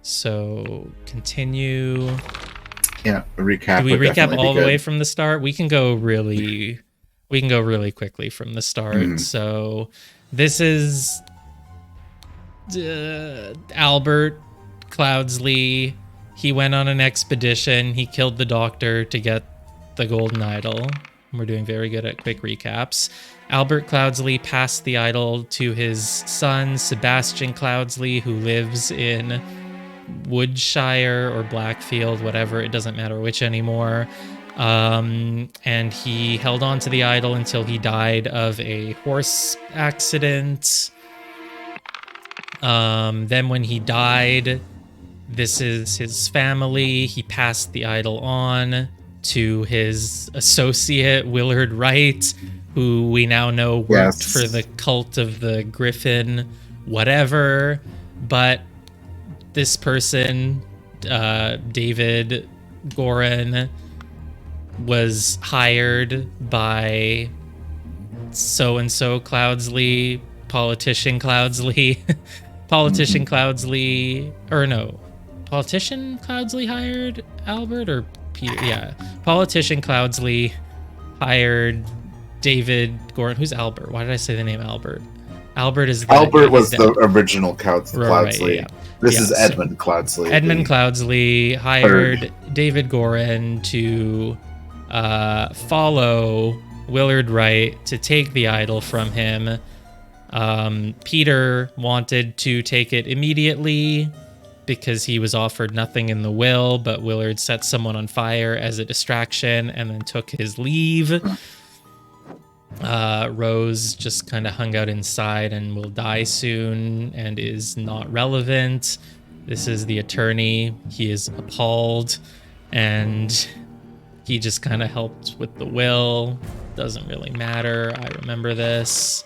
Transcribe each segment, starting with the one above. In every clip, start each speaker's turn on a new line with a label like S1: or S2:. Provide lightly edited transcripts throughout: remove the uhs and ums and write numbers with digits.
S1: So continue.
S2: Yeah, recap.
S1: Do we recap
S2: definitely be
S1: all the
S2: good.
S1: way from the start? We can go really quickly from the start.
S2: Mhm.
S1: So this is Albert Cloudsley. He went on an expedition. He killed the doctor to get the golden idol. We're doing very good at quick recaps. Albert Cloudsley passed the idol to his son, Sebastian Cloudsley, who lives in Woodshire or Blackfield, whatever. It doesn't matter which anymore. And he held on to the idol until he died of a horse accident. Then when he died, this is his family. He passed the idol on to his associate, Willard Wright, who we now know worked for the cult of the Griffin, whatever. But this person, David Gorin, was hired by so-and-so Cloudsley, politician Cloudsley. Politician Cloudsley, or no, Politician Cloudsley hired Albert, or Peter? Yeah, Politician Cloudsley hired David Gorin. Who's Albert? Why did I say the name Albert? Albert is the,
S2: Albert was the original Cloudsley.
S1: Right, yeah.
S2: This is Edmund Cloudsley.
S1: Edmund Cloudsley hired David Gorin to follow Willard Wright to take the idol from him. Peter wanted to take it immediately because he was offered nothing in the will, but Willard set someone on fire as a distraction and then took his leave. Rose just kind of hung out inside and will die soon and is not relevant. This is the attorney. He is appalled and he just kind of helped with the will. Doesn't really matter. I remember this.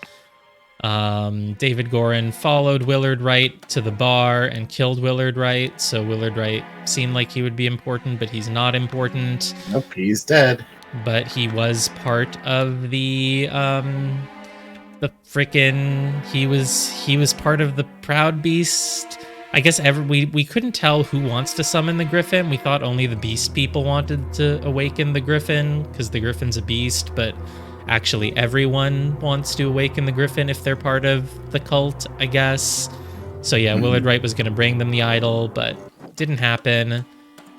S1: David Gorin followed Willard Wright to the bar and killed Willard Wright. So Willard Wright seemed like he would be important, but he's not important.
S2: Nope, he's dead.
S1: But he was part of the frickin' he was part of the Proud Beast. I guess we couldn't tell who wants to summon the Griffin. We thought only the Beast people wanted to awaken the Griffin because the Griffin's a beast, but actually everyone wants to awaken the Griffin if they're part of the cult, I guess. So yeah, Willard Wright was going to bring them the idol, but didn't happen.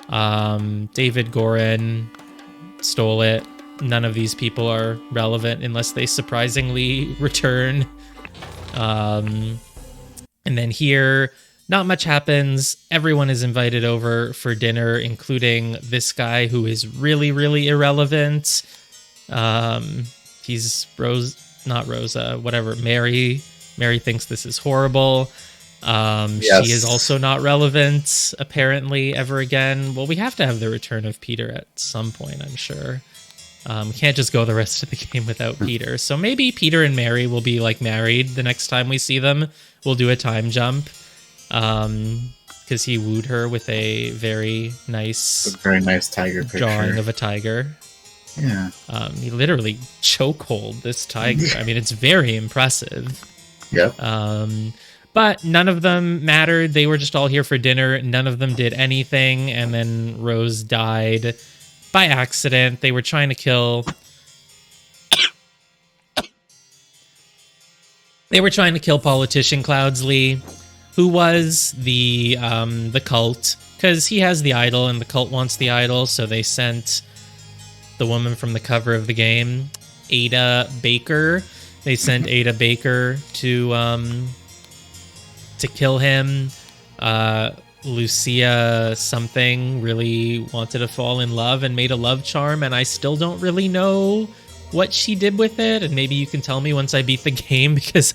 S1: David Gorin stole it. None of these people are relevant unless they surprisingly return. And then here, not much happens. Everyone is invited over for dinner, including this guy who is really, really irrelevant. He's Rosa, whatever. Mary thinks this is horrible. Yes. She is also not relevant, apparently, ever again. Well, we have to have the return of Peter at some point, I'm sure. We can't just go the rest of the game without Peter. So maybe Peter and Mary will be like married the next time we see them. We'll do a time jump. Because he wooed her with a very nice
S2: tiger picture.
S1: Drawing of a tiger.
S2: Yeah.
S1: He literally chokehold this tiger. I mean, it's very impressive.
S2: Yep.
S1: But none of them mattered. They were just all here for dinner. None of them did anything. And then Rose died by accident. They were trying to kill... They were trying to kill Politician Cloudsley, who was the cult, because he has the idol and the cult wants the idol, so they sent the woman from the cover of the game, Ada Baker. They sent Ada Baker to kill him. Lucia something really wanted to fall in love and made a love charm, and I still don't really know what she did with it, and maybe you can tell me once I beat the game, because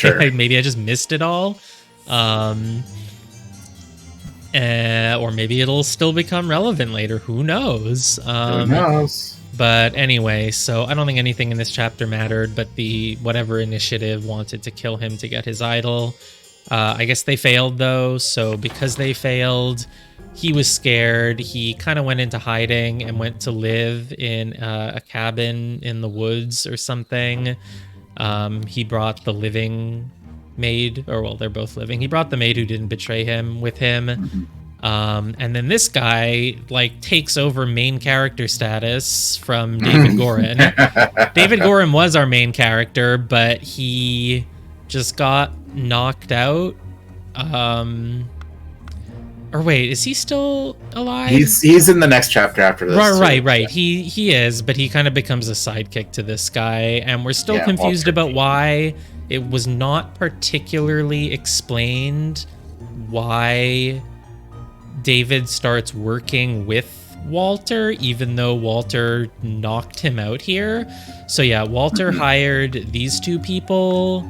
S1: maybe I just missed it all. Or maybe it'll still become relevant later. Who knows?
S2: Who knows?
S1: But anyway, so I don't think anything in this chapter mattered, but the whatever initiative wanted to kill him to get his idol. I guess they failed, though, so because they failed, he was scared. He kind of went into hiding and went to live in a cabin in the woods or something. He brought the living maid, or well, they're both living. He brought the maid who didn't betray him with him. And then this guy like takes over main character status from David Gorin. David Gorin was our main character, but he just got knocked out. Or wait, is he still alive?
S2: He's in the next chapter after this.
S1: Right. He is, but he kind of becomes a sidekick to this guy, and we're still confused about why it was not particularly explained why David starts working with Walter, even though Walter knocked him out here. So yeah, Walter hired these two people.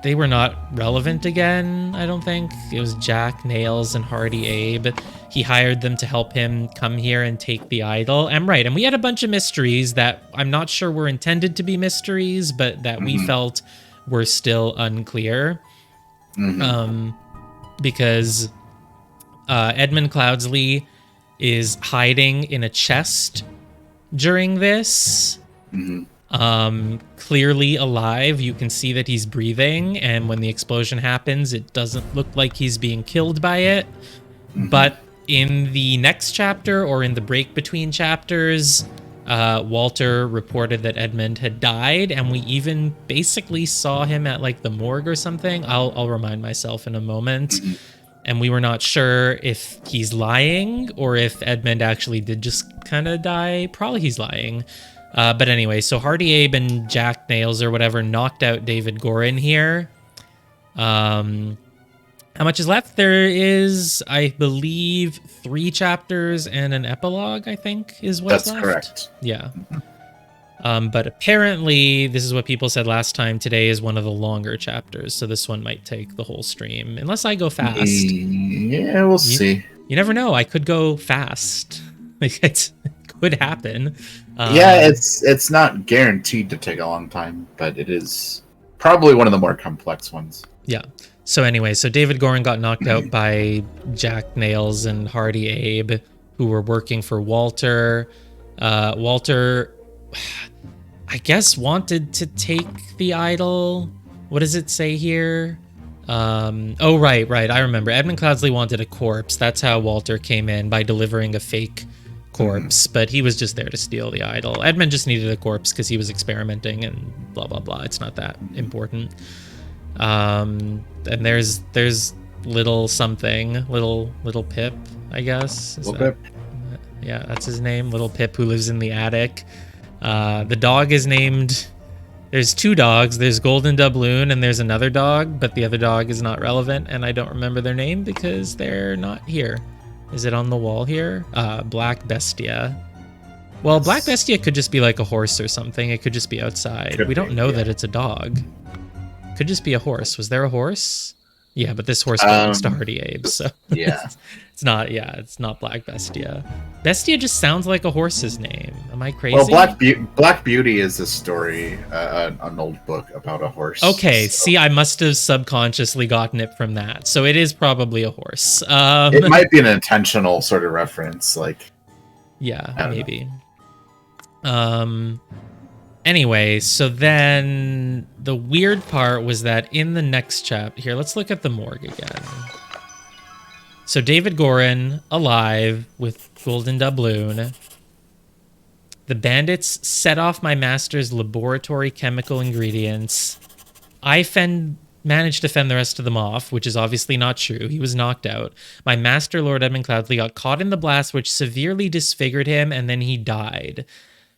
S1: They were not relevant again, I don't think. It was Jack Nails and Hardy Abe. He hired them to help him come here and take the idol. And right, and we had a bunch of mysteries that I'm not sure were intended to be mysteries, but that we felt were still unclear. Because Edmund Cloudsley is hiding in a chest during this. Clearly alive. You can see that he's breathing, and when the explosion happens, it doesn't look like he's being killed by it. But in the next chapter, or in the break between chapters, Walter reported that Edmund had died, and we even basically saw him at like the morgue or something. I'll remind myself in a moment. And we were not sure if he's lying or if Edmund actually did just kind of die. Probably he's lying. But anyway, so Hardy Abe and Jack Nails or whatever knocked out David Gorin here. How much is left? There is, I believe, 3 chapters and an epilogue, I think, is what's left.
S2: That's correct.
S1: Yeah. But apparently, this is what people said last time, today is one of the longer chapters, so this one might take the whole stream, unless I go fast.
S2: Yeah, we'll see.
S1: You never know, I could go fast. Like, it could happen.
S2: Yeah, it's not guaranteed to take a long time, but it is probably one of the more complex ones.
S1: Yeah. So anyway, so David Gorin got knocked out by Jack Nails and Hardy Abe, who were working for Walter. Walter, I guess, wanted to take the idol. What does it say here? Oh, right. I remember. Edmund Cloudsley wanted a corpse. That's how Walter came in, by delivering a fake corpse, but he was just there to steal the idol. Edmund just needed a corpse because he was experimenting and blah, blah, blah. It's not that important. And there's little something, little Pip, I guess.
S2: Pip?
S1: Yeah, that's his name. Little Pip, who lives in the attic. The dog is named... There's 2 dogs. There's Golden Doubloon and there's another dog, but the other dog is not relevant, and I don't remember their name because they're not here. Is it on the wall here? Black Bestia. Well, Black Bestia could just be like a horse or something. It could just be outside. We don't know that it's a dog. Could just be a horse. Was there a horse? Yeah, but this horse belongs to Hardy Abe, so
S2: yeah.
S1: It's not Black Bestia. Bestia just sounds like a horse's name. Am I crazy?
S2: Well, Black Beauty is a story, an old book about a horse.
S1: Okay, so. See, I must have subconsciously gotten it from that. So it is probably a horse.
S2: It might be an intentional sort of reference, like...
S1: Yeah, maybe. Anyway, so then the weird part was that in the next chapter... Here, let's look at the morgue again. So David Gorin, alive, with Golden Doubloon. The bandits set off my master's laboratory chemical ingredients. I managed to fend the rest of them off, which is obviously not true. He was knocked out. My master, Lord Edmund Cloudsley, got caught in the blast, which severely disfigured him, and then he died.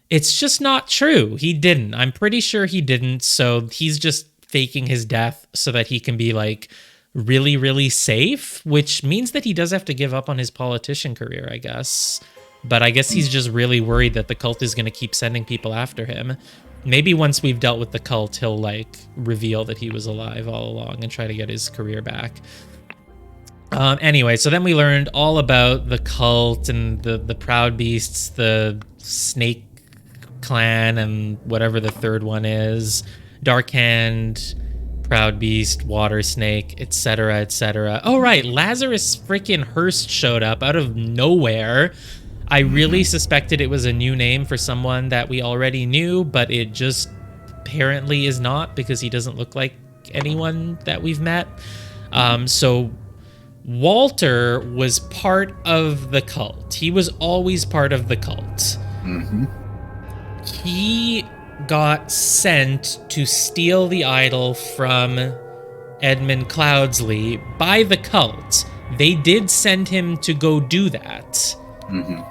S1: It's just not true. He didn't. I'm pretty sure he didn't, so he's just faking his death so that he can be, like, really, really safe, which means that he does have to give up on his politician career, I guess. But I guess he's just really worried that the cult is going to keep sending people after him. Maybe once we've dealt with the cult, he'll, like, reveal that he was alive all along and try to get his career back. Anyway, so then we learned all about the cult and the Proud Beasts, the Snake Clan, and whatever the third one is. Dark Hand, Proud Beast, Water Snake, etc., etc. Oh, right, Lazarus freaking Hearst showed up out of nowhere. I really suspected it was a new name for someone that we already knew, but it just apparently is not, because he doesn't look like anyone that we've met. So Walter was part of the cult. He was always part of the cult.
S2: Mm-hmm.
S1: He got sent to steal the idol from Edmund Cloudsley by the cult. They did send him to go do that.
S2: Mm-hmm.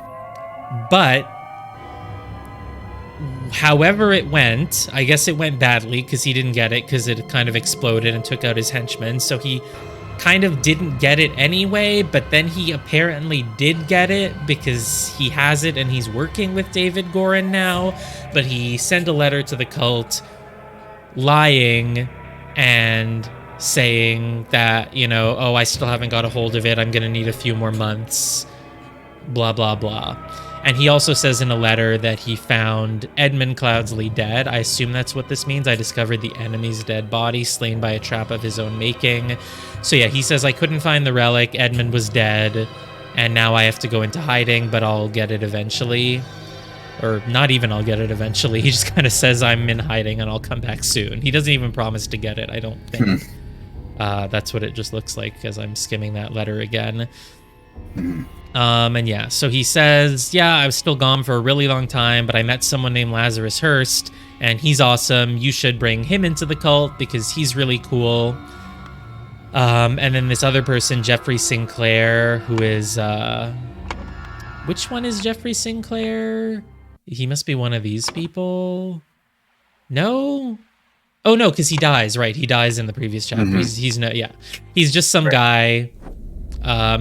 S1: But however it went, I guess it went badly because he didn't get it because it kind of exploded and took out his henchmen. So he kind of didn't get it anyway, but then he apparently did get it because he has it and he's working with David Goren now. But he sent a letter to the cult lying and saying that, oh, I still haven't got a hold of it. I'm going to need a few more months, blah, blah, blah. And he also says in a letter that he found Edmund Cloudsley dead. I assume that's what this means. I discovered the enemy's dead body, slain by a trap of his own making. So yeah, he says, I couldn't find the relic. Edmund was dead. And now I have to go into hiding, but I'll get it eventually. Or not even I'll get it eventually. He just kind of says I'm in hiding and I'll come back soon. He doesn't even promise to get it, I don't think. That's what it just looks like as I'm skimming that letter again. And yeah, so he says, yeah, I was still gone for a really long time, but I met someone named Lazarus Hurst, and he's awesome. You should bring him into the cult because he's really cool. And then this other person, Jeffrey Sinclair, who is, which one is Jeffrey Sinclair? He must be one of these people. No? Oh, no, because he dies, right? He dies in the previous chapter.
S2: Mm-hmm.
S1: He's just some guy.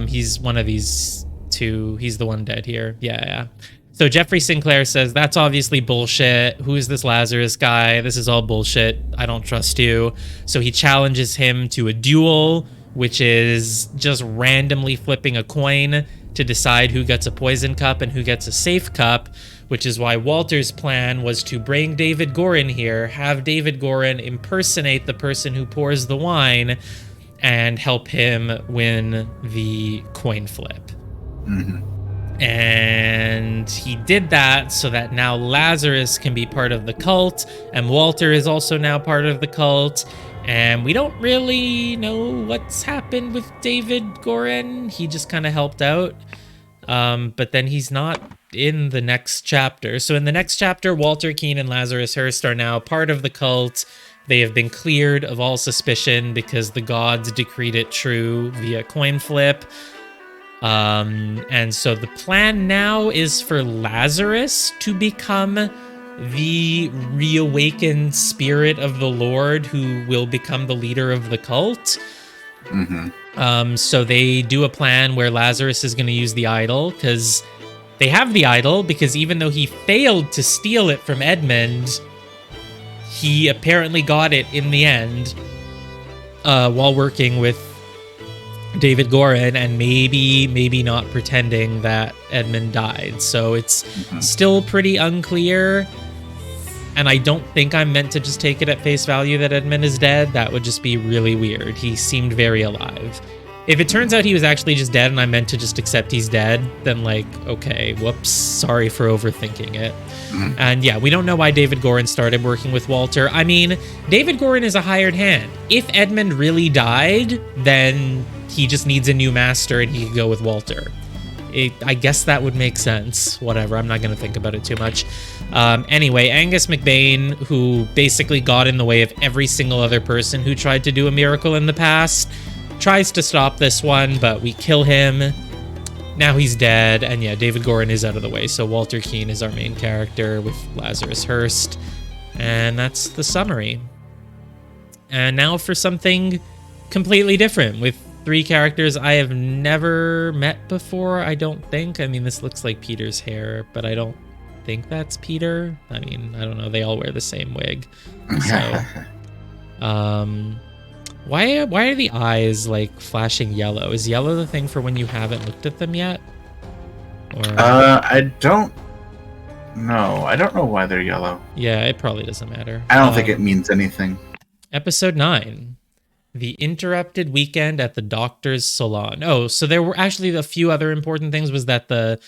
S1: He's one of these two. He's the one dead here. Yeah. So Jeffrey Sinclair says, that's obviously bullshit. Who is this Lazarus guy? This is all bullshit. I don't trust you. So he challenges him to a duel, which is just randomly flipping a coin to decide who gets a poison cup and who gets a safe cup, which is why Walter's plan was to bring David Goren here, have David Goren impersonate the person who pours the wine, and help him win the coin flip.
S2: Mm-hmm.
S1: And he did that so that now Lazarus can be part of the cult, and Walter is also now part of the cult. And we don't really know what's happened with David Goren. He just kind of helped out. But then he's not in the next chapter. So in the next chapter, Walter Keene and Lazarus Hurst are now part of the cult. They have been cleared of all suspicion because the gods decreed it true via coin flip. And so the plan now is for Lazarus to become the reawakened spirit of the Lord who will become the leader of the cult.
S2: Mm-hmm.
S1: So they do a plan where Lazarus is going to use the idol because they have the idol, because even though he failed to steal it from Edmund, he apparently got it in the end while working with David Goren, and maybe not pretending that Edmund died. So it's still pretty unclear. And I don't think I'm meant to just take it at face value that Edmund is dead. That would just be really weird. He seemed very alive. If it turns out he was actually just dead and I'm meant to just accept he's dead, then okay, whoops, sorry for overthinking it.
S2: Mm-hmm.
S1: And yeah, we don't know why David Goren started working with Walter. I mean, David Goren is a hired hand. If Edmund really died, then he just needs a new master and he could go with Walter. I guess that would make sense. Whatever, I'm not going to think about it too much. Anyway, Angus McBain, who basically got in the way of every single other person who tried to do a miracle in the past, tries to stop this one, but we kill him. Now he's dead, and yeah, David Goren is out of the way, so Walter Keene is our main character with Lazarus Hurst. And that's the summary. And now for something completely different, with 3 characters I have never met before, I don't think. I mean, this looks like Peter's hair, but I don't think that's Peter. I mean, I don't know, they all wear the same wig. So, why are the eyes flashing yellow? Is yellow the thing for when you haven't looked at them yet? Or...
S2: I don't know. I don't know why they're yellow.
S1: Yeah, it probably doesn't matter.
S2: I don't think it means anything.
S1: Episode 9. The Interrupted Weekend at the Doctor's Salon. Oh, so there were actually a few other important things. Was that the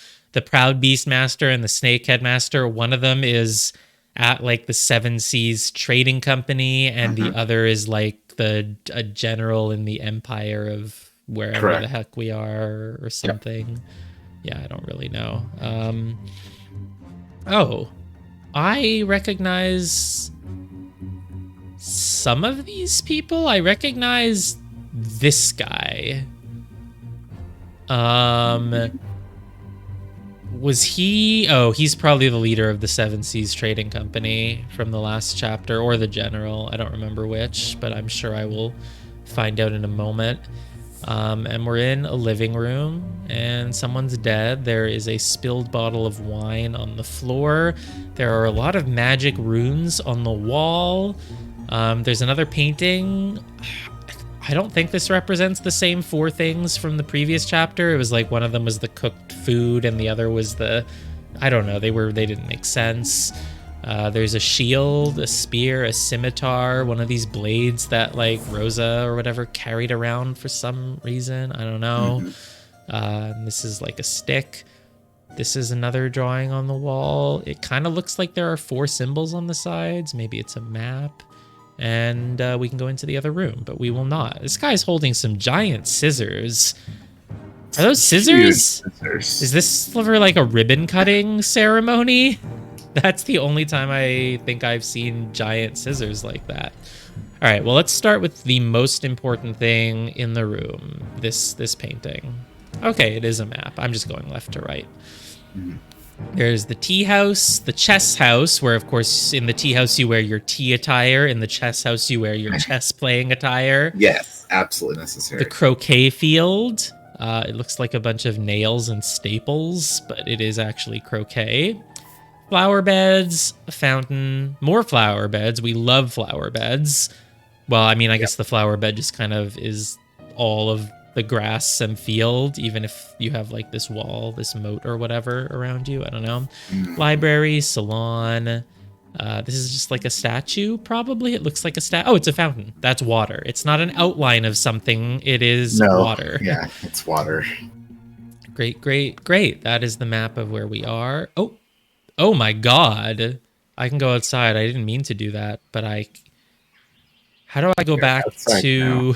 S1: Proud Beast Master and the Snakehead Master, one of them is at like the Seven Seas Trading Company, and the other is like a general in the empire of wherever
S2: Correct.
S1: the heck we are or something. Yeah, I don't really know. Oh, I recognize some of these people. I recognize this guy. Was he? Oh, he's probably the leader of the Seven Seas Trading Company from the last chapter, or the general. I don't remember which, but I'm sure I will find out in a moment. And we're in a living room, and someone's dead. There is a spilled bottle of wine on the floor. There are a lot of magic runes on the wall. There's another painting. I don't think this represents the same four things from the previous chapter. It was like one of them was the cooked food and the other was the, I don't know, they didn't make sense. There's a shield, a spear, a scimitar, one of these blades that like Rosa or whatever carried around for some reason. I don't know. This is like a stick. This is another drawing on the wall. It kind of looks like there are four symbols on the sides. Maybe it's a map. And we can go into the other room, but we will not. This guy's holding some giant scissors. Are those scissors? Is this for like a ribbon cutting ceremony? That's the only time I think I've seen giant scissors like that. All right, well, let's start with the most important thing in the room, this painting. Okay, it is a map. I'm just going left to right. There's the tea house, the chess house, where, of course, in the tea house you wear your tea attire. In the chess house you wear your chess playing attire.
S2: Yes, absolutely necessary.
S1: The croquet field. It looks like a bunch of nails and staples, but it is actually croquet. Flower beds, a fountain, more flower beds. We love flower beds. Well, I mean, I guess the flower bed just kind of is all of the grass and field, even if you have like this wall, this moat or whatever around you. I don't know. Library, salon. This is just like a statue, probably. It looks like a Oh, it's a fountain. That's water. It's not an outline of something. It is water.
S2: Yeah, it's water.
S1: Great, great, great. That is the map of where we are. Oh my God. I can go outside. I didn't mean to do that, but how do I go back to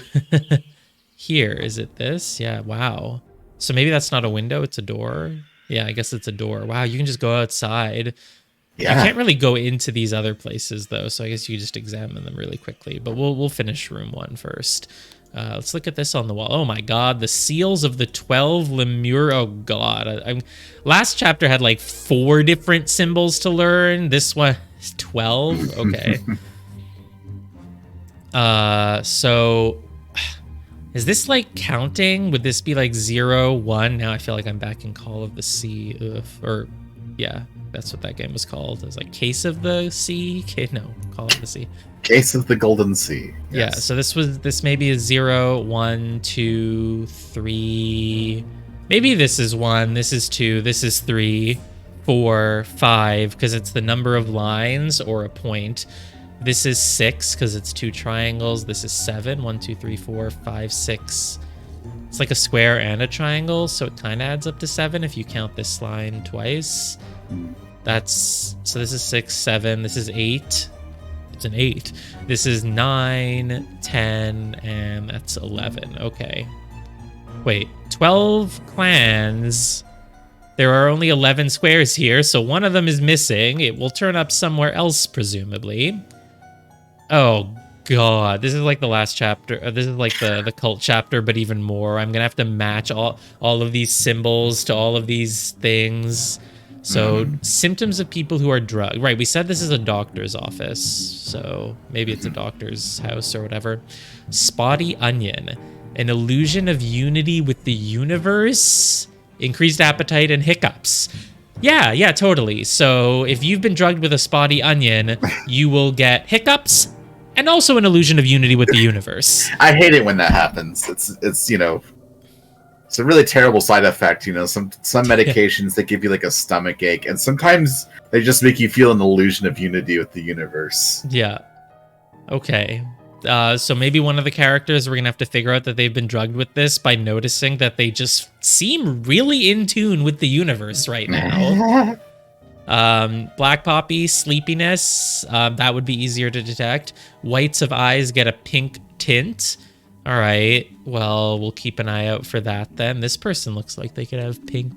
S1: here? Is it this? Yeah, wow. So maybe that's not a window, it's a door. Yeah, I guess it's a door. Wow, you can just go outside. Yeah. You can't really go into these other places though, so I guess you just examine them really quickly. But we'll finish room 1 first. Let's look at this on the wall. Oh my God, the seals of the 12 Lemur. Oh God, last chapter had like 4 different symbols to learn. This one is 12. Okay. So is this like counting? Would this be like 0, 1? Now I feel like I'm back in Call of the Sea. Or yeah, that's what that game was called. It was like Case of the Sea. No, Call of the Sea.
S2: Case of the Golden Sea.
S1: Yes. Yeah, so this maybe is 0, 1, 2, 3. Maybe this is 1, this is 2, this is 3, 4, 5, because it's the number of lines or a point. This is 6 because it's 2 triangles. This is 7. 1, 2, 3, 4, 5, 6. It's like a square and a triangle, so it kind of adds up to 7 if you count this line twice. So this is 6, 7. This is 8. It's an 8. This is 9, 10, and that's 11. Okay. Wait, 12 clans. There are only 11 squares here, so one of them is missing. It will turn up somewhere else, presumably. Oh God, this is like the last chapter. This is like the cult chapter, but even more. I'm gonna have to match all of these symbols to all of these things. So symptoms of people who are drugged. Right, we said this is a doctor's office, so maybe it's a doctor's house or whatever. Spotty onion, an illusion of unity with the universe, increased appetite and hiccups. Yeah, totally. So if you've been drugged with a spotty onion, you will get hiccups and also an illusion of unity with the universe.
S2: I hate it when that happens. It's you know, it's a really terrible side effect. You know, some medications that give you like a stomach ache, and sometimes they just make you feel an illusion of unity with the universe.
S1: Yeah. Okay. So maybe one of the characters, we're going to have to figure out that they've been drugged with this by noticing that they just seem really in tune with the universe right now. Black poppy, sleepiness. That would be easier to detect. Whites of eyes get a pink tint. All right. Well, we'll keep an eye out for that then. This person looks like they could have pink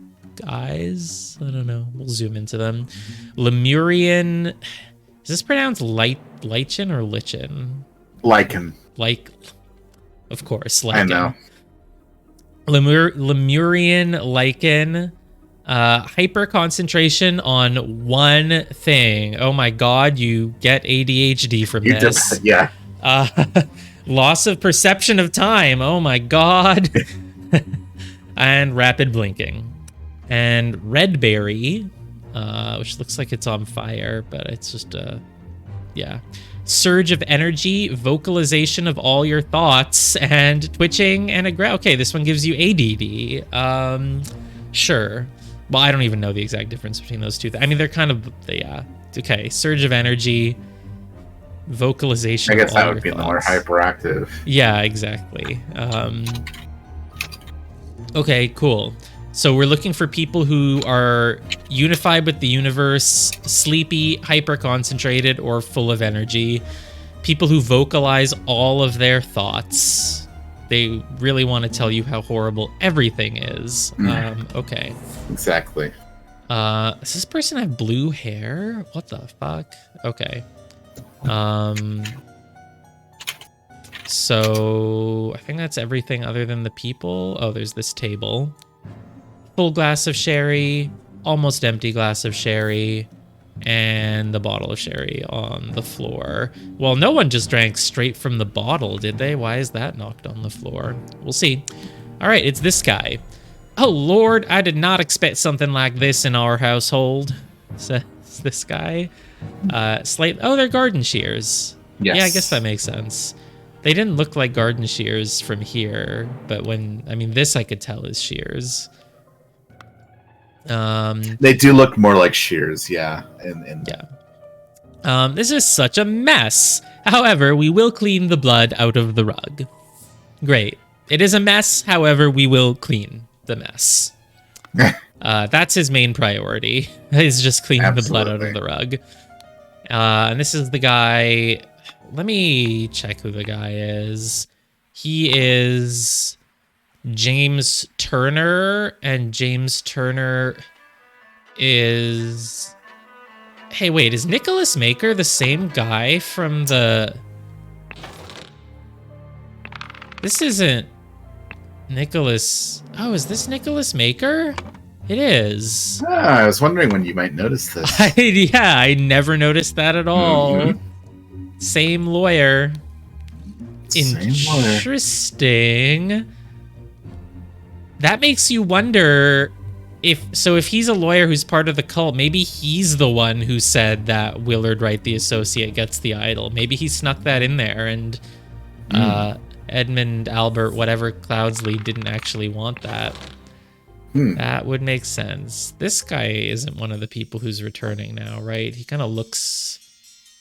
S1: eyes. I don't know. We'll zoom into them. Lemurian. Is this pronounced lichen or lichen?
S2: Lichen.
S1: Like, of course, lichen.
S2: I know.
S1: Lemurian lichen. Hyper concentration on one thing. Oh my god, you get ADHD from this.
S2: Yeah.
S1: Loss of perception of time. Oh my god. And rapid blinking. And red berry, which looks like it's on fire, but it's just yeah. Surge of energy, vocalization of all your thoughts, and twitching and okay, this one gives you ADD. Sure. Well, I don't even know the exact difference between those two. I mean, they're kind of, yeah. Okay, surge of energy, vocalization.
S2: I guess
S1: of all
S2: that would be
S1: your
S2: the more
S1: thoughts.
S2: hyperactive.
S1: Yeah, exactly. Okay, cool. So we're looking for people who are unified with the universe, sleepy, hyper-concentrated, or full of energy. People who vocalize all of their thoughts. They really want to tell you how horrible everything is. Okay.
S2: Exactly.
S1: Does this person have blue hair? What the fuck? Okay. So I think that's everything other than the people. Oh, there's this table. Full glass of sherry, almost empty glass of sherry, and the bottle of sherry on the floor. Well, no one just drank straight from the bottle, did they? Why is that knocked on the floor? We'll see. All right, it's this guy. Oh, Lord, I did not expect something like this in our household, says this guy. Oh, they're garden shears.
S2: Yes.
S1: Yeah, I guess that makes sense. They didn't look like garden shears from here, but this I could tell is shears.
S2: They do look more like shears, yeah.
S1: Yeah. This is such a mess. However, we will clean the blood out of the rug. Great. It is a mess, however, we will clean the mess. That's his main priority, is just cleaning the blood out of the rug. And this is the guy. Let me check who the guy is. He is James Turner, and James Turner is... Hey, wait, is Nicholas Maker the same guy from the... This isn't Nicholas... Oh, is this Nicholas Maker? It is.
S2: I was wondering when you might notice this.
S1: Yeah, I never noticed that at all. Same lawyer. Interesting. That makes you wonder if he's a lawyer who's part of the cult, maybe he's the one who said that Willard Wright, the associate, gets the idol. Maybe he snuck that in there, and Edmund Albert, whatever Cloudsley, didn't actually want that. That would make sense. This guy isn't one of the people who's returning now, right? He kind of looks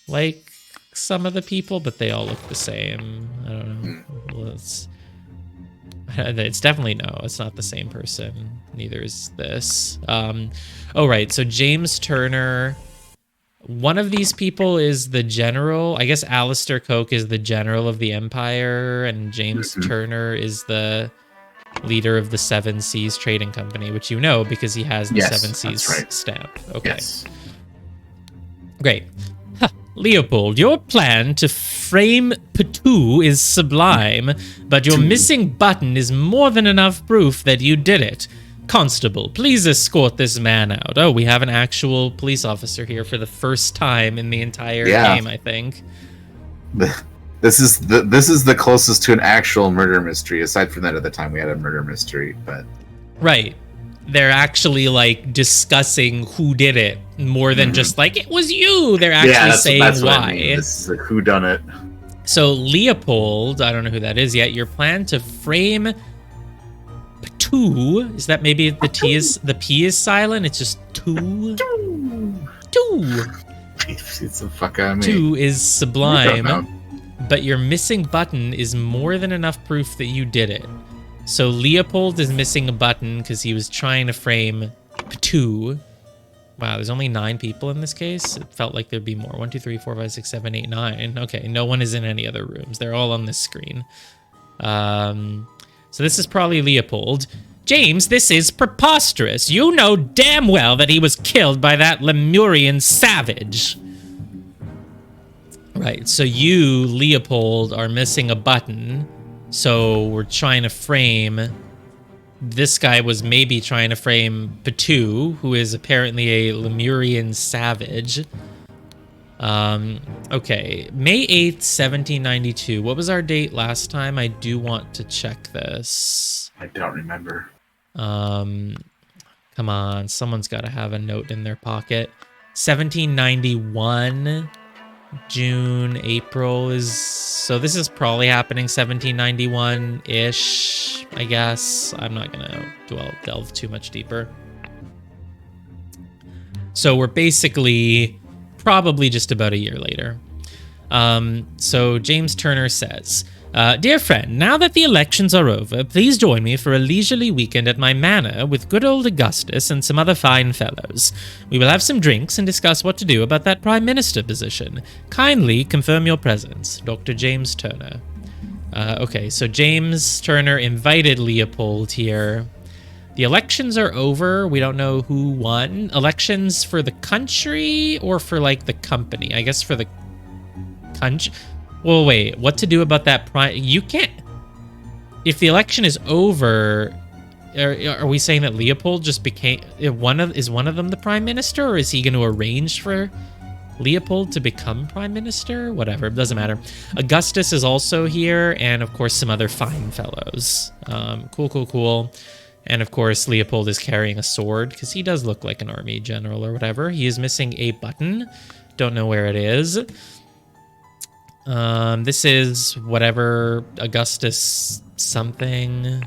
S1: like some of the people, but they all look the same. I don't know. Well, it's definitely no, it's not the same person. Neither is this. Oh, right. So James Turner, one of these people is the general. I guess Alistair Coke is the general of the Empire, and James Turner is the leader of the Seven Seas Trading Company, which you know because he has the Seven Seas stamp. Okay. Yes. Great. Leopold, your plan to frame Petu is sublime, but your missing button is more than enough proof that you did it. Constable, please escort this man out. Oh, we have an actual police officer here for the first time in the entire game, I think.
S2: This is the closest to an actual murder mystery. Aside from that, at the time we had a murder mystery, but
S1: right. They're actually like discussing who did it more than just like, it was you. They're actually saying
S2: that's
S1: why.
S2: What I mean. This is a whodunit.
S1: So Leopold, I don't know who that is yet. Your plan to frame Petu, is that maybe the P is silent? It's just two.
S2: It's the fuck out of me.
S1: Two is sublime, but your missing button is more than enough proof that you did it. So Leopold is missing a button because he was trying to frame Petu. Wow, there's only 9 people in this case. It felt like there'd be more. 1, 2, 3, 4, 5, 6, 7, 8, 9. Okay, no one is in any other rooms. They're all on this screen. So this is probably Leopold. James, this is preposterous. You know damn well that he was killed by that Lemurian savage. Right, so you, Leopold, are missing a button. So we're trying to frame... This guy was maybe trying to frame Patu, who is apparently a Lemurian savage. Okay, May 8th, 1792. What was our date last time? I do want to check this.
S2: I don't remember.
S1: Come on, someone's got to have a note in their pocket. 1791, June, April is... So this is probably happening 1791-ish, I guess. I'm not going to delve too much deeper. So we're basically probably just about a year later. So James Turner says... Dear friend, now that the elections are over, please join me for a leisurely weekend at my manor with good old Augustus and some other fine fellows. We will have some drinks and discuss what to do about that Prime Minister position. Kindly confirm your presence, Dr. James Turner. Okay, so James Turner invited Leopold here. The elections are over. We don't know who won. Elections for the country or for, like, the company? I guess for the country... Well, wait, what to do about that prime? You can't... If the election is over, are we saying that Leopold just became... Is one of them the prime minister, or is he going to arrange for Leopold to become prime minister? Whatever, it doesn't matter. Augustus is also here, and of course some other fine fellows. Cool. And of course Leopold is carrying a sword, because he does look like an army general or whatever. He is missing a button. Don't know where it is. This is whatever Augustus something.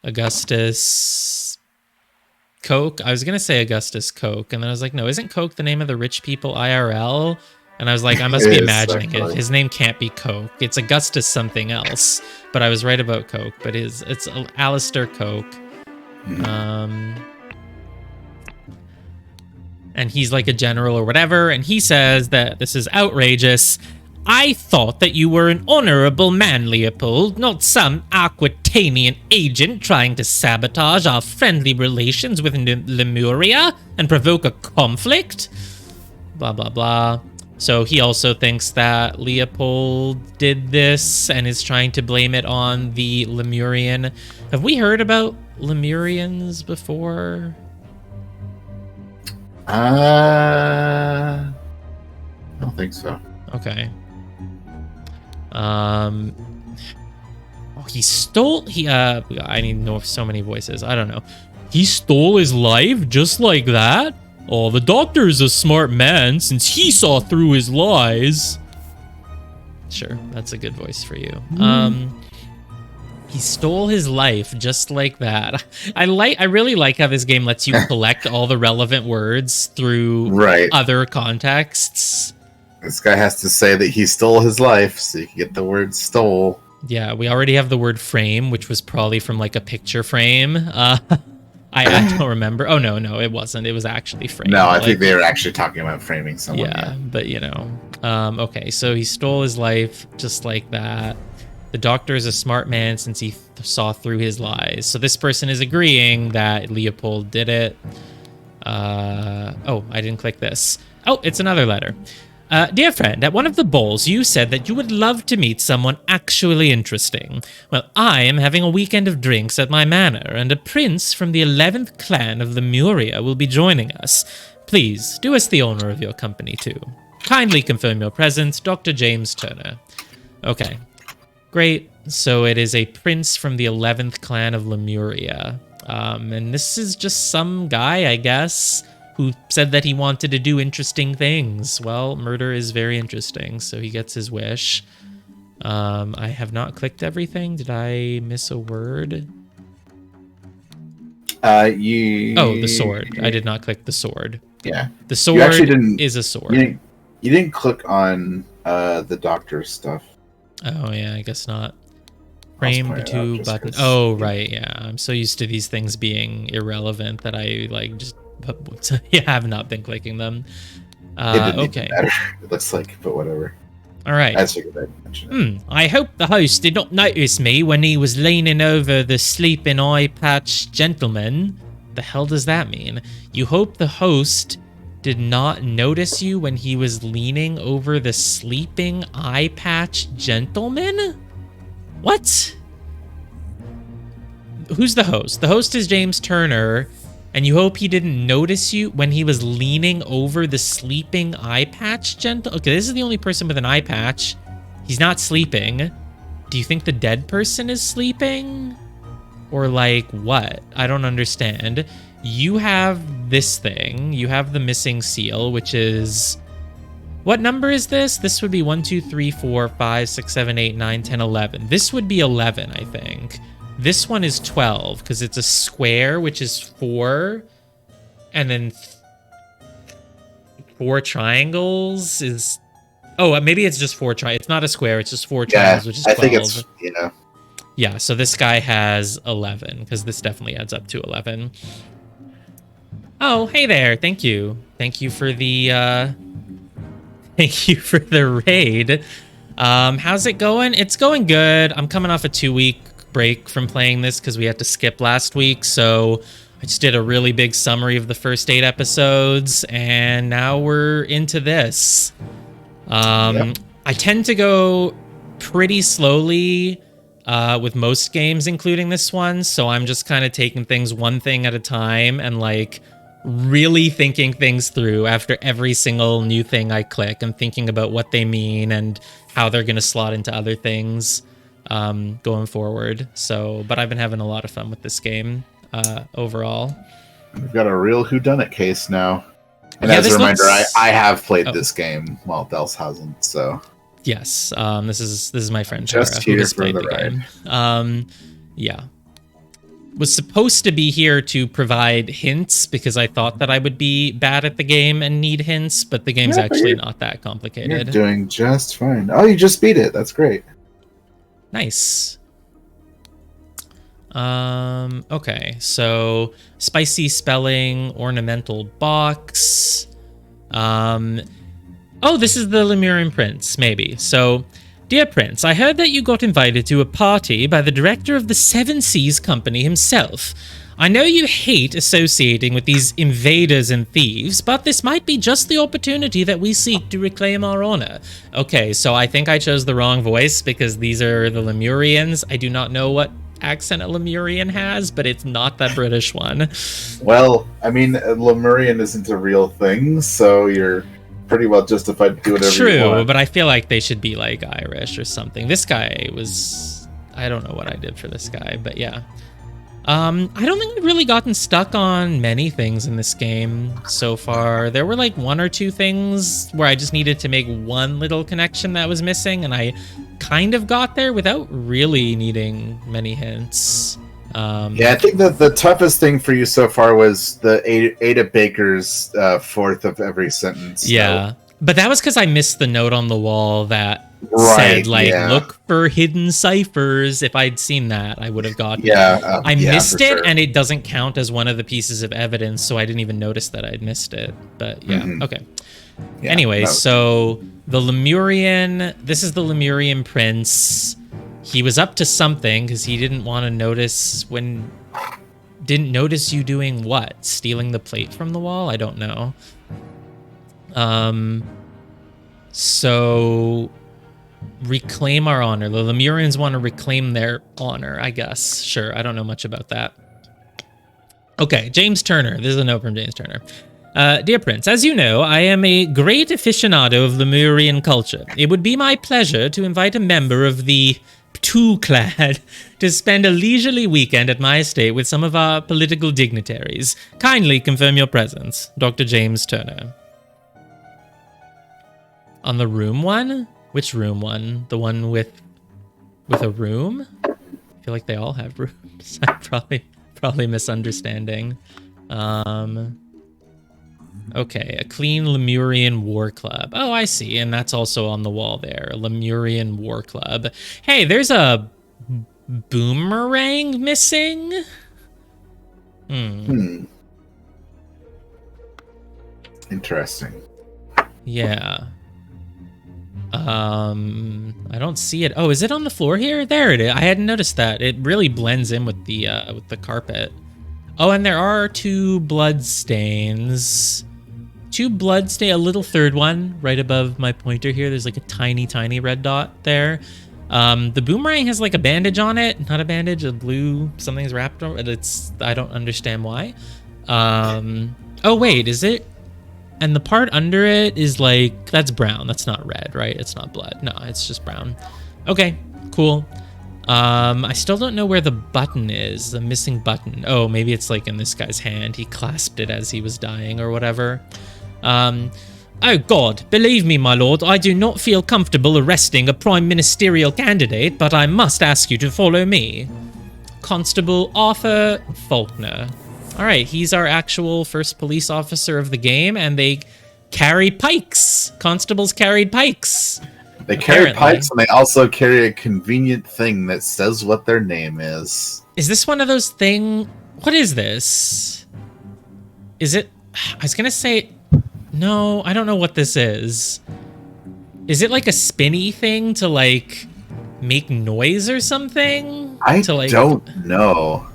S1: Augustus Coke. I was going to say Augustus Coke, and then I was like, no, isn't Coke the name of the rich people IRL? And I was like, I must be imagining it. His name can't be Coke. It's Augustus something else. But I was right about Coke, but it's Alistair Coke. And he's like a general or whatever, and he says that this is outrageous. I thought that you were an honorable man, Leopold, not some Aquitanian agent trying to sabotage our friendly relations with Lemuria and provoke a conflict. Blah, blah, blah. So he also thinks that Leopold did this and is trying to blame it on the Lemurian. Have we heard about Lemurians before?
S2: I don't think so.
S1: Okay. He stole... I need to know so many voices. I don't know. He stole his life just like that? Oh, the doctor is a smart man since he saw through his lies. Sure, that's a good voice for you. He stole his life just like that. I really like how this game lets you collect all the relevant words through other contexts.
S2: This guy has to say that he stole his life, so you can get the word stole.
S1: Yeah, we already have the word frame, which was probably from like a picture frame. I don't remember. Oh, no, it wasn't. It was actually framed.
S2: No, I think they were actually talking about framing someone.
S1: Yeah, but you know. Okay, so he stole his life just like that. The doctor is a smart man since he saw through his lies. So this person is agreeing that Leopold did it. Oh, I didn't click this. Oh, it's another letter. Dear friend, at one of the balls, you said that you would love to meet someone actually interesting. Well, I am having a weekend of drinks at my manor, and a prince from the 11th clan of Lemuria will be joining us. Please, do us the honor of your company, too. Kindly confirm your presence, Dr. James Turner. Okay. Great. So it is a prince from the 11th clan of Lemuria. And this is just some guy, I guess, who said that he wanted to do interesting things. Well, murder is very interesting, so he gets his wish. I have not clicked everything. Did I miss a word?
S2: Oh,
S1: the sword. I did not click the sword.
S2: Yeah.
S1: The sword is a sword.
S2: You didn't click on the doctor's stuff.
S1: Oh, yeah, I guess not. Frame to button. Oh, right, yeah. I'm so used to these things being irrelevant that I, like, just but you have not been clicking them.
S2: It didn't
S1: Okay.
S2: even matter, it looks like, but whatever.
S1: All right.
S2: I figured I'd mention it.
S1: I hope the host did not notice me when he was leaning over the sleeping eye patch gentleman. The hell does that mean? You hope the host did not notice you when he was leaning over the sleeping eye patch gentleman? What? Who's the host? The host is James Turner, and you hope he didn't notice you when he was leaning over the sleeping eye patch gentle. Okay, this is the only person with an eye patch. He's not sleeping. Do you think the dead person is sleeping? Or like what? I don't understand. You have this thing. You have the missing seal, which is... What number is this? This would be 1, 2, 3, 4, 5, 6, 7, 8, 9, 10, 11. This would be 11, I think. This one is 12 because it's a square, which is 4. And then 4 triangles is... Oh, maybe it's just 4 triangles. It's not a square. It's just 4 triangles, which is 12.
S2: I think it's,
S1: Yeah, so this guy has 11 because this definitely adds up to 11. Oh, hey there. Thank you. Thank you for the... Thank you for the raid. How's it going? It's going good. I'm coming off a 2-week break from playing this because we had to skip last week, so I just did a really big summary of the first 8 episodes, and now we're into this. I tend to go pretty slowly with most games, including this one, so I'm just kind of taking things one thing at a time and like really thinking things through after every single new thing I click and thinking about what they mean and how they're going to slot into other things going forward. So, but I've been having a lot of fun with this game overall.
S2: We've got a real whodunit case now. And as a reminder, I have played this game while Dels hasn't, so...
S1: Yes, this is my friend
S2: Just
S1: Tara,
S2: here
S1: who has
S2: for
S1: played
S2: the
S1: game. Yeah. Was supposed to be here to provide hints because I thought that I would be bad at the game and need hints, but the game's actually not that complicated.
S2: You're doing just fine. Oh, you just beat it. That's great.
S1: Nice. Okay, so spicy spelling, ornamental box. Oh, this is the Lemurian Prince, maybe. So, dear Prince, I heard that you got invited to a party by the director of the Seven Seas Company himself. I know you hate associating with these invaders and thieves, but this might be just the opportunity that we seek to reclaim our honor. Okay, so I think I chose the wrong voice because these are the Lemurians. I do not know what accent a Lemurian has, but it's not that British one.
S2: Well, I mean, Lemurian isn't a real thing, so you're pretty well justified to do whatever you want.
S1: True, but I feel like they should be like Irish or something. This guy was... I don't know what I did for this guy, but yeah. I don't think I've really gotten stuck on many things in this game so far. There were like 1 or 2 things where I just needed to make one little connection that was missing, and I kind of got there without really needing many hints.
S2: Yeah, I think that the toughest thing for you so far was the Ada Baker's 4th of every sentence.
S1: Yeah, but that was because I missed the note on the wall that said, like, look for hidden ciphers. If I'd seen that, I would have gotten it. I missed it, and it doesn't count as one of the pieces of evidence, so I didn't even notice that I'd missed it. But yeah, okay. Yeah, anyway, so the Lemurian, this is the Lemurian Prince. He was up to something because he didn't want to notice didn't notice you doing what? Stealing the plate from the wall? I don't know. So reclaim our honor. The Lemurians want to reclaim their honor, I guess. Sure, I don't know much about that. Okay, James Turner. This is a note from James Turner. Dear Prince, as you know, I am a great aficionado of Lemurian culture. It would be my pleasure to invite a member of the Two-Clad to spend a leisurely weekend at my estate with some of our political dignitaries. Kindly confirm your presence. Dr. James Turner. On the room one? Which room one? The one with a room? I feel like they all have rooms. I'm probably misunderstanding. Okay, a clean Lemurian war club. Oh, I see, and that's also on the wall there. A Lemurian war club. Hey, there's a boomerang missing?
S2: Interesting.
S1: Yeah. I don't see it. Oh, is it on the floor here? There it is. I hadn't noticed that. It really blends in with the carpet. Oh, and there are 2 blood stains. 2 blood stain, a little third one right above my pointer here. There's like a tiny, tiny red dot there. The boomerang has like a bandage on it. Not a bandage, a blue, something's wrapped on it. I don't understand why. Oh wait, is it? And the part under it is like, that's brown. That's not red, right? It's not blood. No, it's just brown. Okay, cool. I still don't know where the button is, the missing button. Oh, maybe it's like in this guy's hand. He clasped it as he was dying or whatever. Oh God, believe me, my lord, I do not feel comfortable arresting a prime ministerial candidate, but I must ask you to follow me. Constable Arthur Faulkner. All right, he's our actual first police officer of the game, and they carry pikes. Constables carried pikes.
S2: They carry pikes, and they also carry a convenient thing that says what their name is.
S1: Is this one of those What is this? Is it... I was gonna say... No, I don't know what this is. Is it like a spinny thing to, like, make noise or something?
S2: I don't know.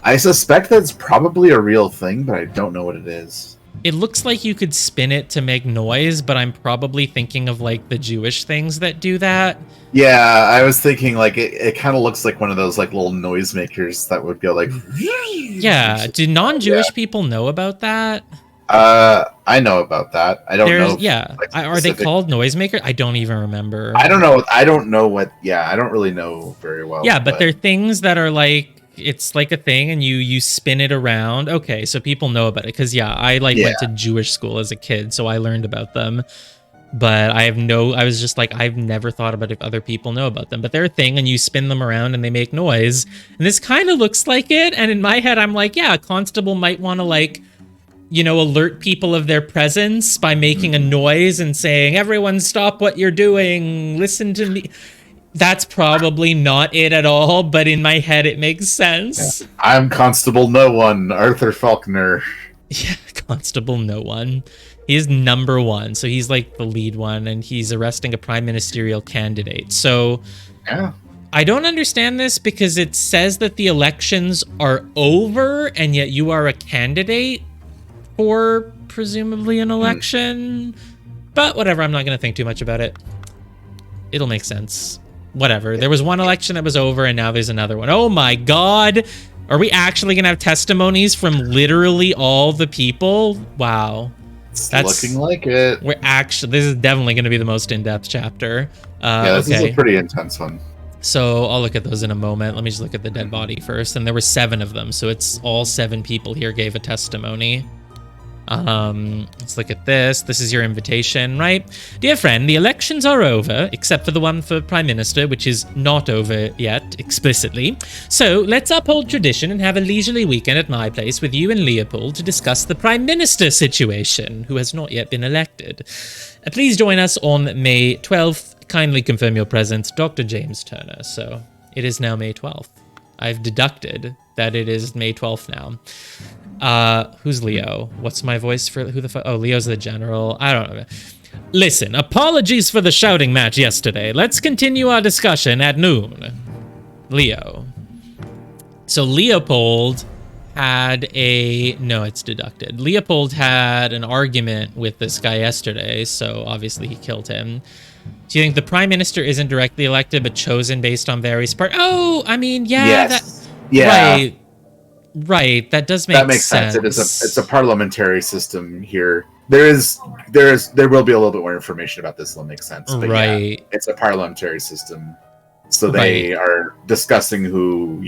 S2: I suspect that's probably a real thing, but I don't know what it is.
S1: It looks like you could spin it to make noise, but I'm probably thinking of like the Jewish things that do that.
S2: Yeah, I was thinking like it kind of looks like one of those like little noisemakers that would go like.
S1: Yeah, do non-Jewish people know about that?
S2: I know about that. I don't know.
S1: Yeah, like, are they called noisemakers? I don't even remember.
S2: I don't know. I don't know what. Yeah, I don't really know very well.
S1: Yeah, but they're things that are like. It's like a thing and you spin it around. Okay, so people know about it because I went to Jewish school as a kid, so I learned about them. But I was just like, I've never thought about if other people know about them. But they're a thing and you spin them around and they make noise. And this kind of looks like it. And in my head, I'm like, yeah, a constable might want to like, alert people of their presence by making a noise and saying, everyone stop what you're doing, listen to me. That's probably not it at all, but in my head it makes sense.
S2: Yeah. I'm Constable No One, Arthur Faulkner.
S1: Yeah, Constable No One. He's number 1, so he's like the lead one, and he's arresting a prime ministerial candidate. So
S2: yeah.
S1: I don't understand this because it says that the elections are over, and yet you are a candidate for presumably an election. But whatever, I'm not going to think too much about it. It'll make sense. Whatever. There was one election that was over, and now there's another one. Oh my God. Are we actually going to have testimonies from literally all the people? Wow.
S2: That's looking like it.
S1: This is definitely going to be the most in-depth chapter.
S2: This is a pretty intense one.
S1: So I'll look at those in a moment. Let me just look at the dead body first. And there were 7 of them. So it's all 7 people here gave a testimony. Let's look at this. This is your invitation, right? Dear friend, the elections are over, except for the one for Prime Minister, which is not over yet, explicitly. So let's uphold tradition and have a leisurely weekend at my place with you and Leopold to discuss the Prime Minister situation, who has not yet been elected. Please join us on May 12th. Kindly confirm your presence, Dr. James Turner. So it is now May 12th. I've deducted that it is May 12th now. Who's Leo? What's my voice for who the fuck? Oh, Leo's the general. I don't know. Listen, apologies for the shouting match yesterday. Let's continue our discussion at noon. Leo. So Leopold had it's deducted. Leopold had an argument with this guy yesterday, so obviously he killed him. Do you think the Prime Minister isn't directly elected but chosen based on various Oh, I mean, yeah.
S2: Yes. Yeah.
S1: Right, that does make sense.
S2: That makes sense. It's a parliamentary system here. There will be a little bit more information about this. That'll make sense. But
S1: right.
S2: Yeah, it's a parliamentary system. So they are discussing who,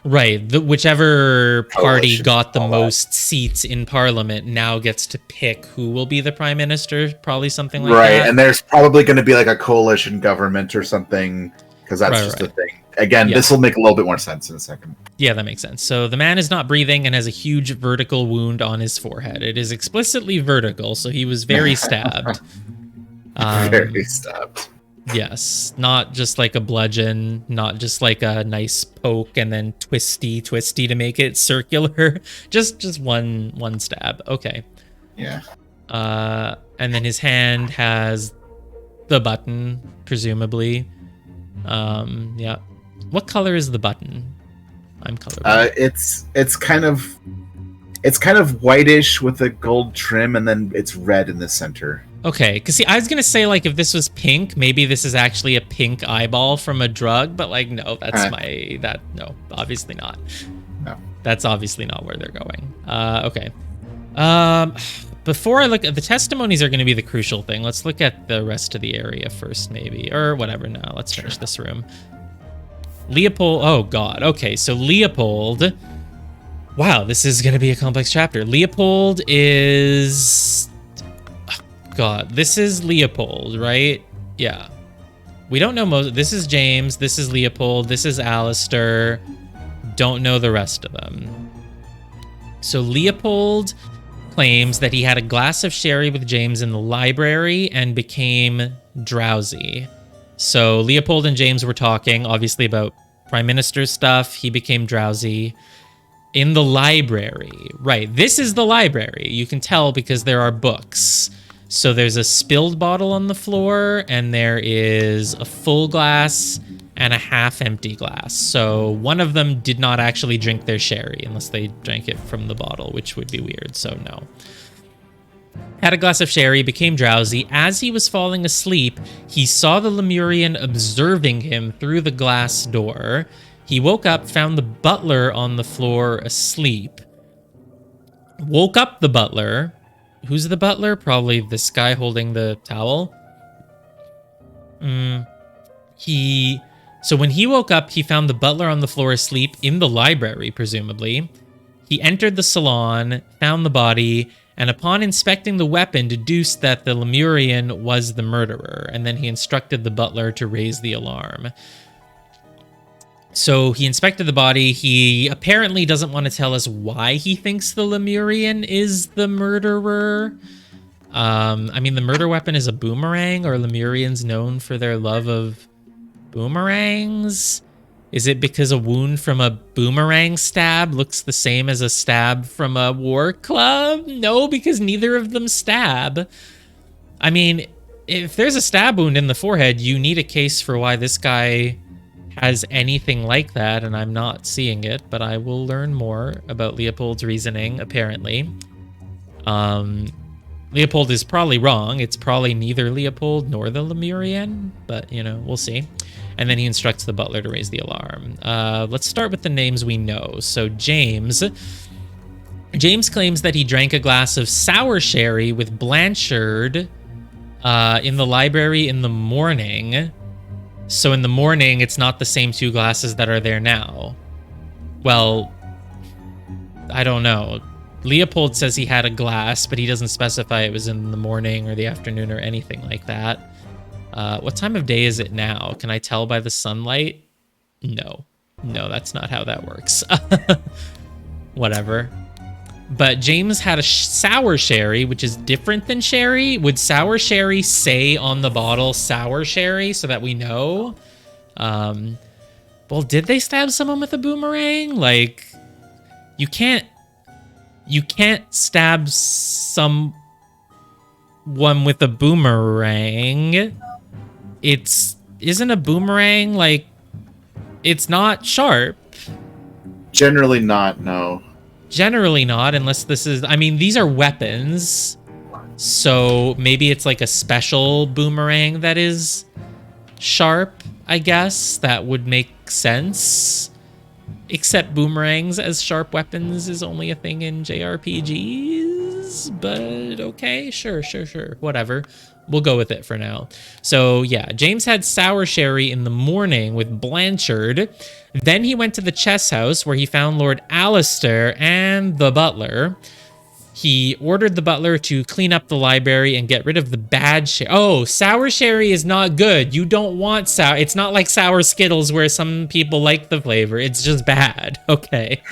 S1: Right. Whichever party got the most seats in Parliament now gets to pick who will be the Prime Minister. Probably something like that.
S2: Right, and there's probably going to be like a coalition government or something, because that's the thing. Again, this will make a little bit more sense in a second. Yeah,
S1: that makes sense. So the man is not breathing and has a huge vertical wound on his forehead. It is explicitly vertical, so he was very stabbed.
S2: Very stabbed.
S1: Yes, not just like a bludgeon, not just like a nice poke and then twisty to make it circular. Just one stab. Okay.
S2: Yeah.
S1: And then his hand has the button, presumably. Yeah. What color is the button? I'm colorblind.
S2: It's kind of whitish with a gold trim, and then it's red in the center.
S1: Okay, because see, I was gonna say like if this was pink, maybe this is actually a pink eyeball from a drug, but like no, no, obviously not.
S2: No,
S1: that's obviously not where they're going. Okay. Before I look at the testimonies are going to be the crucial thing. Let's look at the rest of the area first, maybe, or whatever. No, let's finish this room. Leopold. Oh God. Okay, so Leopold. Wow, this is going to be a complex chapter. Leopold is. God, this is Leopold, right? Yeah. We don't know most. This is James. This is Leopold. This is Alistair. Don't know the rest of them. So Leopold claims that he had a glass of sherry with James in the library and became drowsy. So Leopold and James were talking, obviously, about Prime Minister stuff. He became drowsy in the library. Right, this is the library. You can tell because there are books. So there's a spilled bottle on the floor, and there is a full glass and a half-empty glass. So one of them did not actually drink their sherry, unless they drank it from the bottle, which would be weird, so no. Had a glass of sherry, became drowsy. As he was falling asleep, he saw the Lemurian observing him through the glass door. He woke up, found the butler on the floor asleep. Woke up the butler. Who's the butler? Probably this guy holding the towel. So when he woke up, he found the butler on the floor asleep in the library, presumably. He entered the salon, found the body, and upon inspecting the weapon, deduced that the Lemurian was the murderer, and then he instructed the butler to raise the alarm. So he inspected the body. He apparently doesn't want to tell us why he thinks the Lemurian is the murderer. I mean, the murder weapon is a boomerang. Are Lemurians known for their love of boomerangs? Is it because a wound from a boomerang stab looks the same as a stab from a war club? No, because neither of them stab. I mean, if there's a stab wound in the forehead, you need a case for why this guy has anything like that, and I'm not seeing it, but I will learn more about Leopold's reasoning, apparently. Leopold is probably wrong. It's probably neither Leopold nor the Lemurian, but, you know, we'll see. And then he instructs the butler to raise the alarm. Let's start with the names we know. So James claims that he drank a glass of sour sherry with Blanchard in the library in the morning. So in the morning, it's not the same two glasses that are there now. Well, I don't know. Leopold says he had a glass, but he doesn't specify it was in the morning or the afternoon or anything like that. What time of day is it now? Can I tell by the sunlight? No, that's not how that works. Whatever. But James had a sour sherry, which is different than sherry. Would sour sherry say on the bottle sour sherry so that we know? Well, did they stab someone with a boomerang? Like, you can't stab someone with a boomerang. Isn't a boomerang, like, it's not sharp.
S2: Generally not, no.
S1: Generally not, unless this is... I mean, these are weapons, so maybe it's like a special boomerang that is sharp, I guess. That would make sense. Except boomerangs as sharp weapons is only a thing in JRPGs, but okay, sure, whatever. We'll go with it for now. So yeah, James had sour sherry in the morning with Blanchard. Then he went to the chess house where he found Lord Alistair and the butler. He ordered the butler to clean up the library and get rid of the bad sherry. Oh, sour sherry is not good. You don't want sour. It's not like sour Skittles where some people like the flavor. It's just bad. Okay.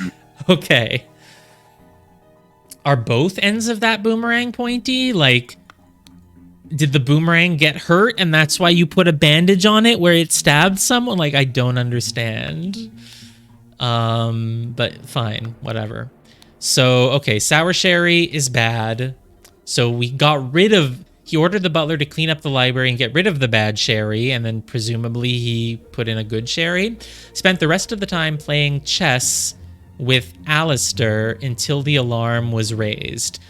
S1: Are both ends of that boomerang pointy? Like, did the boomerang get hurt and that's why you put a bandage on it where it stabbed someone? Like, I don't understand. But fine, whatever. So, okay, sour sherry is bad. So he ordered the butler to clean up the library and get rid of the bad sherry, and then presumably he put in a good sherry. Spent the rest of the time playing chess with Alistair until the alarm was raised.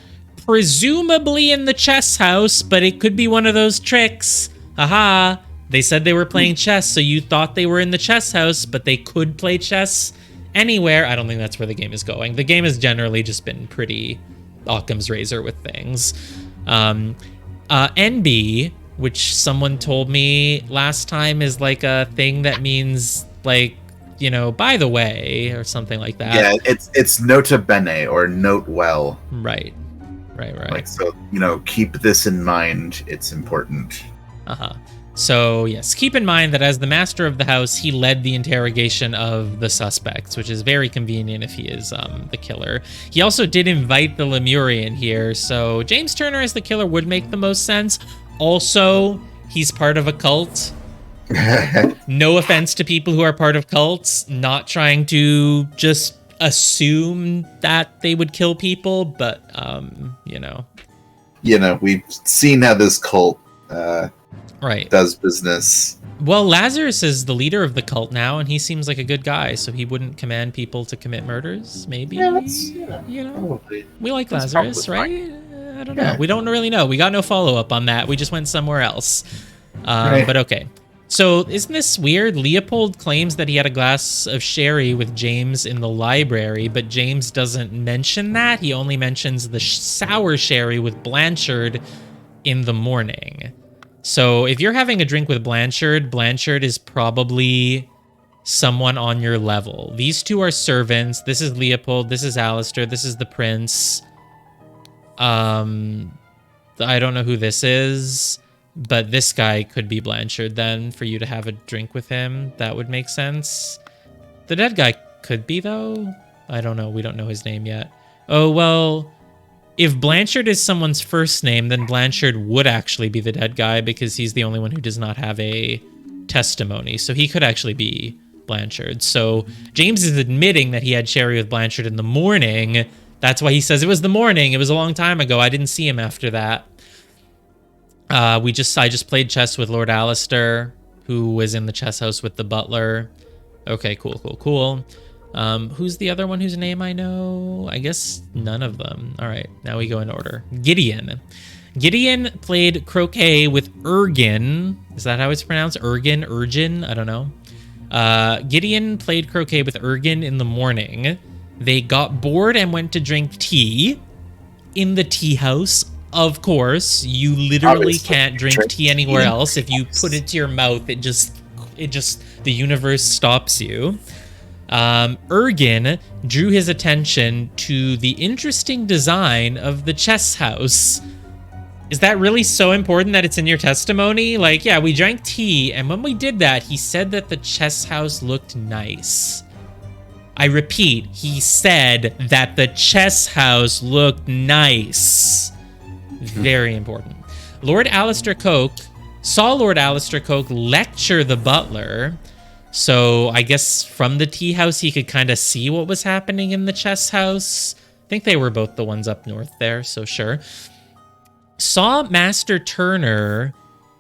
S1: Presumably in the chess house, but it could be one of those tricks. Haha. They said they were playing chess, so you thought they were in the chess house, but they could play chess anywhere. I don't think that's where the game is going. The game has generally just been pretty Occam's razor with things. NB, which someone told me last time is like a thing that means like, you know, by the way, or something like that.
S2: Yeah, it's nota bene, or note well.
S1: Right.
S2: Like, so, you know, keep this in mind. It's important.
S1: So, yes, keep in mind that as the master of the house, he led the interrogation of the suspects, which is very convenient if he is the killer. He also did invite the Lemurian here, so James Turner as the killer would make the most sense. Also, he's part of a cult. No offense to people who are part of cults, not trying to just assume that they would kill people, but, you know.
S2: You know, we've seen how this cult does business.
S1: Well, Lazarus is the leader of the cult now, and he seems like a good guy, so he wouldn't command people to commit murders, maybe?
S2: Yeah, that's, you know,
S1: probably. We like Lazarus, right? I don't know. We don't really know. We got no follow-up on that. We just went somewhere else. But okay. So, isn't this weird? Leopold claims that he had a glass of sherry with James in the library, but James doesn't mention that. He only mentions the sour sherry with Blanchard in the morning. So, if you're having a drink with Blanchard, Blanchard is probably someone on your level. These two are servants. This is Leopold. This is Alistair. This is the prince. I don't know who this is. But this guy could be Blanchard then, for you to have a drink with him. That would make sense. The dead guy could be, though. I don't know. We don't know his name yet. Oh, well, if Blanchard is someone's first name, then Blanchard would actually be the dead guy because he's the only one who does not have a testimony. So he could actually be Blanchard. So James is admitting that he had sherry with Blanchard in the morning. That's why he says it was the morning. It was a long time ago. I didn't see him after that. I just played chess with Lord Alistair, who was in the chess house with the butler. Okay, cool. Who's the other one whose name I know? I guess none of them. All right, now we go in order. Gideon. Gideon played croquet with Ergin. Is that how it's pronounced? Ergin? I don't know. Gideon played croquet with Ergin in the morning. They got bored and went to drink tea in the tea house. Of course, you literally can't drink tea anywhere else. If you put it to your mouth, it just the universe stops you. Ergin drew his attention to the interesting design of the chess house. Is that really so important that it's in your testimony? Like, yeah, we drank tea, and when we did that, he said that the chess house looked nice. I repeat, he said that the chess house looked nice. Very important. Lord Alistair Coke saw Lord Alistair Coke lecture the butler. So I guess from the tea house, he could kind of see what was happening in the chess house. I think they were both the ones up north there, so sure. Saw Master Turner.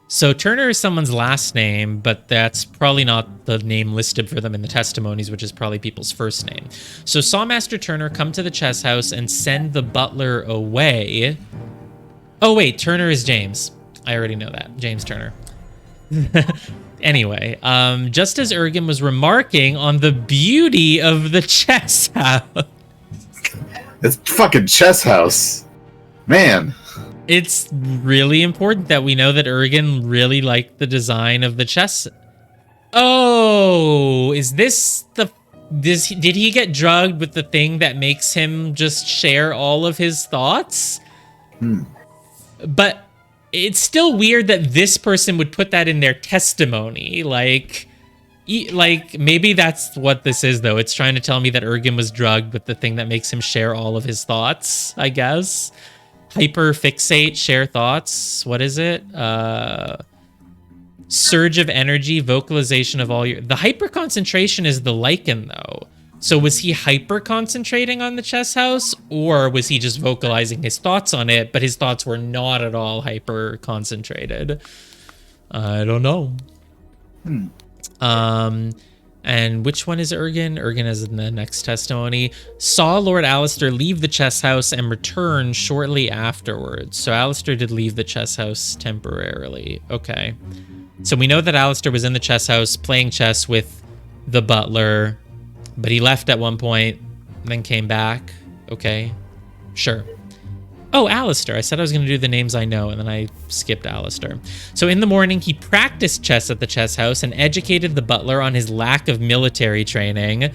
S1: So Turner is someone's last name, but that's probably not the name listed for them in the testimonies, which is probably people's first name. So saw Master Turner come to the chess house and send the butler away. Oh, wait, Turner is James. I already know that. James Turner. Anyway, just as Ergin was remarking on the beauty of the chess house.
S2: It's fucking chess house. Man.
S1: It's really important that we know that Ergin really liked the design of the chess. Oh, is this did he get drugged with the thing that makes him just share all of his thoughts? But it's still weird that this person would put that in their testimony. Like maybe that's what this is, though. It's trying to tell me that Ergin was drugged with the thing that makes him share all of his thoughts, I guess. Hyperfixate, share thoughts. What is it? Surge of energy, vocalization of all your... The hyperconcentration is the lichen, though. So was he hyper concentrating on the chess house, or was he just vocalizing his thoughts on it, but his thoughts were not at all hyper concentrated? I don't know. And which one is Ergen? Ergen is in the next testimony. Saw Lord Alistair leave the chess house and return shortly afterwards. So Alistair did leave the chess house temporarily. Okay. So we know that Alistair was in the chess house playing chess with the butler, but he left at one point, then came back. Okay. Sure. Oh, Alistair. I said I was going to do the names I know, and then I skipped Alistair. So in the morning, he practiced chess at the chess house and educated the butler on his lack of military training.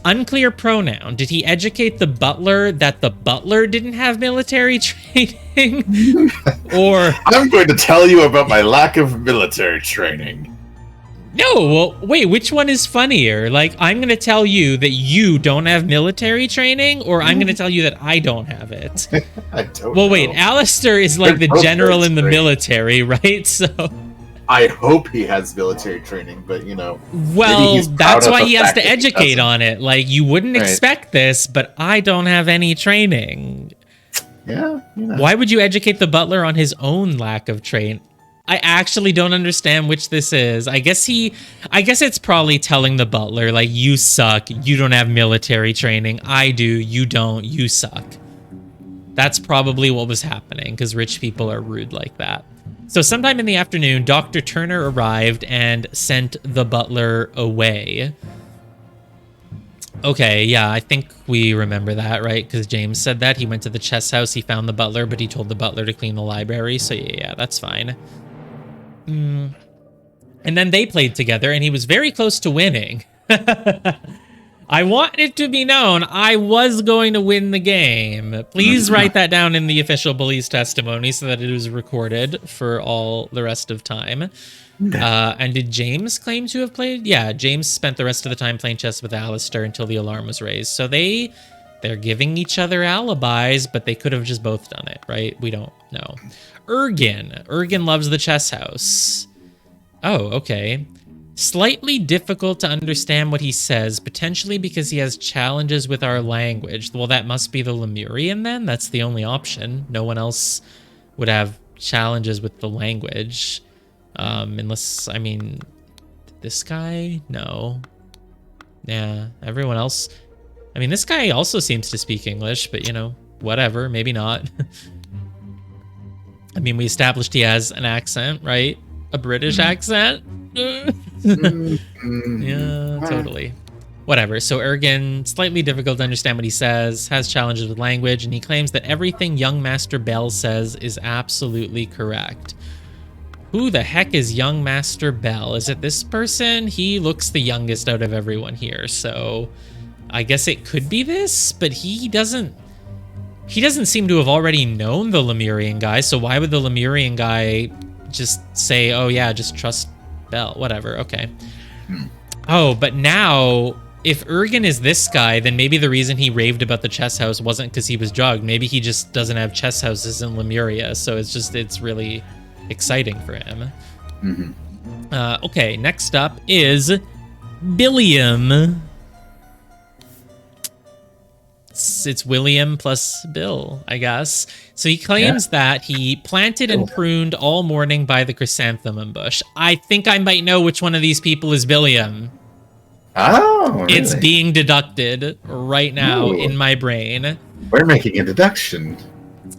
S1: Unclear pronoun. Did he educate the butler that the butler didn't have military training? Or...
S2: I'm going to tell you about my lack of military training.
S1: No, well, wait, which one is funnier? Like, I'm going to tell you that you don't have military training, or I'm going to tell you that I don't have it?
S2: I don't
S1: Well,
S2: know.
S1: wait, Alistair is like the general in the military, right? So...
S2: I hope he has military training, but, you know...
S1: Well, that's why he has to educate on it. Like, you wouldn't
S2: Right.
S1: expect this, but I don't have any training.
S2: Yeah, you know.
S1: Why would you educate the butler on his own lack of training? I actually don't understand which this is. I guess it's probably telling the butler, like, you suck, you don't have military training, I do, you don't, you suck. That's probably what was happening, because rich people are rude like that. So sometime in the afternoon, Dr. Turner arrived and sent the butler away. Okay, yeah, I think we remember that, right? Because James said that. He went to the chess house, he found the butler, but he told the butler to clean the library. So yeah, that's fine. And then they played together, and he was very close to winning. I want it to be known, I was going to win the game. Please write that down in the official police testimony so that it was recorded for all the rest of time. And did James claim to have played? Yeah, James spent the rest of the time playing chess with Alistair until the alarm was raised. So they're giving each other alibis, but they could have just both done it, right? We don't know. Ergen loves the chess house. Oh, okay. Slightly difficult to understand what he says, potentially because he has challenges with our language. Well, that must be the Lemurian then? That's the only option. No one else would have challenges with the language. Unless, I mean, this guy? No. Yeah, everyone else. I mean, this guy also seems to speak English, but, you know, whatever, maybe not. I mean, we established he has an accent, right? A British accent? Yeah, totally. Whatever. So Ergen, slightly difficult to understand what he says, has challenges with language, and he claims that everything young Master Bell says is absolutely correct. Who the heck is young Master Bell? Is it this person? He looks the youngest out of everyone here, so I guess it could be this, but he doesn't seem to have already known the Lemurian guy, so why would the Lemurian guy just say, oh yeah, just trust Bell, whatever, okay. Oh, but now, if Ergen is this guy, then maybe the reason he raved about the chess house wasn't because he was drugged. Maybe he just doesn't have chess houses in Lemuria, so it's really exciting for him. Okay, next up is Billiam. It's William plus Bill, I guess. So he claims that he planted and pruned all morning by the chrysanthemum bush. I think I might know which one of these people is Billiam.
S2: Oh, really?
S1: It's being deducted right now in my brain.
S2: We're making a deduction.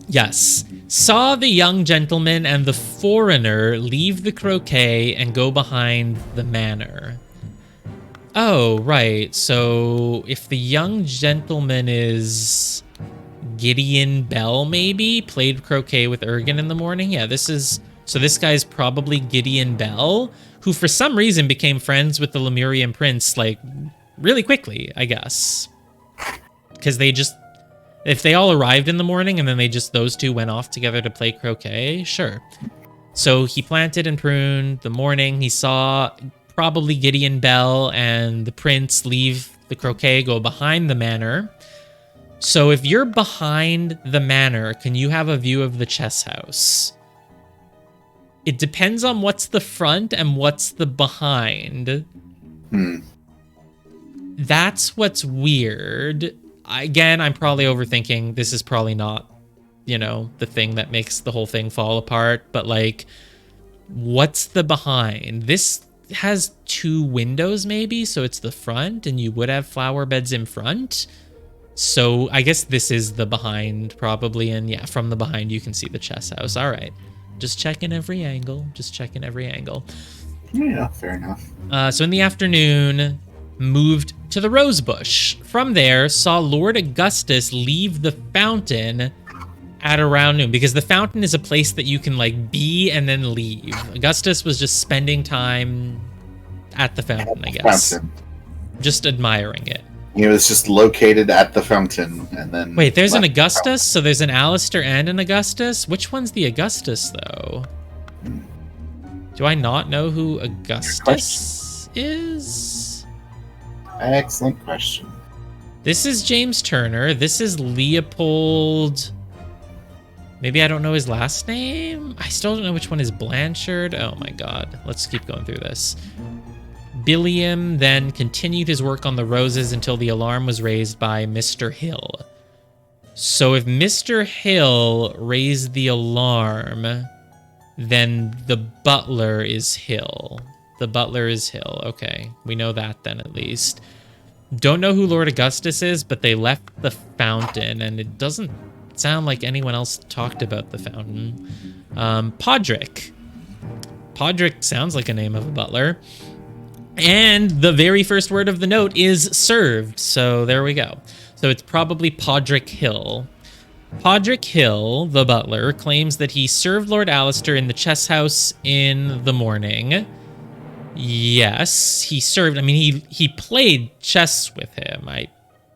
S1: Yes. Saw the young gentleman and the foreigner leave the croquet and go behind the manor. Oh, right. So if the young gentleman is Gideon Bell, maybe, played croquet with Ergen in the morning. Yeah, this guy's probably Gideon Bell, who for some reason became friends with the Lemurian prince, like, really quickly, I guess. Because if they all arrived in the morning and then those two went off together to play croquet, sure. So he planted and pruned the morning. He saw probably Gideon Bell and the prince leave the croquet, go behind the manor. So if you're behind the manor, can you have a view of the chess house? It depends on what's the front and what's the behind. That's what's weird. Again, I'm probably overthinking. This is probably not, the thing that makes the whole thing fall apart. But, like, what's the behind? This has 2 windows, maybe, so it's the front, and you would have flower beds in front. So I guess this is the behind, probably. And, yeah, from the behind, you can see the chess house. All right. Just checking every angle.
S2: Yeah, fair enough.
S1: So in the afternoon, moved to the Rosebush. From there, saw Lord Augustus leave the fountain at around noon, because the fountain is a place that you can, like, be and then leave. Augustus was just spending time at the fountain, I guess.
S2: Fountain.
S1: Just admiring it.
S2: He was just located at the fountain, and then...
S1: Wait, there's an Augustus? So there's an Alistair and an Augustus? Which one's the Augustus, though? Do I not know who Augustus is?
S2: Excellent question.
S1: This is James Turner. This is Leopold. Maybe I don't know his last name? I still don't know which one is Blanchard. Oh my god. Let's keep going through this. Billiam then continued his work on the roses until the alarm was raised by Mr. Hill. So if Mr. Hill raised the alarm, then the butler is Hill. The butler is Hill. Okay, we know that then at least. Don't know who Lord Augustus is, but they left the fountain, and it doesn't sound like anyone else talked about the fountain. Podrick. Podrick sounds like a name of a butler. And the very first word of the note is served. So there we go. So it's probably Podrick Hill. Podrick Hill, the butler, claims that he served Lord Alistair in the chess house in the morning. Yes, he served. I mean, he played chess with him, I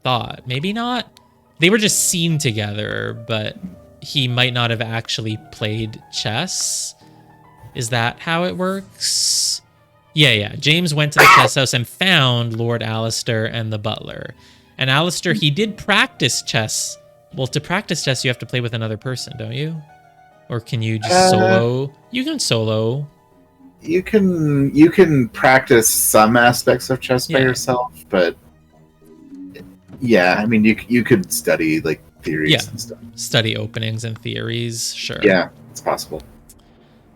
S1: thought. Maybe not. They were just seen together, but he might not have actually played chess. Is that how it works? Yeah. James went to the chess house and found Lord Alistair and the butler. And Alistair, he did practice chess. Well, to practice chess, you have to play with another person, don't you? Or can you just solo? You can solo.
S2: You can practice some aspects of chess by yourself, but yeah, I mean, you could study like theories and stuff.
S1: Study openings and theories, sure.
S2: Yeah, it's possible.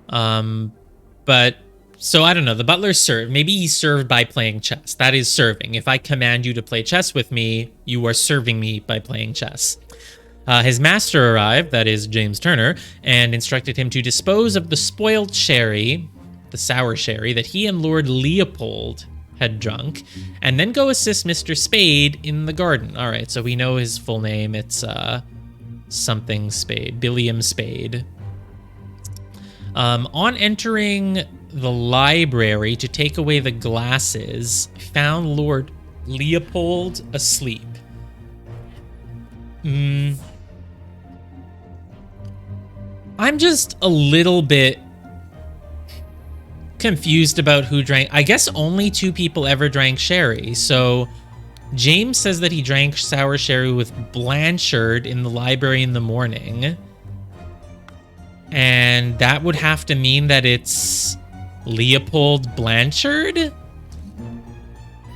S1: But so I don't know. The butler served. Maybe he served by playing chess. That is serving. If I command you to play chess with me, you are serving me by playing chess. His master arrived, that is James Turner, and instructed him to dispose of the spoiled sherry, the sour sherry, that he and Lord Leopold had drunk, and then go assist Mr. Spade in the garden. All right, so we know his full name. It's something Spade, Billiam Spade. On entering the library to take away the glasses, found Lord Leopold asleep. I'm just a little bit confused about who drank. I guess only 2 people ever drank sherry. So James says that he drank sour sherry with Blanchard in the library in the morning. And that would have to mean that it's Leopold Blanchard?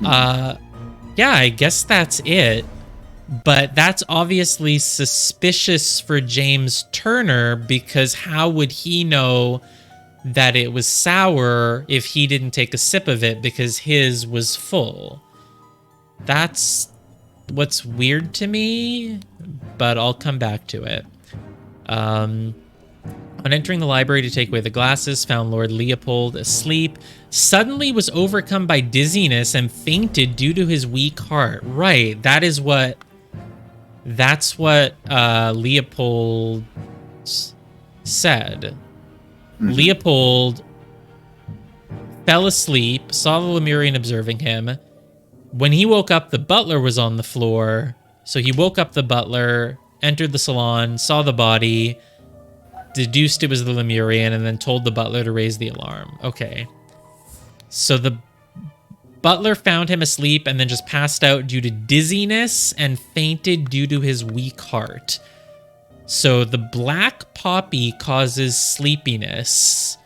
S1: Yeah, I guess that's it. But that's obviously suspicious for James Turner, because how would he know that it was sour if he didn't take a sip of it because his was full? That's what's weird to me, but I'll come back to it. On entering the library to take away the glasses, found Lord Leopold asleep, suddenly was overcome by dizziness and fainted due to his weak heart. Right, that's what Leopold said. Mm-hmm. Leopold fell asleep, saw the Lemurian observing him. When he woke up, the butler was on the floor. So he woke up the butler, entered the salon, saw the body, deduced it was the Lemurian, and then told the butler to raise the alarm. Okay. So the butler found him asleep and then just passed out due to dizziness and fainted due to his weak heart. So the black poppy causes sleepiness.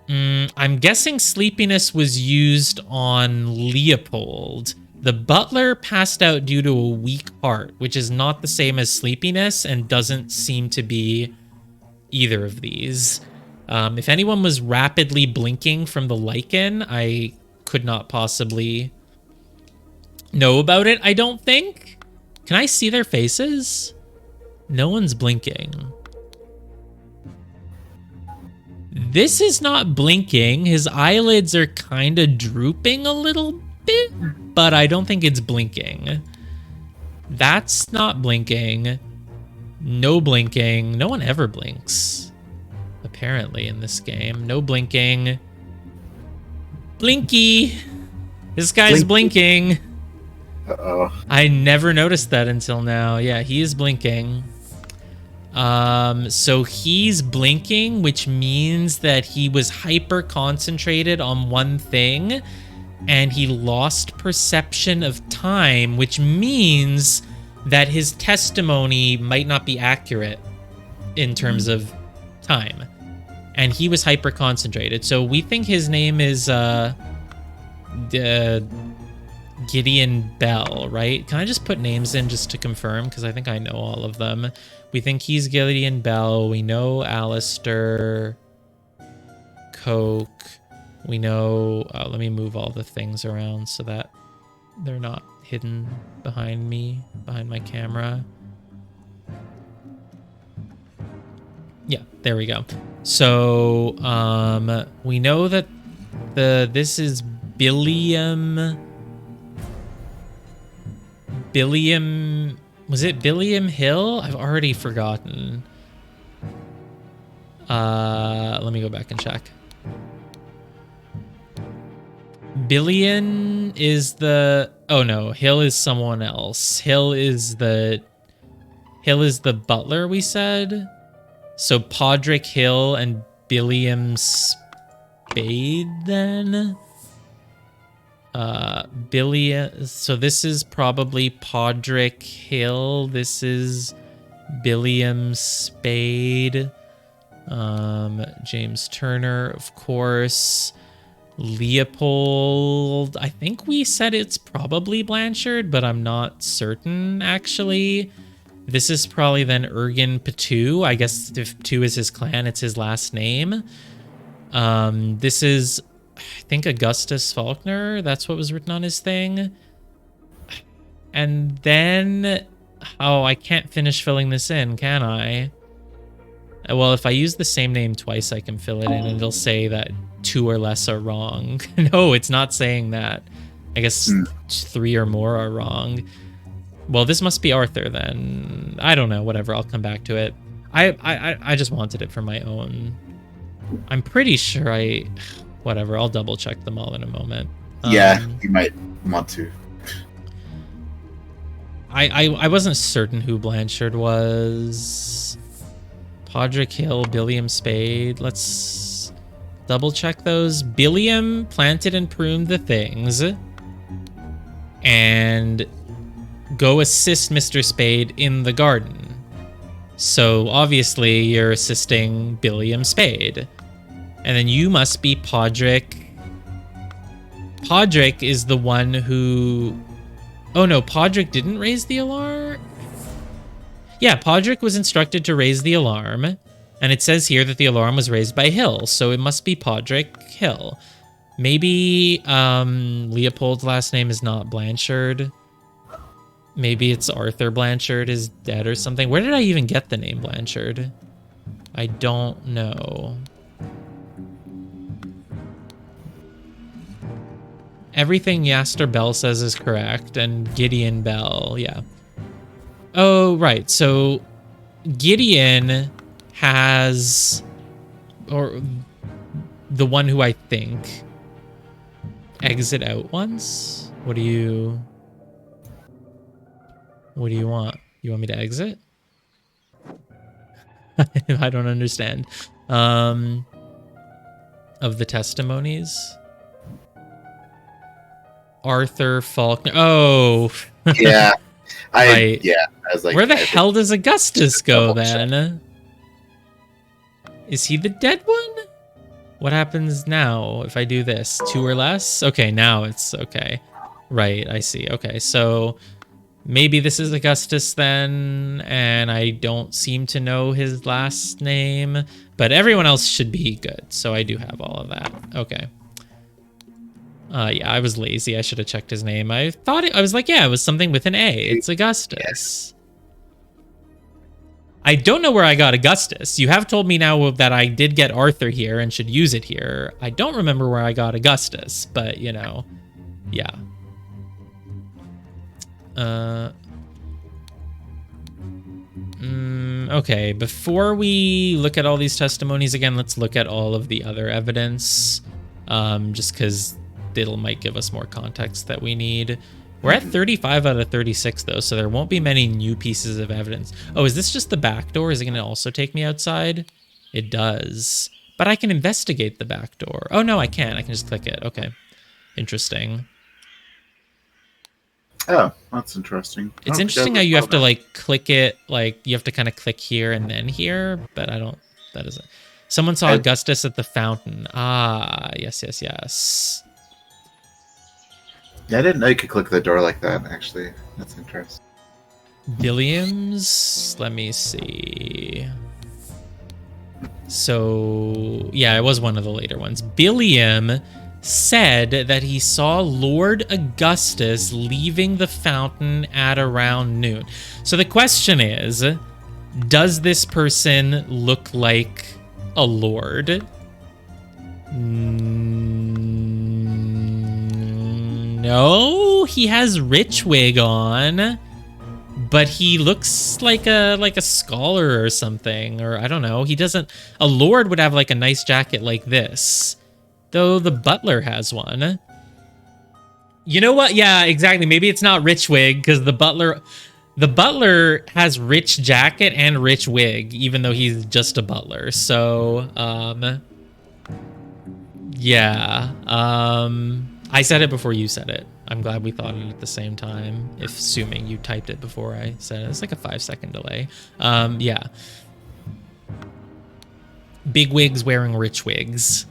S1: I'm guessing sleepiness was used on Leopold. The butler passed out due to a weak heart, which is not the same as sleepiness and doesn't seem to be either of these. If anyone was rapidly blinking from the lichen, I could not possibly know about it, I don't think. Can I see their faces? No one's blinking. This is not blinking. His eyelids are kind of drooping a little bit, but I don't think it's blinking. That's not blinking. No blinking. No one ever blinks, apparently, in this game. No blinking. Blinky. This guy's blinking.
S2: Uh-oh.
S1: I never noticed that until now. Yeah, he is blinking. So he's blinking, which means that he was hyper concentrated on one thing and he lost perception of time, which means that his testimony might not be accurate in terms of time. And he was hyper concentrated. So we think his name is Gideon Bell, right? Can I just put names in just to confirm? Because I think I know all of them. We think he's Gideon Bell. We know Alistair Coke. We know... let me move all the things around so that they're not hidden behind me, behind my camera. Yeah, there we go. So, we know that this is Billiam... Was it Billiam Hill? I've already forgotten. Let me go back and check. Billion is the... Oh no, Hill is someone else. Hill is the butler, we said. So Podrick Hill and Billiam Spade then? So this is probably Podrick Hill. This is Billiam Spade. James Turner, of course. Leopold. I think we said it's probably Blanchard, but I'm not certain, actually. This is probably then Ergen Patu. I guess if Patu is his clan, it's his last name. This is... I think Augustus Faulkner, that's what was written on his thing. And then... Oh, I can't finish filling this in, can I? Well, if I use the same name twice, I can fill it in, and it'll say that 2 or less are wrong. No, it's not saying that. I guess 3 or more are wrong. Well, this must be Arthur, then. I don't know, whatever, I'll come back to it. I just wanted it for my own... I'm pretty sure Whatever, I'll double check them all in a moment.
S2: Yeah, you might want to.
S1: I wasn't certain who Blanchard was. Podrick Hill, Billiam Spade. Let's double check those. Billiam planted and pruned the things. And go assist Mr. Spade in the garden. So obviously you're assisting Billiam Spade. And then you must be Podrick. Podrick is the one who... Oh no, Podrick didn't raise the alarm? Yeah, Podrick was instructed to raise the alarm. And it says here that the alarm was raised by Hill. So it must be Podrick Hill. Maybe Leopold's last name is not Blanchard. Maybe it's Arthur Blanchard is dead or something. Where did I even get the name Blanchard? I don't know. Everything Yaster Bell says is correct, and Gideon Bell, yeah. Oh, right, so Gideon has, or the one who I think, exit out once? What do you want? You want me to exit? I don't understand. Of the testimonies? Arthur Faulkner. Oh.
S2: Yeah.
S1: Right.
S2: I was like,
S1: where the hell does Augustus go then? Is he the dead one? What happens now if I do this? 2 or less? Okay, now it's okay. Right, I see. Okay, so maybe this is Augustus then, and I don't seem to know his last name, but everyone else should be good, so I do have all of that. Okay. Yeah, I was lazy. I should have checked his name. I was like, yeah, it was something with an A. It's Augustus. I don't know where I got Augustus. You have told me now that I did get Arthur here and should use it here. I don't remember where I got Augustus, but, you know, yeah. Okay, before we look at all these testimonies again, let's look at all of the other evidence, just because it might give us more context that we need. We're at 35 out of 36, though, so there won't be many new pieces of evidence. Oh, is this just the back door? Is it going to also take me outside? It does. But I can investigate the back door. Oh, no, I can't. I can just click it. Okay. Interesting.
S2: Oh, that's interesting.
S1: It's interesting how you have to, like, click it. Like, you have to kind of click here and then here, but I don't... That isn't... Someone saw Augustus at the fountain. Ah, yes, yes, yes.
S2: Yeah, I didn't know you could click the door like that, actually. That's interesting.
S1: Williams, let me see. So, yeah, it was one of the later ones. Billiam said that he saw Lord Augustus leaving the fountain at around noon. So the question is, does this person look like a lord? No, he has rich wig on, but he looks like a scholar or something, or I don't know. He doesn't. A lord would have like a nice jacket like this, though the butler has one. You know what? Yeah, exactly. Maybe it's not rich wig because the butler has rich jacket and rich wig, even though he's just a butler. So, yeah. I said it before you said it. I'm glad we thought it at the same time, if assuming you typed it before I said it. It's like a 5-second delay. Yeah. Big wigs wearing rich wigs.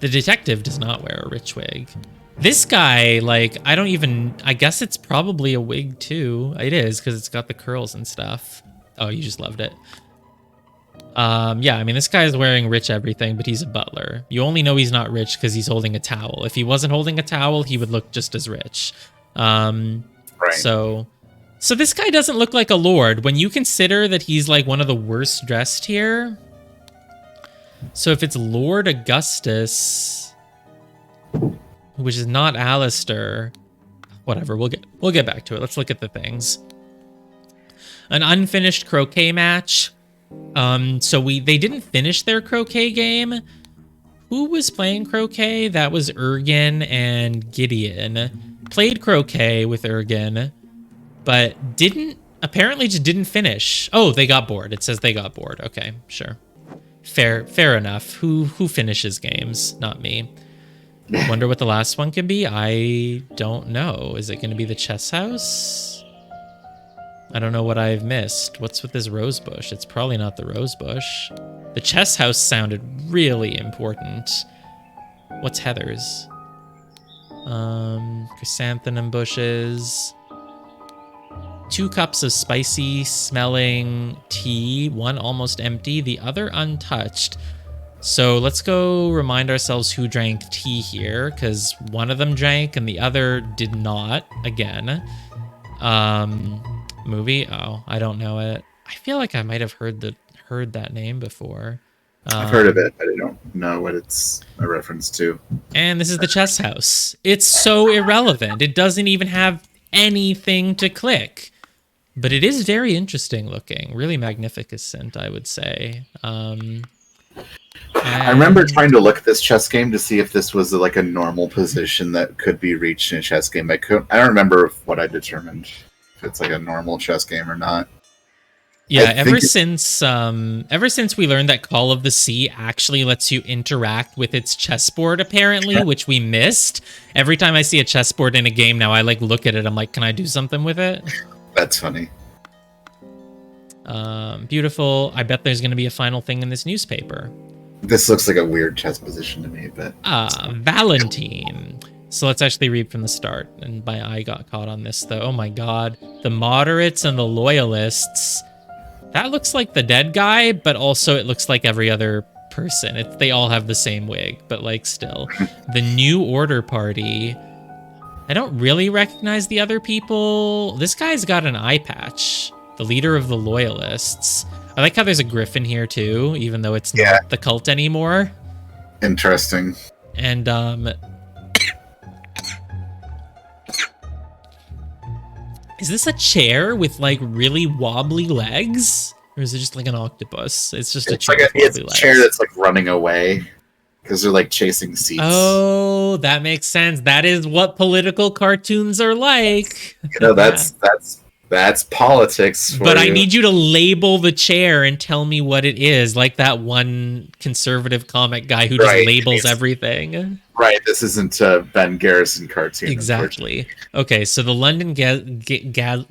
S1: The detective does not wear a rich wig. This guy, like, I guess it's probably a wig too. It is, because it's got the curls and stuff. Oh, you just loved it. Yeah, I mean, this guy is wearing rich everything, but he's a butler. You only know he's not rich because he's holding a towel. If he wasn't holding a towel, he would look just as rich. Right. So this guy doesn't look like a lord when you consider that he's like one of the worst dressed here. So if it's Lord Augustus, which is not Alistair, whatever, we'll get back to it. Let's look at the things. An unfinished croquet match. So they didn't finish their croquet game. Who was playing croquet? That was Ergen and Gideon. Played croquet with Ergen, but apparently just didn't finish. Oh, they got bored. It says they got bored. Okay, sure. Fair enough. Who finishes games? Not me. Wonder what the last one can be? I don't know. Is it going to be the chess house? I don't know what I've missed. What's with this rose bush? It's probably not the rose bush. The chess house sounded really important. What's Heather's? Chrysanthemum bushes. 2 cups of spicy smelling tea. One almost empty, the other untouched. So let's go remind ourselves who drank tea here, because one of them drank and the other did not, again. Movie? Oh, I don't know it. I feel like I might have heard that name before.
S2: I've heard of it, but I don't know what it's a reference to.
S1: And this is the chess house. It's so irrelevant. It doesn't even have anything to click. But it is very interesting looking. Really magnificent, I would say.
S2: I remember trying to look at this chess game to see if this was like a normal position that could be reached in a chess game. I don't remember what I determined, if it's like a normal chess game or not.
S1: Yeah, ever since we learned that Call of the Sea actually lets you interact with its chessboard, apparently, which we missed. Every time I see a chessboard in a game now, I like look at it. I'm like, can I do something with it?
S2: That's funny.
S1: Beautiful. I bet there's going to be a final thing in this newspaper.
S2: This looks like a weird chess position to me, but...
S1: Valentine. So let's actually read from the start. And my eye got caught on this, though. Oh my god. The moderates and the loyalists. That looks like the dead guy, but also it looks like every other person. They all have the same wig, but like still. The New Order Party. I don't really recognize the other people. This guy's got an eye patch. The leader of the loyalists. I like how there's a griffin here too, even though it's not the cult anymore.
S2: Interesting.
S1: And is this a chair with like really wobbly legs? Or is it just like an octopus? It's just a chair with wobbly legs.
S2: Chair that's like running away because they're like chasing seats.
S1: Oh, that makes sense. That is what political cartoons are like.
S2: You know, that's politics.
S1: But I need you to label the chair and tell me what it is, like that one conservative comic guy who just labels everything.
S2: Right, this isn't a Ben Garrison cartoon.
S1: Exactly. Okay, so the London Gazetteer.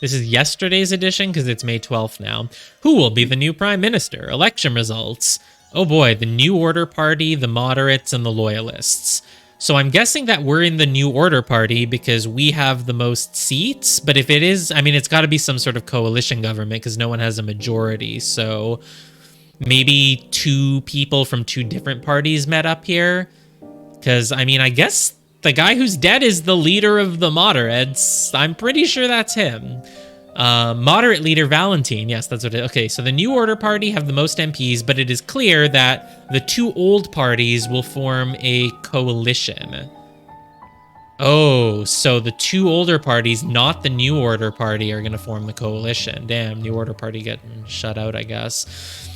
S1: This is yesterday's edition because it's May 12th now. Who will be the new prime minister? Election results. Oh boy, the New Order Party, the moderates, and the loyalists. So I'm guessing that we're in the New Order Party because we have the most seats. But if it is, I mean, it's got to be some sort of coalition government because no one has a majority. So maybe two people from two different parties met up here. Because, I mean, I guess the guy who's dead is the leader of the moderates. I'm pretty sure that's him. Moderate leader Valentine. Yes, that's what it is. Okay, so the New Order Party have the most MPs, but it is clear that the two old parties will form a coalition. Oh, so the two older parties, not the New Order Party, are going to form the coalition. Damn, New Order Party getting shut out, I guess.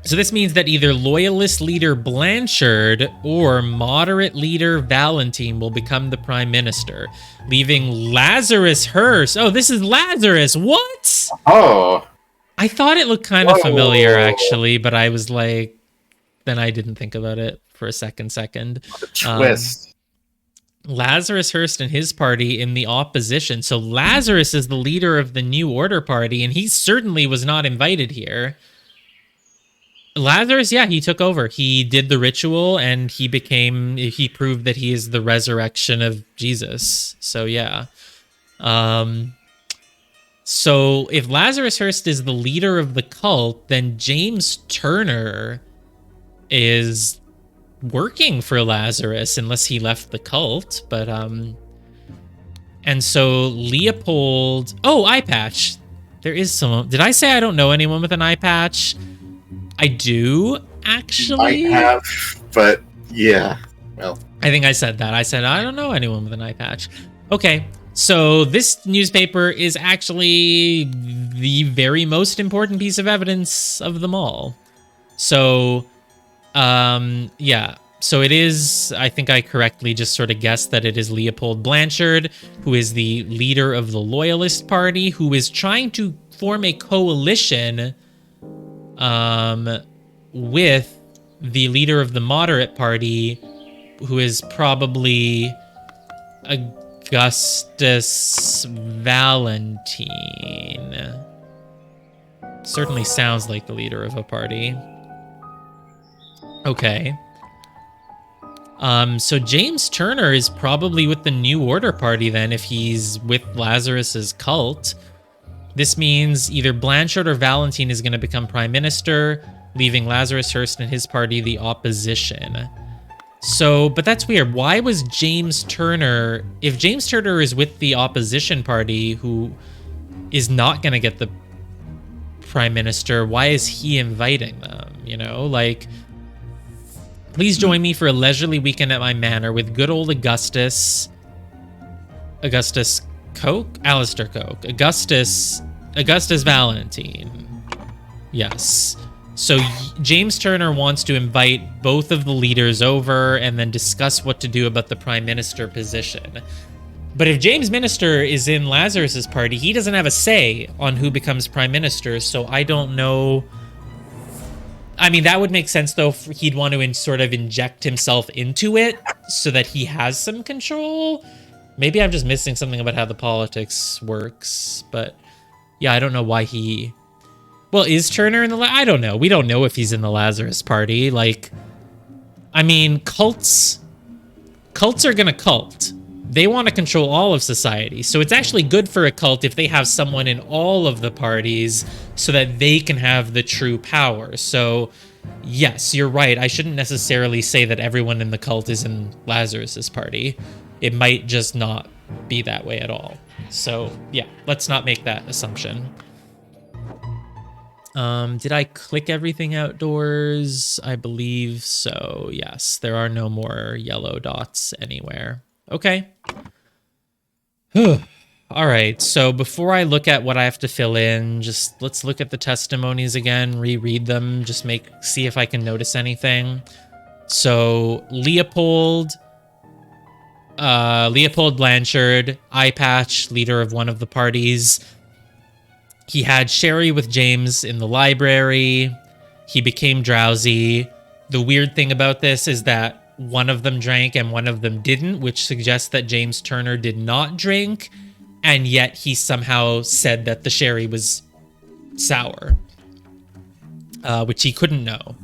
S1: So this means that either loyalist leader Blanchard or moderate leader Valentine will become the prime minister, leaving Lazarus Hearst. Oh, this is Lazarus. What?
S2: Oh.
S1: I thought it looked kind of familiar, actually, but I was like, then I didn't think about it for a second.
S2: What a twist.
S1: Lazarus Hearst and his party in the opposition. So Lazarus is the leader of the New Order Party, and he certainly was not invited here. Lazarus, yeah, he took over. He did the ritual and he proved that he is the resurrection of Jesus. So, yeah. So if Lazarus Hearst is the leader of the cult, then James Turner is working for Lazarus unless he left the cult. But, and so Leopold, oh, eye patch. There is someone. Did I say I don't know anyone with an eye patch? I do, actually.
S2: I have, but yeah. Well,
S1: I think I said that. I said, I don't know anyone with an eye patch. Okay, so this newspaper is actually the very most important piece of evidence of them all. So, yeah. So it is, I think I correctly just sort of guessed that it is Leopold Blanchard, who is the leader of the Loyalist Party, who is trying to form a coalition with the leader of the moderate party, who is probably Augustus Valentine. Certainly sounds like the leader of a party. Okay. So James Turner is probably with the New Order Party then, if he's with Lazarus's cult. This means either Blanchard or Valentine is going to become prime minister, leaving Lazarus Hearst and his party the opposition. So, but that's weird. Why was James Turner, if James Turner is with the opposition party who is not going to get the prime minister, why is he inviting them? You know, like, please join me for a leisurely weekend at my manor with good old Augustus Coke? Alistair Coke. Augustus Valentine. Yes. So James Turner wants to invite both of the leaders over and then discuss what to do about the prime minister position. But if James Minister is in Lazarus's party, he doesn't have a say on who becomes prime minister, so I don't know. I mean, that would make sense, though. He'd want to sort of inject himself into it so that he has some control. Maybe I'm just missing something about how the politics works, but yeah, I don't know why he... Well, is Turner in the... I don't know. We don't know if he's in the Lazarus Party. Like, I mean, cults are gonna cult. They want to control all of society. So it's actually good for a cult if they have someone in all of the parties so that they can have the true power. So yes, you're right. I shouldn't necessarily say that everyone in the cult is in Lazarus's party. It might just not be that way at all. So yeah, let's not make that assumption. Did I click everything outdoors? I believe so. Yes, there are no more yellow dots anywhere. Okay. All right, so before I look at what I have to fill in, just let's look at the testimonies again, reread them, just see if I can notice anything. So Leopold Blanchard, Eye Patch, leader of one of the parties. He had Sherry with James in the library. He became drowsy. The weird thing about this is that one of them drank and one of them didn't, which suggests that James Turner did not drink, and yet he somehow said that the sherry was sour, which he couldn't know.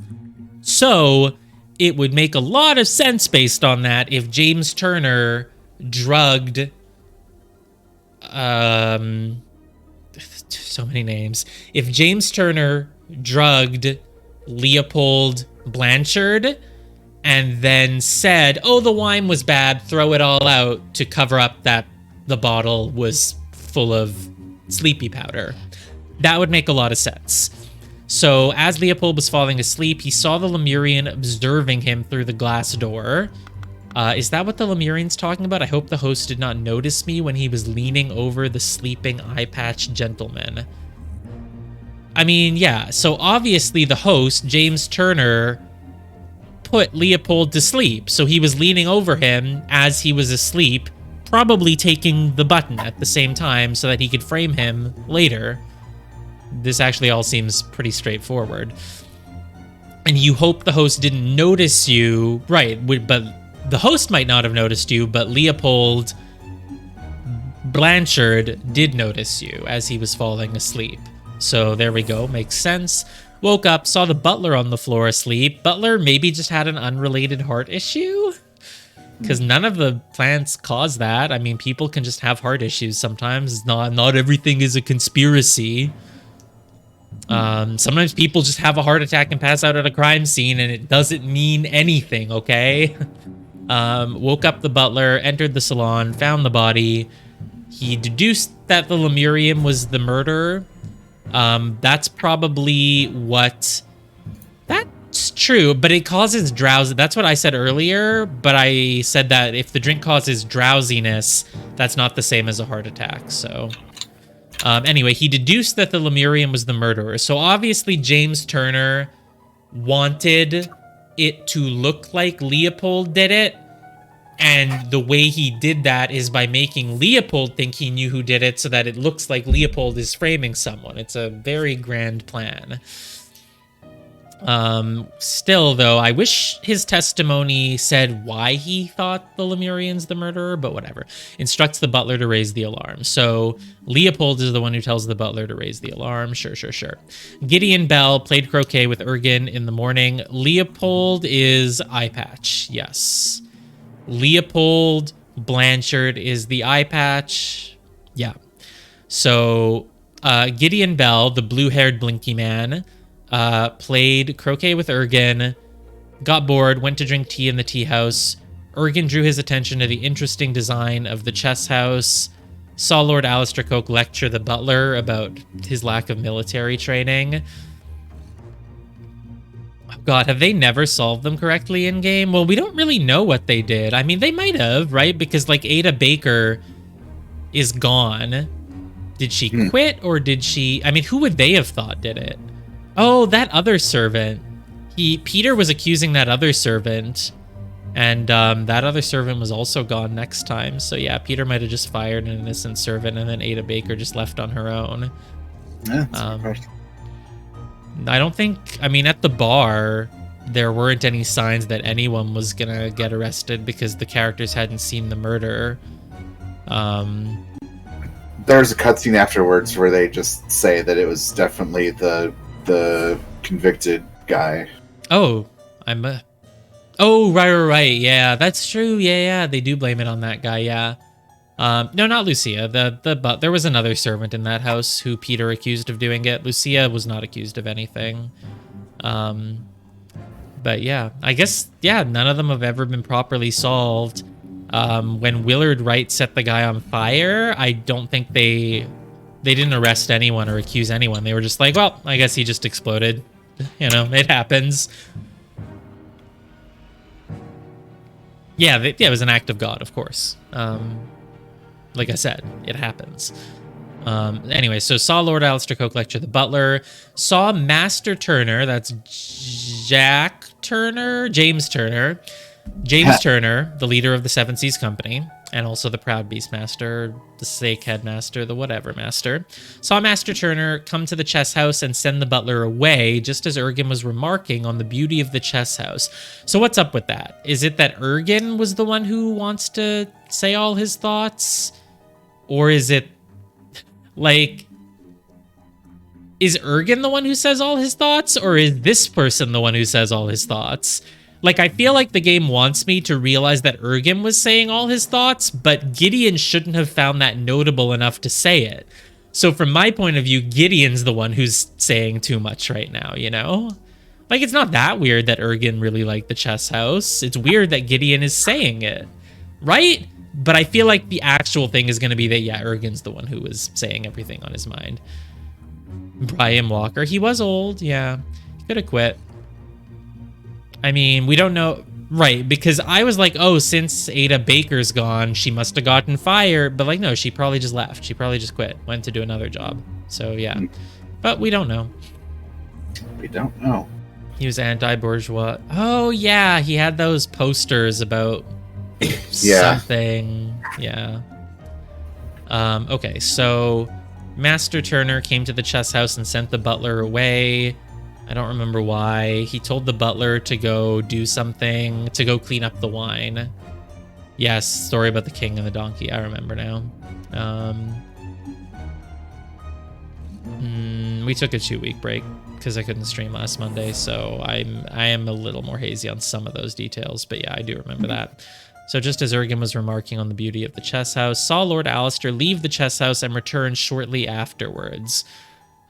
S1: So it would make a lot of sense based on that if James Turner drugged... so many names. If James Turner drugged Leopold Blanchard and then said, oh, the wine was bad, throw it all out, to cover up that the bottle was full of sleepy powder. That would make a lot of sense. So as Leopold was falling asleep, he saw the Lemurian observing him through the glass door. Is that what the Lemurian's talking about? I hope the host did not notice me when he was leaning over the sleeping eye patch gentleman. I mean, yeah, so obviously the host, James Turner, put Leopold to sleep. So he was leaning over him as he was asleep, probably taking the button at the same time so that he could frame him later. This actually all seems pretty straightforward. And you hope the host didn't notice you, right, but the host might not have noticed you, but Leopold Blanchard did notice you as he was falling asleep. So there we go, makes sense. Woke up, saw the butler on the floor asleep. Butler maybe just had an unrelated heart issue? Because none of the plants cause that. I mean, people can just have heart issues sometimes. Not everything is a conspiracy. Sometimes people just have a heart attack and pass out at a crime scene, and it doesn't mean anything, okay? Woke up the butler, entered the salon, found the body. He deduced that the Lemurian was the murderer. That's probably what... That's true, but it causes drowsiness. That's what I said earlier, but I said that if the drink causes drowsiness, that's not the same as a heart attack, so... Anyway, he deduced that the Lemurian was the murderer. So obviously James Turner wanted it to look like Leopold did it. And the way he did that is by making Leopold think he knew who did it so that it looks like Leopold is framing someone. It's a very grand plan. Still, though, I wish his testimony said why he thought the Lemurian's the murderer, but whatever. Instructs the butler to raise the alarm. So Leopold is the one who tells the butler to raise the alarm. Sure. Gideon Bell played croquet with Ergen in the morning. Leopold is Eye Patch. Yes. Leopold Blanchard is the Eye Patch. Yeah. So Gideon Bell, the blue-haired blinky man, played croquet with Ergen, got bored, went to drink tea in the tea house. Ergen drew his attention to the interesting design of the chess house, saw Lord Alistair Coke lecture the butler about his lack of military training. Oh God, have they never solved them correctly in-game? Well, we don't really know what they did. I mean, they might have, right? Because, like, Ada Baker is gone. Did she quit, or did she... I mean, who would they have thought did it? Oh, that other servant. Peter was accusing that other servant, and that other servant was also gone next time. So yeah, Peter might have just fired an innocent servant, and then Ada Baker just left on her own.
S2: Yeah,
S1: I don't think... I mean, at the bar, there weren't any signs that anyone was gonna get arrested because the characters hadn't seen the murder.
S2: Bell there's a cutscene afterwards where they just say that it was definitely the convicted guy.
S1: Oh, oh, right. Yeah, that's true. Yeah. They do blame it on that guy. Yeah. No, not Lucia. But there was another servant in that house who Peter accused of doing it. Lucia was not accused of anything. But yeah, I guess, yeah, none of them have ever been properly solved. When Willard Wright set the guy on fire, I don't think they didn't arrest anyone or accuse anyone. They were just like, well, I guess he just exploded. It happens. Yeah, it was an act of God, of course. Like I said, it happens. Anyway, so saw Lord Alistair Coke lecture the butler, saw Master Turner, that's James Turner, the leader of the Seven Seas Company, and also the Proud Beastmaster, the Snakehead Master, the whatever master, saw Master Turner come to the chess house and send the butler away just as Ergen was remarking on the beauty of the chess house. So what's up with that? Is it that Ergen was the one who wants to say all his thoughts? Or is it, like, is Ergen the one who says all his thoughts? Or is this person the one who says all his thoughts? Like, I feel like the game wants me to realize that Ergen was saying all his thoughts, but Gideon shouldn't have found that notable enough to say it. So from my point of view, Gideon's the one who's saying too much right now, Like, it's not that weird that Ergen really liked the chess house. It's weird that Gideon is saying it, right? But I feel like the actual thing is going to be that, yeah, Ergen's the one who was saying everything on his mind. Brian Walker, he was old, yeah. He could have quit. I mean, we don't know, right? Because I was like, oh, since Ada Baker's gone, she must have gotten fired. But like, no, she probably just left. She probably just quit, went to do another job. So yeah, but we don't know.
S2: We don't know.
S1: He was anti-bourgeois. Oh yeah, he had those posters about something. Yeah. Okay, so Master Turner came to the chess house and sent the butler away. I don't remember why. He told the butler to go do something, to go clean up the wine. Yes, story about the king and the donkey. I remember now. We took a 2-week break because I couldn't stream last Monday, so I am a little more hazy on some of those details, but yeah, I do remember that. So just as Ergen was remarking on the beauty of the chess house, saw Lord Alistair leave the chess house and return shortly afterwards.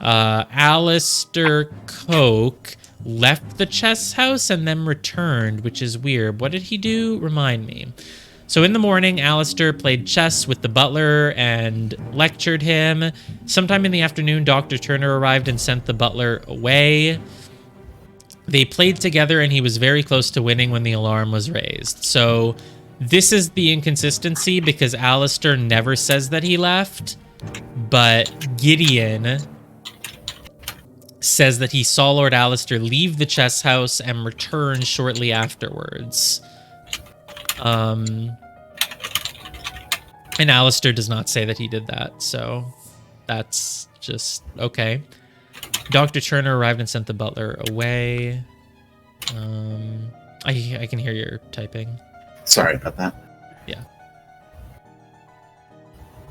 S1: Alistair Coke left the chess house and then returned, which is weird. What did he do? Remind me. So in the morning, Alistair played chess with the butler and lectured him. Sometime in the afternoon, Dr. Turner arrived and sent the butler away. They played together and he was very close to winning when the alarm was raised. So this is the inconsistency because Alistair never says that he left, but Gideon says that he saw Lord Alistair leave the chess house and return shortly afterwards. And Alistair does not say that he did that, so that's just okay. Dr. Turner arrived and sent the butler away. I can hear you typing.
S2: Sorry about that.
S1: Yeah.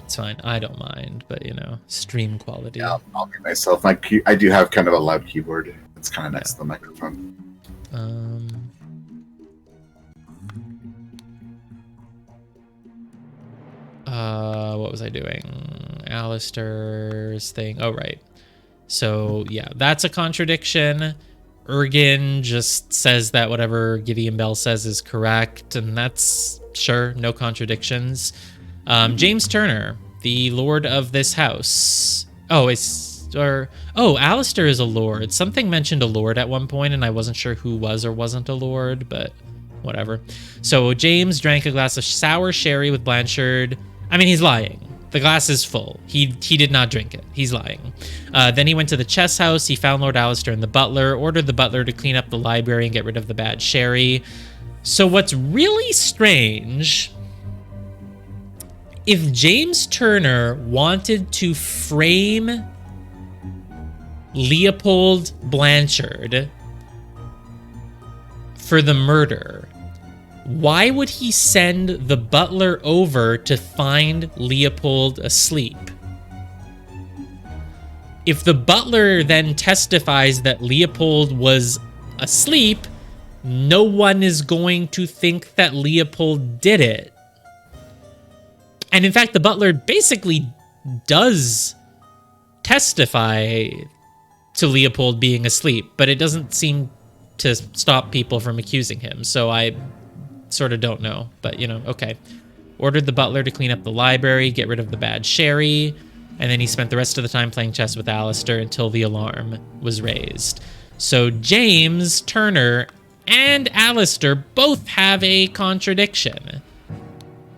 S1: It's fine. I don't mind, but stream quality.
S2: Yeah, I'll get myself. I do have kind of a loud keyboard. It's kind of next to the microphone.
S1: What was I doing? Alistair's thing. Oh, right. So, yeah, that's a contradiction. Ergen just says that whatever Gideon Bell says is correct, and that's, sure, no contradictions. James Turner, the lord of this house. Alistair is a lord. Something mentioned a lord at one point, and I wasn't sure who was or wasn't a lord, but whatever. So James drank a glass of sour sherry with Blanchard. I mean, he's lying. The glass is full. He did not drink it. He's lying. Then he went to the chess house. He found Lord Alistair and the butler, ordered the butler to clean up the library and get rid of the bad sherry. So what's really strange, if James Turner wanted to frame Leopold Blanchard for the murder, why would he send the butler over to find Leopold asleep? If the butler then testifies that Leopold was asleep, no one is going to think that Leopold did it. And in fact, the butler basically does testify to Leopold being asleep, but it doesn't seem to stop people from accusing him. So I sort of don't know, but okay. Ordered the butler to clean up the library, get rid of the bad sherry, and then he spent the rest of the time playing chess with Alistair until the alarm was raised. So James, Turner, and Alistair both have a contradiction,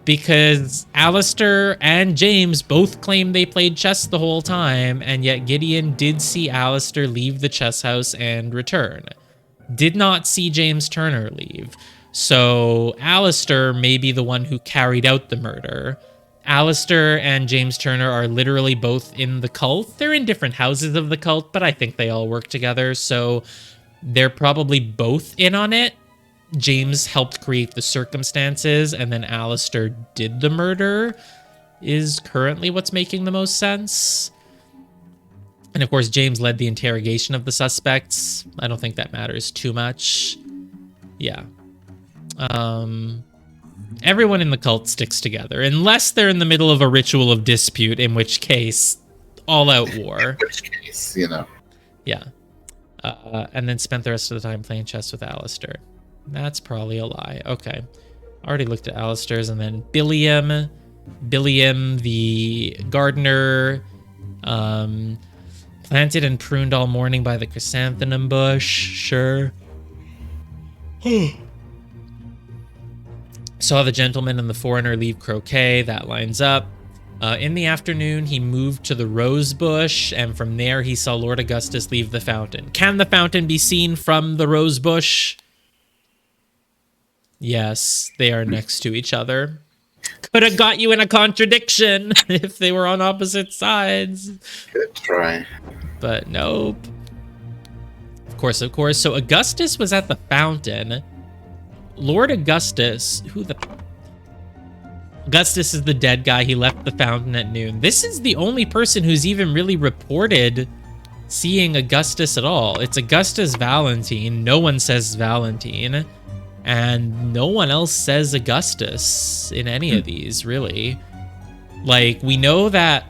S1: because Alistair and James both claim they played chess the whole time, and yet Gideon did see Alistair leave the chess house and return. Did not see James Turner leave. So Alistair may be the one who carried out the murder. Alistair and James Turner are literally both in the cult. They're in different houses of the cult, but I think they all work together, so they're probably both in on it. James helped create the circumstances, and then Alistair did the murder, is currently what's making the most sense. And of course, James led the interrogation of the suspects. I don't think that matters too much. Yeah. Everyone in the cult sticks together, unless they're in the middle of a ritual of dispute, in which case, all-out war.
S2: In which case,
S1: Yeah. And then spent the rest of the time playing chess with Alistair. That's probably a lie. Okay. Already looked at Alistair's, and then Billiam, the gardener, planted and pruned all morning by the chrysanthemum bush. Sure. Saw the gentleman and the foreigner leave croquet. That lines up. In the afternoon, he moved to the rose bush, and from there he saw Lord Augustus leave the fountain. Can the fountain be seen from the rose bush? Yes, they are next to each other. Could have got you in a contradiction if they were on opposite sides.
S2: Good try.
S1: But nope. Of course. So Augustus was at the fountain. Lord Augustus, Augustus is the dead guy. He left the fountain at noon. This is the only person who's even really reported seeing Augustus at all. It's Augustus Valentine. No one says Valentine. And no one else says Augustus in any of these, really. Like, we know that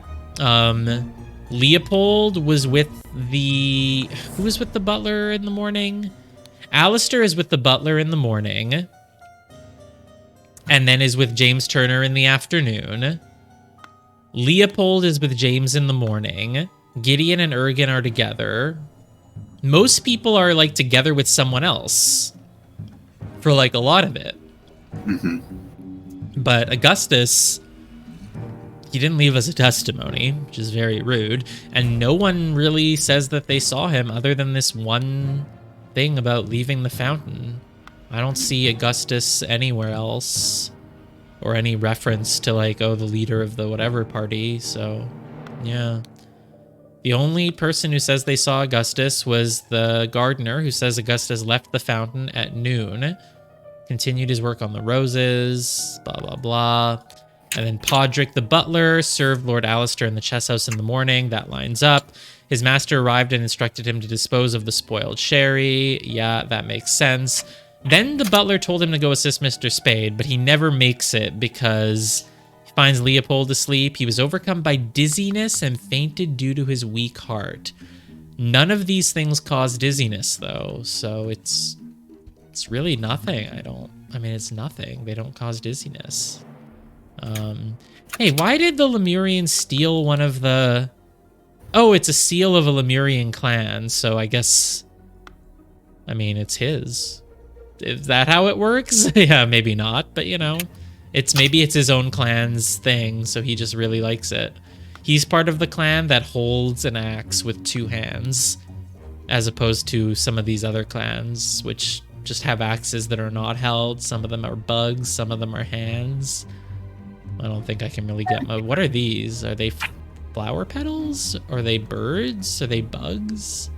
S1: Leopold was with the... Who was with the butler in the morning? Alistair is with the butler in the morning. And then is with James Turner in the afternoon. Leopold is with James in the morning. Gideon and Ergen are together. Most people are, like, together with someone else. For, like, a lot of it.
S2: Mm-hmm.
S1: But Augustus, he didn't leave us a testimony, which is very rude. And no one really says that they saw him other than this one thing about leaving the fountain. I don't see Augustus anywhere else. Or any reference to, like, oh, the leader of the whatever party. So, yeah. The only person who says they saw Augustus was the gardener, who says Augustus left the fountain at noon. Continued his work on the roses, blah, blah, blah. And then Podrick the butler served Lord Alistair in the chess house in the morning. That lines up. His master arrived and instructed him to dispose of the spoiled sherry. Yeah, that makes sense. Then the butler told him to go assist Mr. Spade, but he never makes it because he finds Leopold asleep. He was overcome by dizziness and fainted due to his weak heart. None of these things cause dizziness, though, so it's really nothing. I mean, it's nothing. They don't cause dizziness. Hey, why did the Lemurians steal one of the... Oh, it's a seal of a Lemurian clan, so I guess... I mean, it's his. Is that how it works? Yeah, maybe not, but maybe it's his own clan's thing, so he just really likes it. He's part of the clan that holds an axe with two hands, as opposed to some of these other clans, which just have axes that are not held. Some of them are bugs, some of them are hands. I don't think I can really get what are these? Are they flower petals? Are they birds? Are they bugs?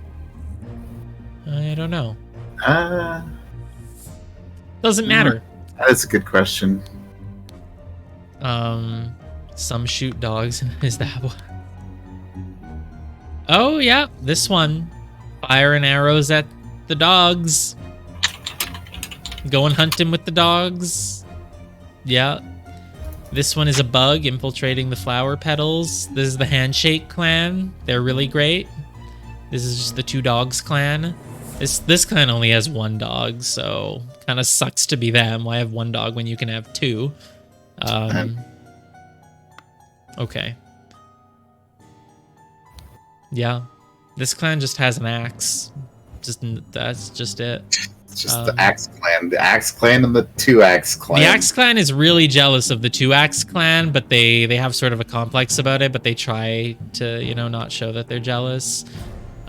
S1: I don't know. Doesn't matter.
S2: That's a good question.
S1: Some shoot dogs. Is that what? Oh, yeah, this one. Fire and arrows at the dogs. Go and hunt him with the dogs. Yeah. This one is a bug infiltrating the flower petals. This is the Handshake clan. They're really great. This is just the Two Dogs clan. This clan only has one dog, so kind of sucks to be them. Why have one dog when you can have two? Okay. Yeah. This clan just has an axe. That's just it.
S2: It's just the Axe Clan. The Axe Clan and the Two Axe Clan.
S1: The Axe Clan is really jealous of the Two Axe Clan, but they have sort of a complex about it, but they try to, not show that they're jealous.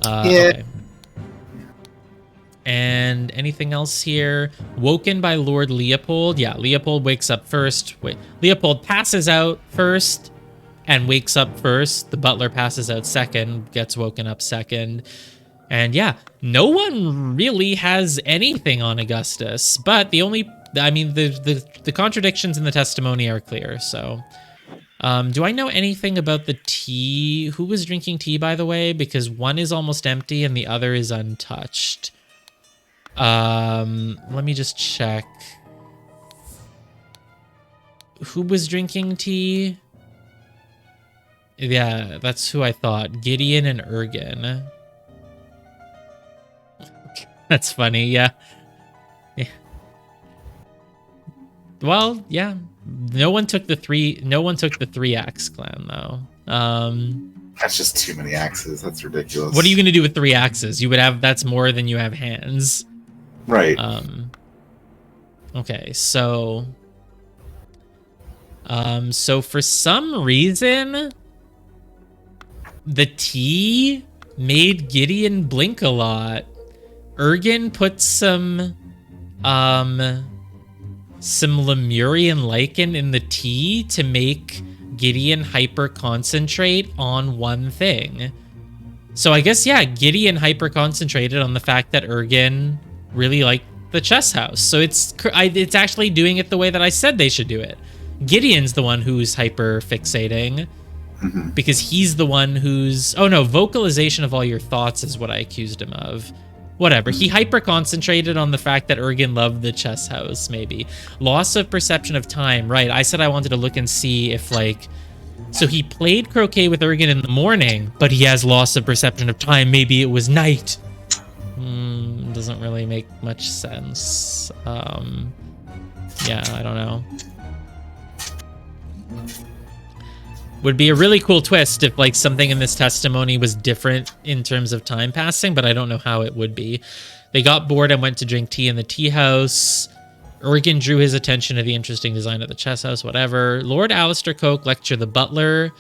S2: Yeah.
S1: Okay. And anything else here? Woken by Lord Leopold. Yeah, Leopold wakes up first. Wait, Leopold passes out first and wakes up first. The butler passes out second, gets woken up second. And yeah, no one really has anything on Augustus, but the contradictions in the testimony are clear. So, do I know anything about the tea? Who was drinking tea, by the way? Because one is almost empty and the other is untouched. Let me just check. Who was drinking tea? Yeah, that's who I thought. Gideon and Ergen. That's funny, yeah. Well, yeah. No one took the three axe clan though.
S2: That's just too many axes. That's ridiculous.
S1: What are you gonna do with 3 axes? That's more than you have hands.
S2: Right.
S1: Okay, so for some reason the tea made Gideon blink a lot. Ergen put some Lemurian lichen in the tea to make Gideon hyper concentrate on one thing. So I guess, yeah, Gideon hyper concentrated on the fact that Ergen really liked the chess house. So it's actually doing it the way that I said they should do it. Gideon's the one who's hyper fixating because he's the one who's, oh no, vocalization of all your thoughts is what I accused him of. Whatever. He hyper concentrated on the fact that Ergen loved the chess house, maybe. Loss of perception of time. Right. I said I wanted to look and see if, so he played croquet with Ergen in the morning, but he has loss of perception of time. Maybe it was night. Doesn't really make much sense. Yeah, I don't know. Would be a really cool twist if something in this testimony was different in terms of time passing, but I don't know how it would be. They got bored and went to drink tea in the tea house. Ergen drew his attention to the interesting design of the chess house, whatever. Lord Alistair Coke lectured the butler.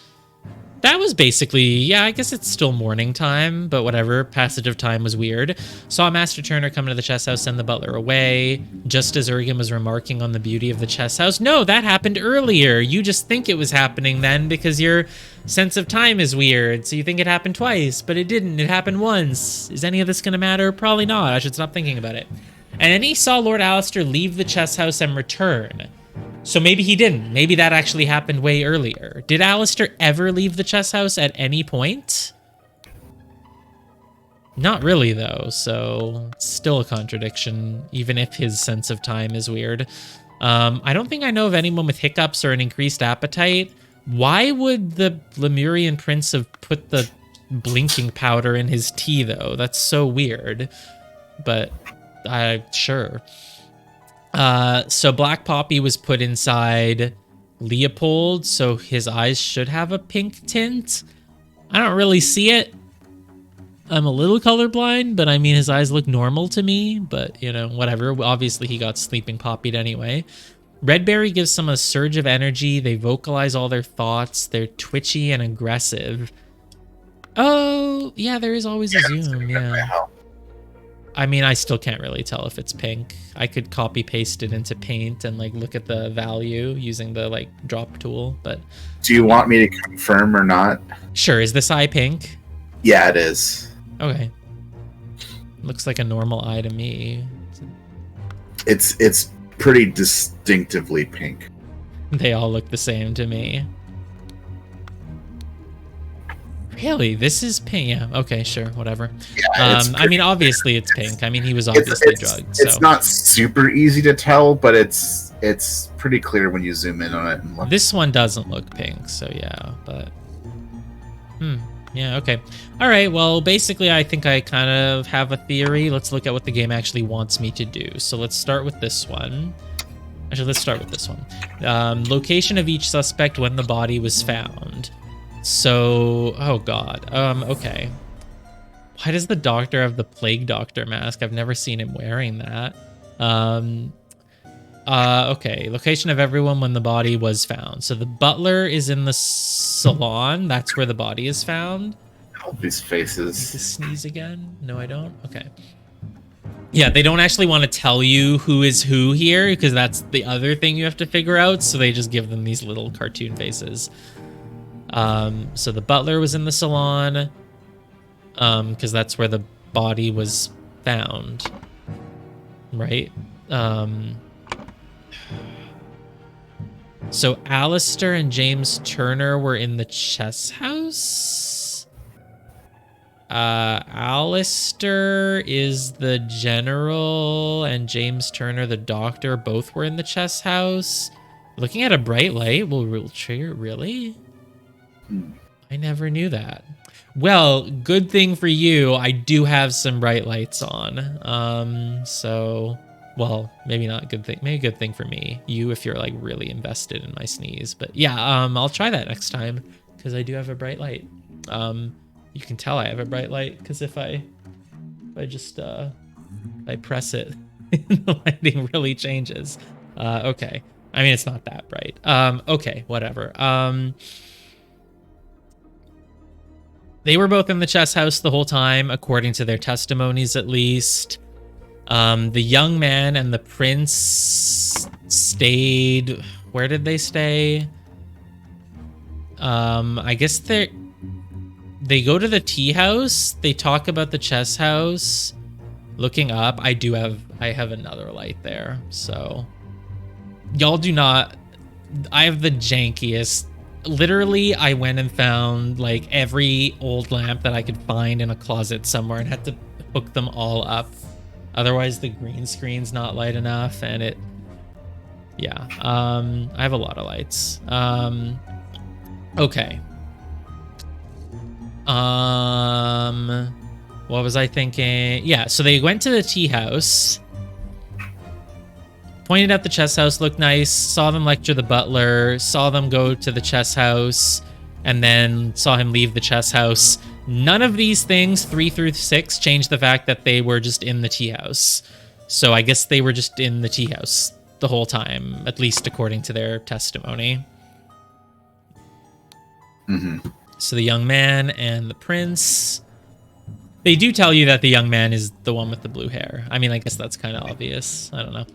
S1: That was basically, yeah, I guess it's still morning time, but whatever. Passage of time was weird. Saw Master Turner come to the chess house, send the butler away, just as Ergen was remarking on the beauty of the chess house. No, that happened earlier. You just think it was happening then because your sense of time is weird, so you think it happened twice, but it didn't. It happened once. Is any of this going to matter? Probably not. I should stop thinking about it. And then he saw Lord Alistair leave the chess house and return. So maybe he didn't. Maybe that actually happened way earlier. Did Alistair ever leave the chess house at any point? Not really, though, so it's still a contradiction, even if his sense of time is weird. I don't think I know of anyone with hiccups or an increased appetite. Why would the Lemurian prince have put the blinking powder in his tea, though? That's so weird. But, sure. So Black Poppy was put inside Leopold, so his eyes should have a pink tint. I don't really see it. I'm a little colorblind, but I mean, his eyes look normal to me, but whatever. Obviously, he got sleeping poppied anyway. Redberry gives them a surge of energy. They vocalize all their thoughts. They're twitchy and aggressive. Oh, yeah, there is always a zoom, yeah. I mean, I still can't really tell if it's pink. I could copy paste it into Paint and look at the value using the drop tool, but...
S2: Do you want me to confirm or not?
S1: Sure, is this eye pink?
S2: Yeah, it is.
S1: Okay. Looks like a normal eye to me.
S2: It's pretty distinctively pink.
S1: They all look the same to me. Really? This is pink? Yeah. Okay. Sure. Whatever.
S2: Yeah,
S1: I mean, obviously it's pink. I mean, he was obviously drugged. So
S2: It's not super easy to tell, but it's pretty clear when you zoom in on it. And look.
S1: this one doesn't look pink. So yeah, but yeah. Okay. All right. Well, basically, I think I kind of have a theory. Let's look at what the game actually wants me to do. So let's start with this one. Actually, let's start with this one. Location of each suspect when the body was found. So, oh god. Okay. Why does the doctor have the plague doctor mask? I've never seen him wearing that. Okay. Location of everyone when the body was found. So the butler is in the salon. That's where the body is found.
S2: All these faces.
S1: Need to sneeze again? No, I don't. Okay. Yeah, they don't actually want to tell you who is who here because that's the other thing you have to figure out. So they just give them these little cartoon faces. So the butler was in the salon, because that's where the body was found, right? So Alistair and James Turner were in the chess house. Alistair is the general and James Turner, the doctor, both were in the chess house. Looking at a bright light will trigger, really? I never knew that. Well, good thing for you, I do have some bright lights on. So, well, maybe not a good thing. Maybe a good thing for me. You, if you're like really invested in my sneeze. But yeah, I'll try that next time because I do have a bright light. You can tell I have a bright light because if I just I press it, the lighting really changes. Okay. I mean, it's not that bright. Okay, whatever. They were both in the chess house the whole time, according to their testimonies at least. The young man and the prince stayed... Where did they stay? I guess they go to the tea house. They talk about the chess house. Looking up, I have another light there. So y'all do not... I have the jankiest... Literally, I went and found like every old lamp that I could find in a closet somewhere and had to hook them all up. Otherwise, the green screen's not light enough, and it... Yeah, I have a lot of lights. Okay. What was I thinking? Yeah, so they went to the tea house. Pointed out the chess house, looked nice, saw them lecture the butler, saw them go to the chess house, and then saw him leave the chess house. None of these things, 3 through 6, change the fact that they were just in the tea house. So I guess they were just in the tea house the whole time, at least according to their testimony.
S2: Mm-hmm.
S1: So the young man and the prince... They do tell you that the young man is the one with the blue hair. I mean, I guess that's kind of obvious. I don't know.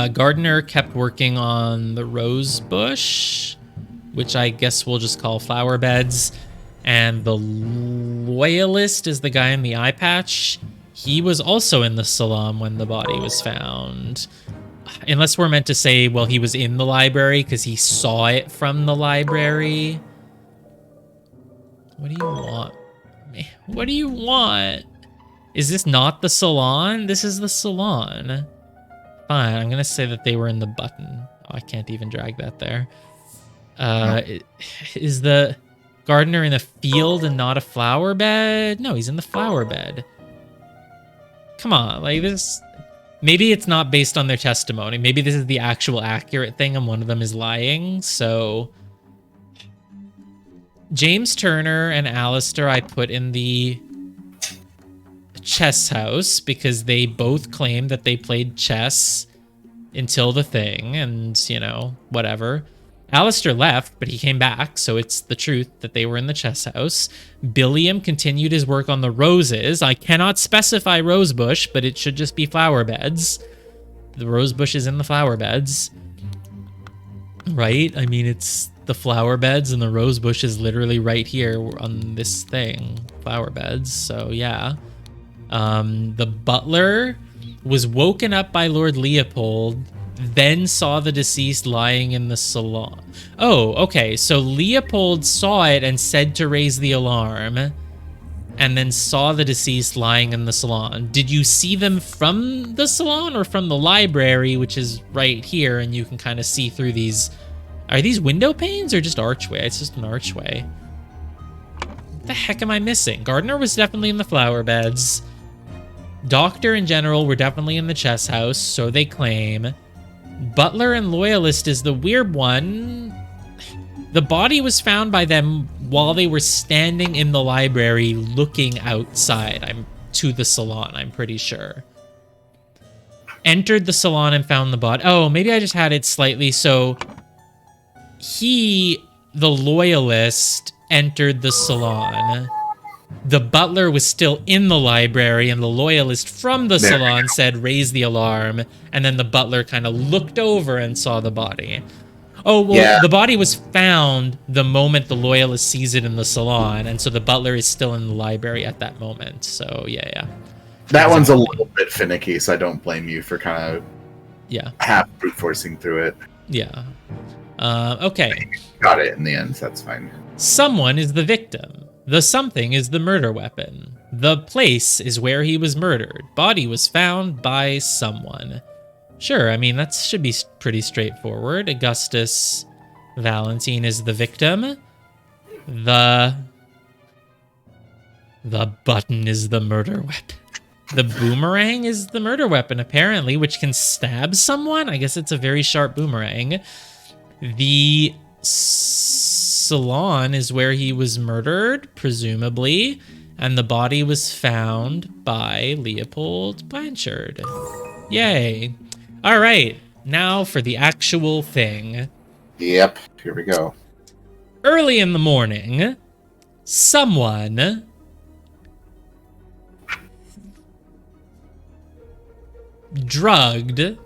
S1: Gardner kept working on the rose bush, which I guess we'll just call flower beds. And the loyalist is the guy in the eye patch. He was also in the salon when the body was found. Unless we're meant to say, well, he was in the library because he saw it from the library. What do you want? What do you want? Is this not the salon? This is the salon. Fine, I'm gonna say that they were in the button. Oh, I can't even drag that there. Is the gardener in a field and not a flower bed? No, he's in the flower bed. Come on, like this... Maybe it's not based on their testimony. Maybe this is the actual accurate thing and one of them is lying, so... James Turner and Alistair I put in the chess house because they both claimed that they played chess until the thing and, you know, whatever. Alistair left, but he came back, so it's the truth that they were in the chess house. Billiam continued his work on the roses. I cannot specify rose bush, but it should just be flower beds. The rose bush is in the flower beds. Right? I mean, it's the flower beds and the rose bush is literally right here on this thing. Flower beds, so yeah. The butler was woken up by Lord Leopold then saw the deceased lying in the salon. Oh, okay. So Leopold saw it and said to raise the alarm, and then saw the deceased lying in the salon. Did you see them from the salon or from the library, which is right here, and you can kind of see through these? Are these window panes or just archway? It's just an archway. What the heck am I missing? Gardner was definitely in the flower beds. Doctor and General were definitely in the chess house, so they claim. Butler and Loyalist is the weird one. The body was found by them while they were standing in the library looking outside. To the salon, I'm pretty sure. Entered the salon and found the body. Oh, maybe I just had it slightly. So he, the Loyalist, entered the salon. The butler was still in the library, and the Loyalist from the salon said, raise the alarm. And then the butler kind of looked over and saw the body. Oh, well, yeah. The body was found the moment the Loyalist sees it in the salon, and so the butler is still in the library at that moment. So, yeah.
S2: That one's a little bit finicky, so I don't blame you for kind of half brute forcing through it.
S1: Yeah. Okay.
S2: Got it in the end, so that's fine.
S1: Someone is the victim. The something is the murder weapon. The place is where he was murdered. Body was found by someone. Sure, I mean, that should be pretty straightforward. Augustus Valentine is the victim. The button is the murder weapon. The boomerang is the murder weapon, apparently, which can stab someone. I guess it's a very sharp boomerang. The salon is where he was murdered, presumably, and the body was found by Leopold Blanchard. Yay. All right, now for the actual thing.
S2: Yep, here we go.
S1: Early in the morning, someone drugged.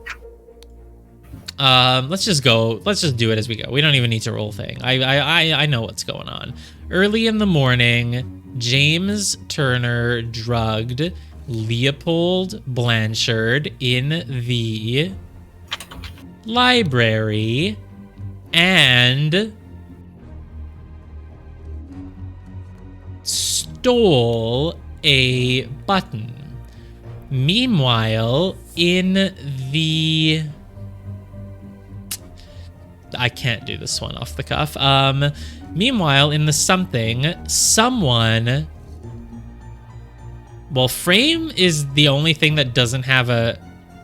S1: Let's just go. Let's just do it as we go. We don't even need to roll thing. I know what's going on. Early in the morning, James Turner drugged Leopold Blanchard in the library and stole a button. Meanwhile, in the... I can't do this one off the cuff. Meanwhile, in the something, someone... Well, frame is the only thing that doesn't have a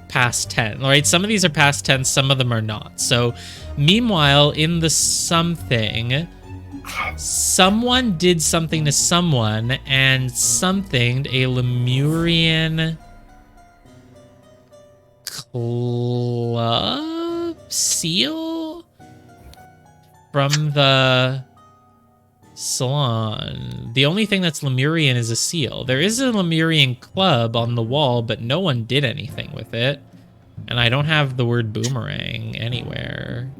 S1: past tense, right? Some of these are past tense, some of them are not. So, meanwhile, in the something, someone did something to someone and somethinged a Lemurian club seal from the salon. The only thing that's Lemurian is a seal. There is a Lemurian club on the wall, but no one did anything with it. And I don't have the word boomerang anywhere,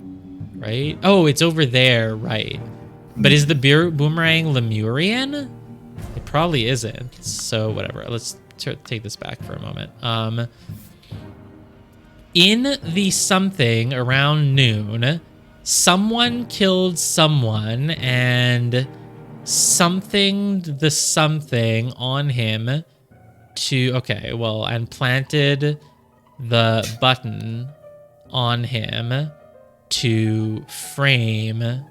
S1: right? Oh, it's over there, right. But is the boomerang Lemurian? It probably isn't. So whatever, let's take this back for a moment. In the something around noon, someone killed someone and somethinged the something on him to, okay, well, and planted the button on him to frame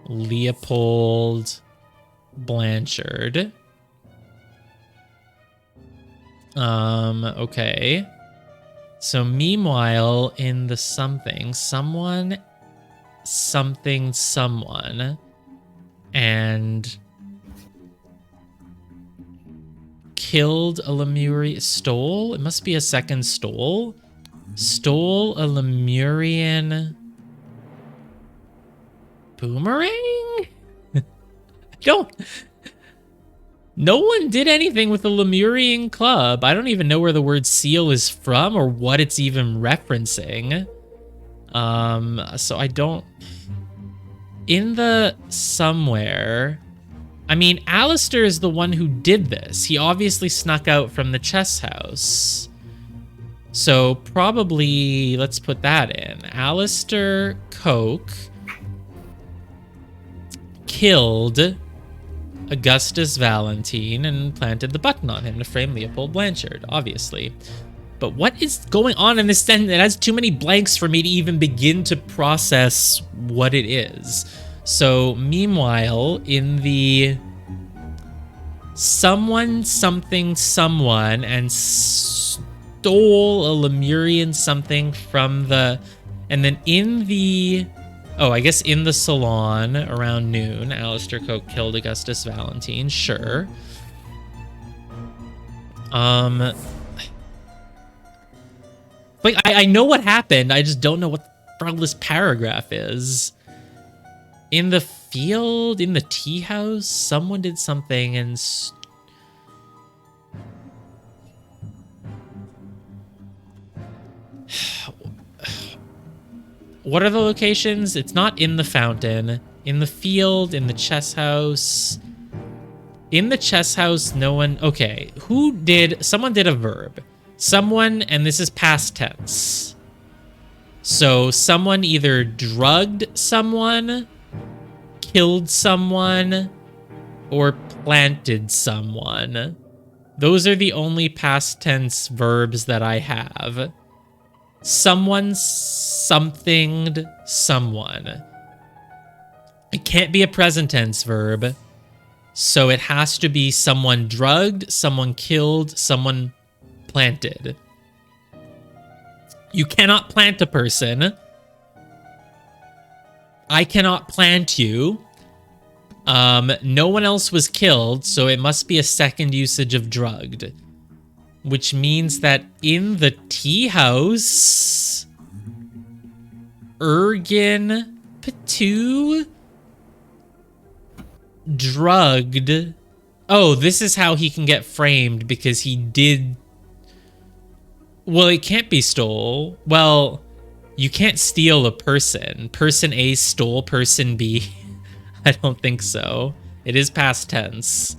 S1: Leopold Blanchard. Okay. So meanwhile, in the something, someone and killed a Lemurian, stole? It must be a second stole. Stole a Lemurian boomerang? No one did anything with the Lemurian club. I don't even know where the word seal is from or what it's even referencing. So I don't... In the somewhere... I mean, Alistair is the one who did this. He obviously snuck out from the chess house. So probably, let's put that in. Alistair Coke killed Augustus Valentine and planted the button on him to frame Leopold Blanchard, obviously. But what is going on in this sentence? It has too many blanks for me to even begin to process what it is. So, meanwhile, in the someone, something, someone, and stole a Lemurian something from the... And then in the... Oh, I guess in the salon around noon, Alistair Coke killed Augustus Valentine. Sure. Like, I know what happened. I just don't know what the front this paragraph is. In the field, in the tea house, someone did something and... What are the locations? It's not in the fountain. In the field, in the chess house. In the chess house, no one... Okay, who did... Someone did a verb. Someone, and this is past tense. So someone either drugged someone, killed someone, or planted someone. Those are the only past tense verbs that I have. Someone somethinged someone. It can't be a present tense verb. So it has to be someone drugged, someone killed, someone planted. You cannot plant a person. I cannot plant you. No one else was killed, so it must be a second usage of drugged. Which means that in the tea house, Ergin Patu drugged. Oh, this is how he can get framed, because he did... Well, it can't be stole. Well, you can't steal a person. Person A stole person B. I don't think so. It is past tense.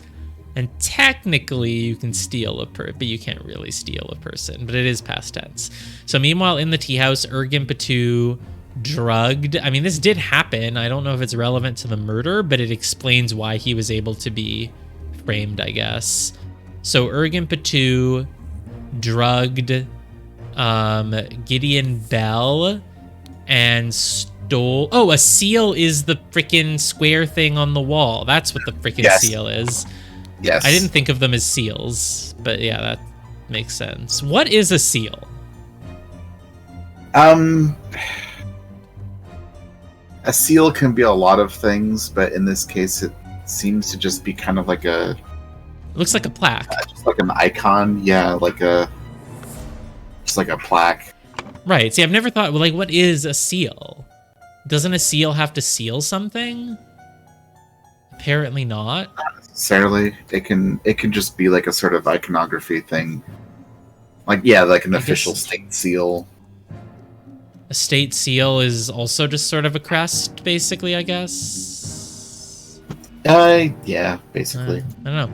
S1: And technically, you can steal a person, but you can't really steal a person. But it is past tense. So meanwhile, in the tea house, Ergin Patu drugged. I mean, this did happen. I don't know if it's relevant to the murder, but it explains why he was able to be framed, I guess. So Ergin Patu drugged Gideon Bell and stole... Oh, a seal is the freaking square thing on the wall. That's what the freaking seal is.
S2: Yes.
S1: I didn't think of them as seals, but yeah, that makes sense. What is a seal?
S2: A seal can be a lot of things, but in this case, it seems to just be kind of like a...
S1: It looks like a plaque.
S2: Just like an icon, yeah, like a... Just like a plaque.
S1: Right. See, I've never thought, like, what is a seal? Doesn't a seal have to seal something? Apparently not.
S2: Not necessarily. It can just be like a sort of iconography thing. Like, yeah, like an official state seal.
S1: A state seal is also just sort of a crest, basically, I guess?
S2: Yeah, basically.
S1: I don't know.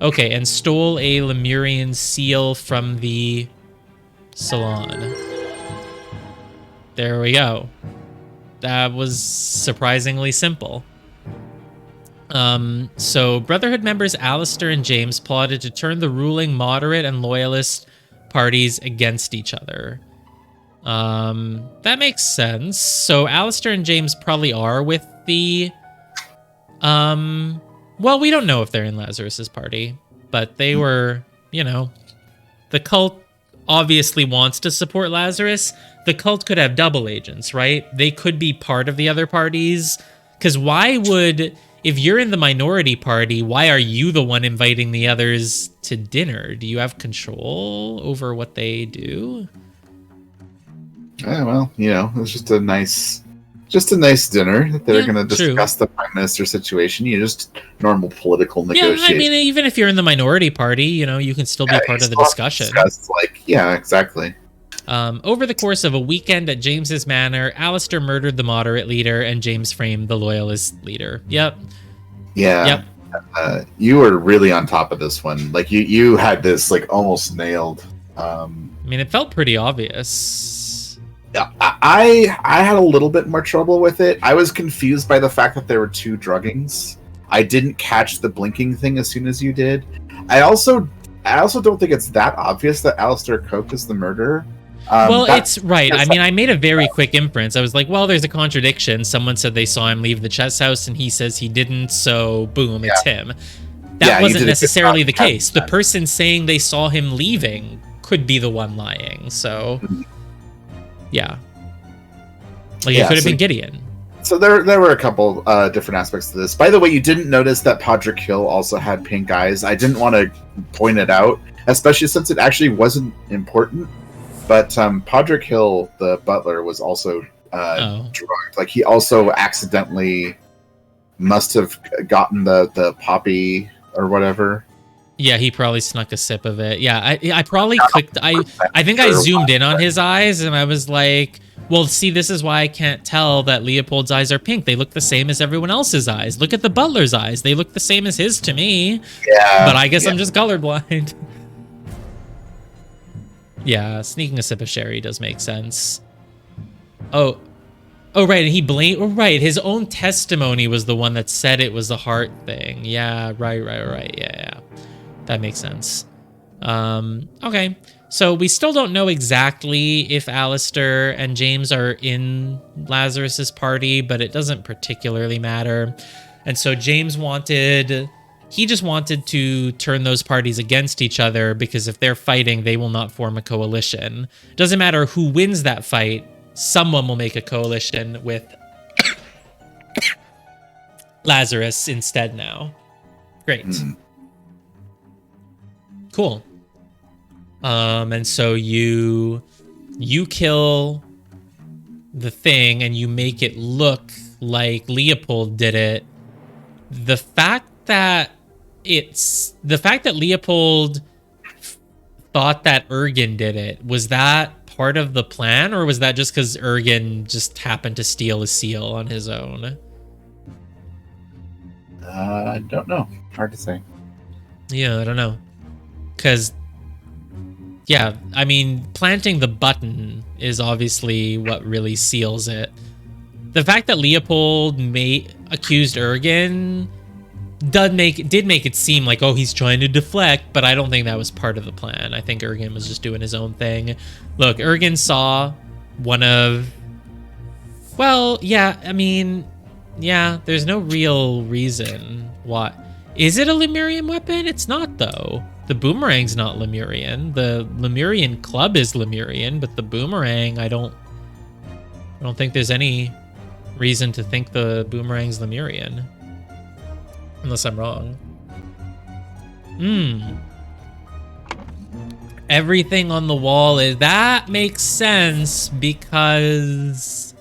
S1: Okay, and stole a Lemurian seal from the salon. There we go. That was surprisingly simple. So Brotherhood members Alistair and James plotted to turn the ruling moderate and loyalist parties against each other. That makes sense. So Alistair and James probably are with the... Well, we don't know if they're in Lazarus's party, but they were, you know... The cult obviously wants to support Lazarus. The cult could have double agents, right? They could be part of the other parties. Because why would... If you're in the minority party, why are you the one inviting the others to dinner? Do you have control over what they do?
S2: Well, you know, it's just a nice dinner that they're going to discuss the prime minister situation. You just normal political negotiation.
S1: Yeah, I mean, even if you're in the minority party, you know, you can still be part of the discussion.
S2: Yeah, exactly.
S1: Over the course of a weekend at James's manor, Alistair murdered the moderate leader and James framed the loyalist leader. Yep.
S2: Yeah. Yep. You were really on top of this one. Like you had this like almost nailed.
S1: I mean, it felt pretty obvious.
S2: I had a little bit more trouble with it. I was confused by the fact that there were two druggings. I didn't catch the blinking thing as soon as you did. I also don't think it's that obvious that Alistair Coke is the murderer.
S1: Well, it's right. I mean, I made a very quick inference. I was like, well, there's a contradiction. Someone said they saw him leave the chess house, and he says he didn't, so boom, it's him. That wasn't necessarily the case. The person saying they saw him leaving could be the one lying, so... Yeah. Like, it could have been Gideon.
S2: So there were a couple different aspects to this. By the way, you didn't notice that Podrick Hill also had pink eyes. I didn't want to point it out, especially since it actually wasn't important. But Podrick Hill, the butler, was also drugged. Like, he also accidentally must have gotten the poppy or whatever.
S1: Yeah, he probably snuck a sip of it. Yeah, I probably clicked... I think I zoomed in on his eyes, and I was like... Well, see, this is why I can't tell that Leopold's eyes are pink. They look the same as everyone else's eyes. Look at the butler's eyes. They look the same as his to me.
S2: Yeah.
S1: But I guess I'm just colorblind. Yeah, sneaking a sip of sherry does make sense. Oh, right, and he blamed... Oh, right, his own testimony was the one that said it was the heart thing. Yeah, right. Yeah. That makes sense. Okay. So we still don't know exactly if Alistair and James are in Lazarus's party, but it doesn't particularly matter. And so James he just wanted to turn those parties against each other, because if they're fighting, they will not form a coalition. Doesn't matter who wins that fight, someone will make a coalition with Lazarus instead now. Great. Cool. And so you kill the thing and you make it look like Leopold did it. The fact that Leopold thought that Ergen did it, was that part of the plan, or was that just because Ergen just happened to steal a seal on his own?
S2: I don't know. Hard to say.
S1: Yeah, I don't know. Because, yeah, I mean, planting the button is obviously what really seals it. The fact that Leopold accused Ergen did make it seem like, oh, he's trying to deflect, but I don't think that was part of the plan. I think Ergen was just doing his own thing. Look, Ergen saw one of... Well, yeah, I mean, yeah, there's no real reason why. Is it a Lemurian weapon? It's not, though. The boomerang's not Lemurian. The Lemurian club is Lemurian, but the boomerang, I don't think there's any reason to think the boomerang's Lemurian. Unless I'm wrong. Everything on the wall is... That makes sense, because...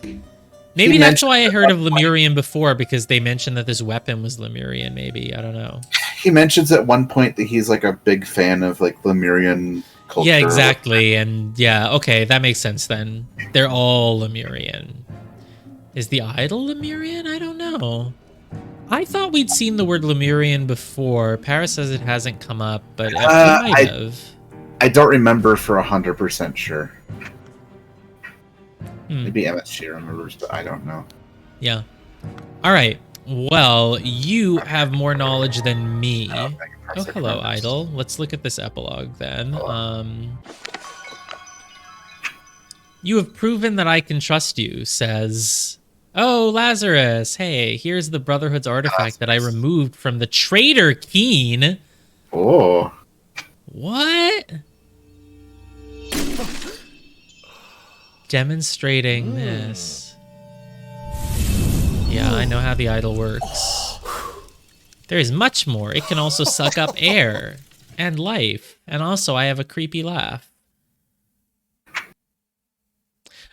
S1: Maybe that's why I heard of Lemurian before, because they mentioned that this weapon was Lemurian, maybe. I don't know.
S2: He mentions at one point that he's like a big fan of like Lemurian culture.
S1: Yeah, exactly. And yeah, okay, that makes sense then. They're all Lemurian. Is the idol Lemurian? I don't know. I thought we'd seen the word Lemurian before. Paris says it hasn't come up, but it might have.
S2: I don't remember for 100% sure. Maybe MSG remembers, but I don't know.
S1: Yeah. All right. Well, you have more knowledge than me. Oh, hello, Idol. Let's look at this epilogue then. You have proven that I can trust you, says... Oh, Lazarus. Hey, here's the Brotherhood's artifact that I removed from the traitor Keen.
S2: Oh.
S1: What? Demonstrating this. Yeah, I know how the idol works. There is much more. It can also suck up air and life. And also, I have a creepy laugh.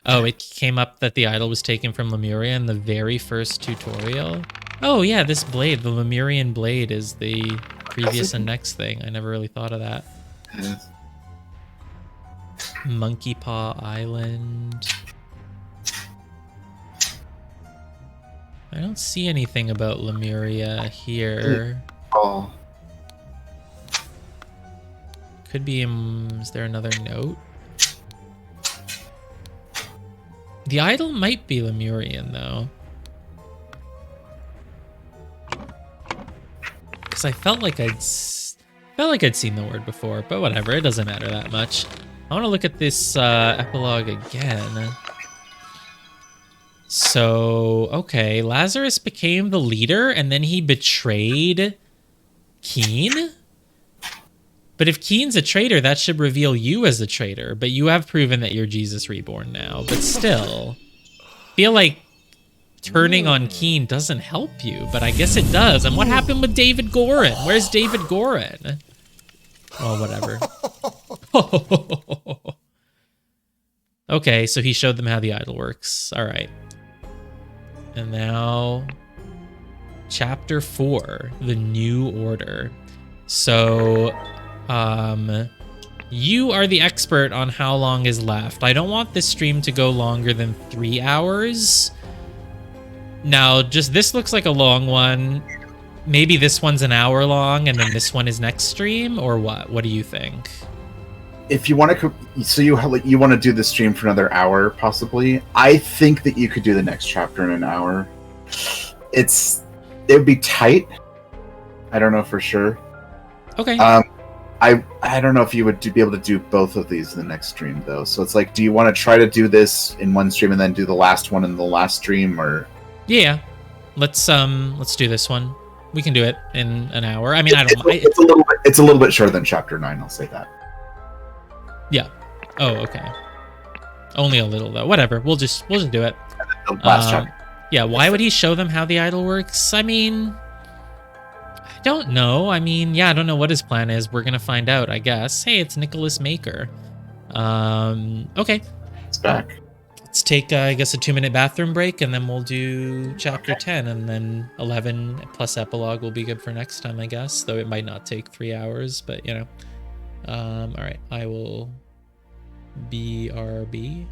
S1: Oh, it came up that the idol was taken from Lemuria in the very first tutorial. Oh, yeah, this blade, the Lemurian blade, is the previous and next thing. I never really thought of that. Monkey Paw Island. I don't see anything about Lemuria here.
S2: Oh.
S1: could be is there another note? The idol might be Lemurian though. Because I felt like I'd seen the word before, but whatever, it doesn't matter that much. I want to look at this epilogue again. So, okay, Lazarus became the leader and then he betrayed Keen? But if Keen's a traitor, that should reveal you as a traitor, but you have proven that you're Jesus Reborn now. But still, feel like turning on Keen doesn't help you, but I guess it does. And what happened with David Gorin? Where's David Gorin? Well, whatever. Okay, so he showed them how the idol works. All right. And now, chapter 4, the new order. So, you are the expert on how long is left. I don't want this stream to go longer than 3 hours. Now, just this looks like a long one. Maybe this one's an hour long and then this one is next stream, or what? What do you think?
S2: If you want to, so you want to do the stream for another hour, possibly. I think that you could do the next chapter in an hour. It would be tight. I don't know for sure.
S1: Okay.
S2: I don't know if you would be able to do both of these in the next stream though. So it's like, do you want to try to do this in one stream and then do the last one in the last stream, or?
S1: Yeah. Let's do this one. We can do it in an hour. I mean, I don't mind.
S2: It's a little bit shorter than chapter 9. I'll say that.
S1: Yeah. Oh, okay. Only a little though. Whatever. We'll just do it.
S2: The last chapter.
S1: Yeah. Why would he show them how the idol works? I mean, I don't know. I mean, yeah, I don't know what his plan is. We're gonna find out, I guess. Hey, it's Nicholas Maker. Okay.
S2: It's back.
S1: Let's take, I guess, a 2-minute bathroom break, and then we'll do chapter 10, and then 11 plus epilogue will be good for next time, I guess. Though it might not take 3 hours, but you know. All right, I will BRB.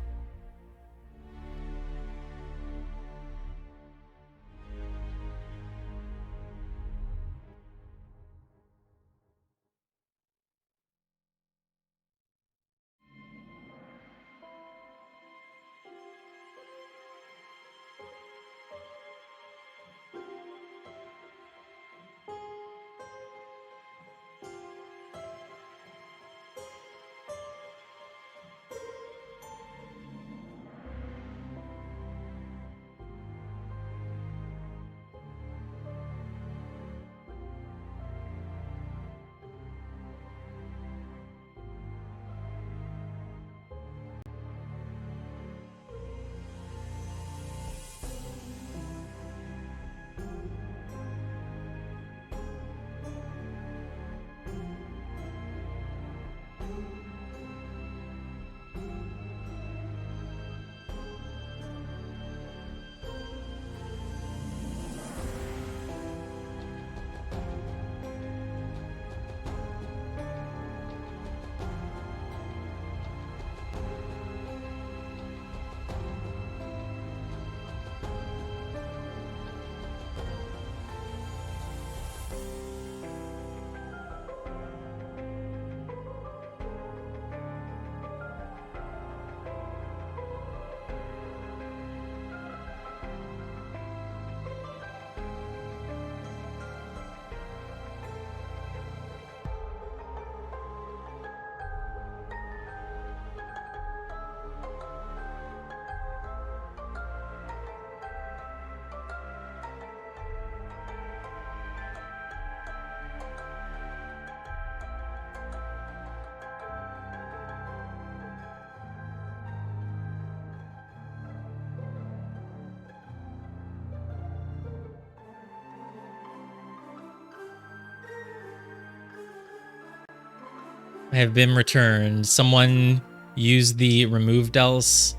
S1: I have been returned. Someone used the removed else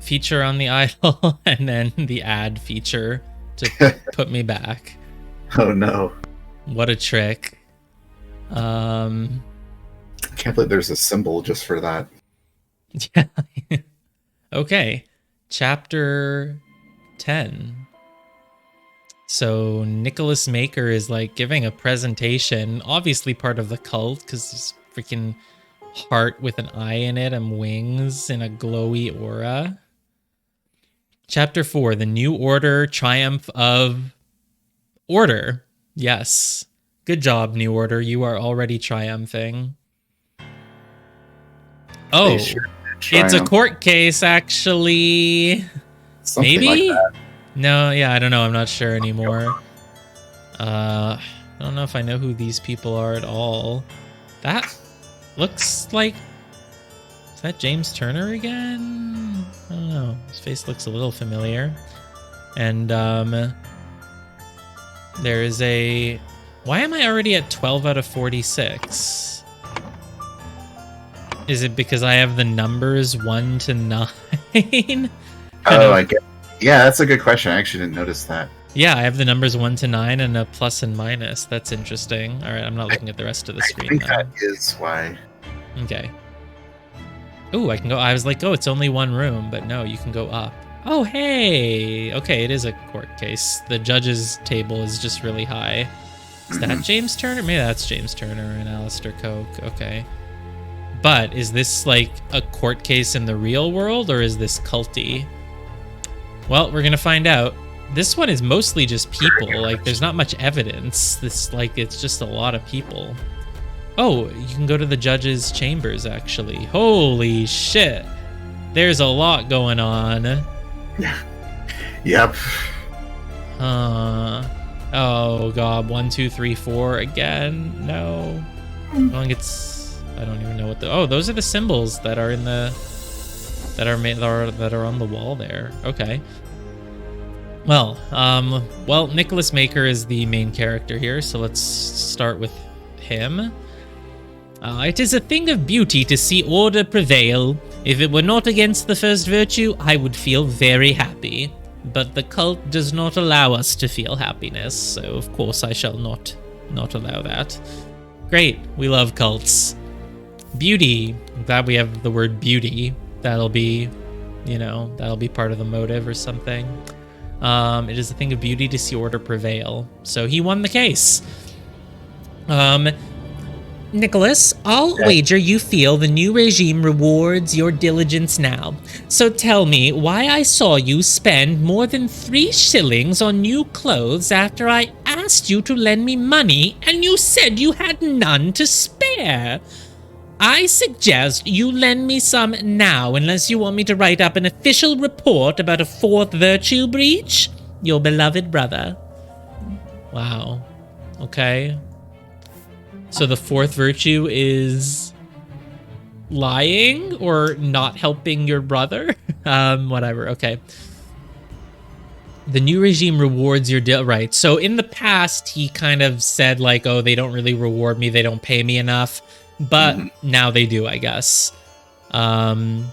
S1: feature on the idol and then the add feature to put me back.
S2: Oh no.
S1: What a trick.
S2: I can't believe there's a symbol just for that.
S1: Yeah. Okay. Chapter 10. So Nicholas Maker is like giving a presentation, obviously part of the cult because he's freaking heart with an eye in it and wings and a glowy aura. Chapter 4, The New Order, Triumph of Order. Yes. Good job, New Order. You are already triumphing. Oh, it's a court case, actually.
S2: Something
S1: Maybe?
S2: like that.
S1: No, yeah, I don't know. I'm not sure anymore. I don't know if I know who these people are at all. That looks like... Is that James Turner again? I don't know. His face looks a little familiar. And, there is a... Why am I already at 12 out of 46? Is it because I have the numbers 1 to 9?
S2: Oh, I get. Yeah, that's a good question. I actually didn't notice that.
S1: Yeah, I have the numbers 1 to 9 and a plus and minus. That's interesting. All right, I'm not looking at the rest of the screen.
S2: I think
S1: now.
S2: that is why.
S1: Okay. Ooh, I can go. I was like, oh, it's only one room, but no, you can go up. Oh, hey. Okay, it is a court case. The judge's table is just really high. Is that James Turner? Maybe that's James Turner and Alistair Coke. Okay. But is this like a court case in the real world, or is this culty? Well, we're gonna find out. This one is mostly just people. Like, there's not much evidence. It's just a lot of people. Oh, you can go to the judge's chambers, actually. Holy shit. There's a lot going on.
S2: Yep.
S1: Oh, God. 1, 2, 3, 4 again? No. I don't even know what the... Oh, those are the symbols that are in the... That are on the wall there. Okay. Well, Nicholas Maker is the main character here, so let's start with him. It is a thing of beauty to see order prevail. If it were not against the first virtue, I would feel very happy. But the cult does not allow us to feel happiness, so of course I shall not allow that. Great, we love cults. Beauty. I'm glad we have the word beauty. That'll be part of the motive or something. It is a thing of beauty to see order prevail. So he won the case. Nicholas, I'll wager you feel the new regime rewards your diligence now. So tell me why I saw you spend more than 3 shillings on new clothes after I asked you to lend me money and you said you had none to spare. I suggest you lend me some now unless you want me to write up an official report about a 4th virtue breach. Your beloved brother. Wow. Okay. So the 4th virtue is lying or not helping your brother? Whatever. Okay. The new regime rewards your deal. Right. So in the past, he kind of said like, oh, they don't really reward me. They don't pay me enough. But now they do, I guess. And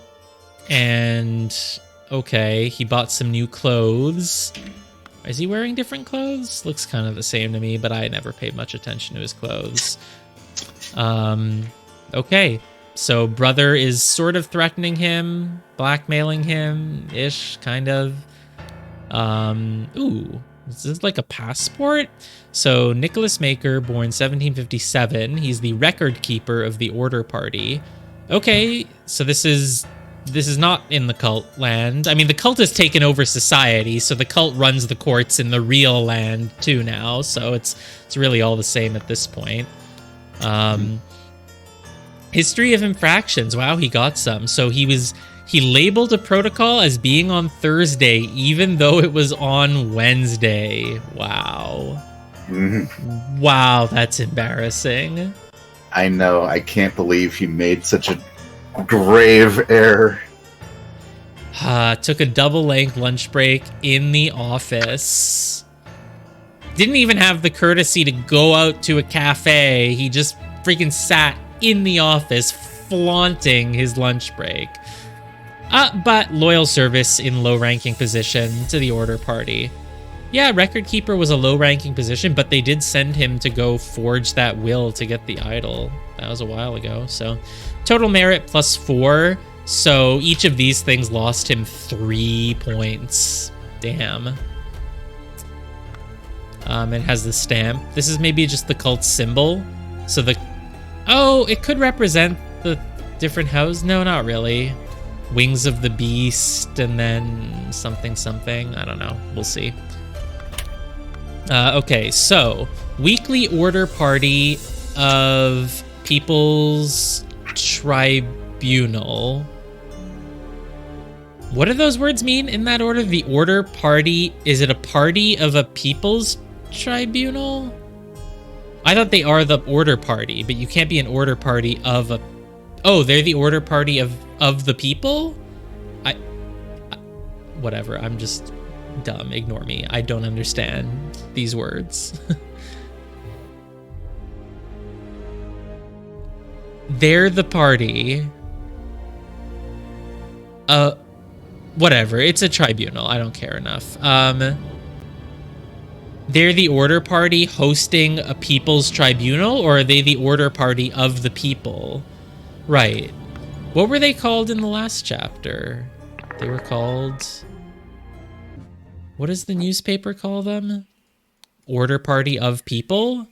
S1: okay, he bought some new clothes. Is he wearing different clothes? Looks kind of the same to me, but I never paid much attention to his clothes. Okay, so brother is sort of threatening him, blackmailing him-ish, kind of. Ooh, is this like a passport? So Nicholas Maker, born 1757, he's the record keeper of the Order Party. Okay, so this is not in the cult land. I mean, the cult has taken over society, so the cult runs the courts in the real land too now, so it's really all the same at this point. History of infractions. Wow, he got some. So he labeled a protocol as being on Thursday, even though it was on Wednesday. Wow. Wow, that's embarrassing.
S2: I know. I can't believe he made such a grave error.
S1: Took a double-length lunch break in the office. Didn't even have the courtesy to go out to a cafe. He just freaking sat in the office flaunting his lunch break. But loyal service in low-ranking position to the Order Party. Yeah, Record Keeper was a low-ranking position, but they did send him to go forge that will to get the idol. That was a while ago, so... Total merit +4, so each of these things lost him 3 points. Damn. It has the stamp. This is maybe just the cult symbol. So the... Oh, it could represent the different house. No, not really. Wings of the Beast, and then something. I don't know. We'll see. Okay, so weekly order party of People's Tribunal. What do those words mean in that order? The order party, is it a party of a People's Tribunal? I thought they are the order party, but you can't be an order party of a... Oh, they're the order party of the people? Whatever, I'm just dumb. Ignore me. I don't understand these words. They're the party. Whatever. It's a tribunal. I don't care enough. They're the order party hosting a people's tribunal, or are they the order party of the people? Right. What were they called in the last chapter? They were called... What does the newspaper call them? Order party of people?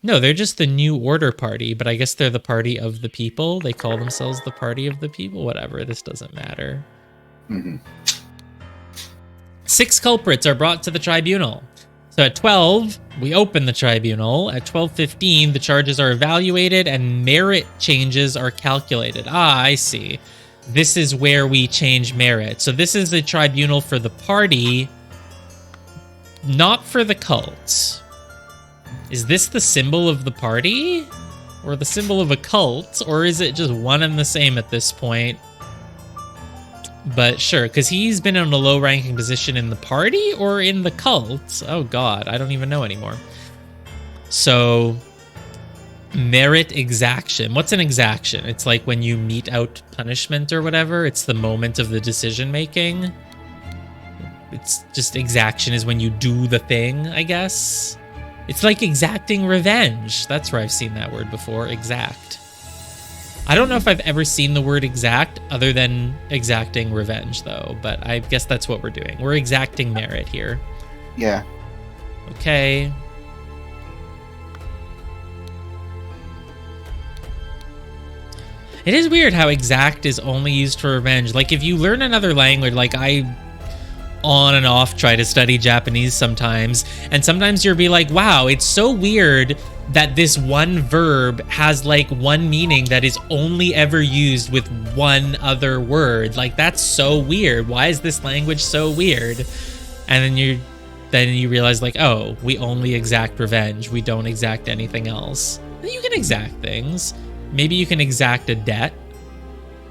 S1: No, they're just the new order party, but I guess they're the party of the people. They call themselves the party of the people. Whatever, this doesn't matter. 6 culprits are brought to the tribunal. So at 12, we open the tribunal. At 12:15, the charges are evaluated and merit changes are calculated. Ah, I see. This is where we change merit. So this is a tribunal for the party, not for the cult. Is this the symbol of the party? Or the symbol of a cult? Or is it just one and the same at this point? But sure, because he's been in a low-ranking position in the party or in the cult? Oh god, I don't even know anymore. So, merit exaction. What's an exaction? It's like when you mete out punishment or whatever. It's the moment of the decision-making. It's just exaction is when you do the thing, I guess. It's like exacting revenge. That's where I've seen that word before, exact. I don't know if I've ever seen the word exact other than exacting revenge, though. But I guess that's what we're doing. We're exacting merit here.
S2: Yeah.
S1: Okay. It is weird how exact is only used for revenge. Like, if you learn another language, like I on and off try to study Japanese sometimes, and sometimes you'll be like, wow, it's so weird that this one verb has like one meaning that is only ever used with one other word. Like, that's so weird. Why is this language so weird? And then you realize, like, oh, we only exact revenge. We don't exact anything else. You can exact things. Maybe you can exact a debt.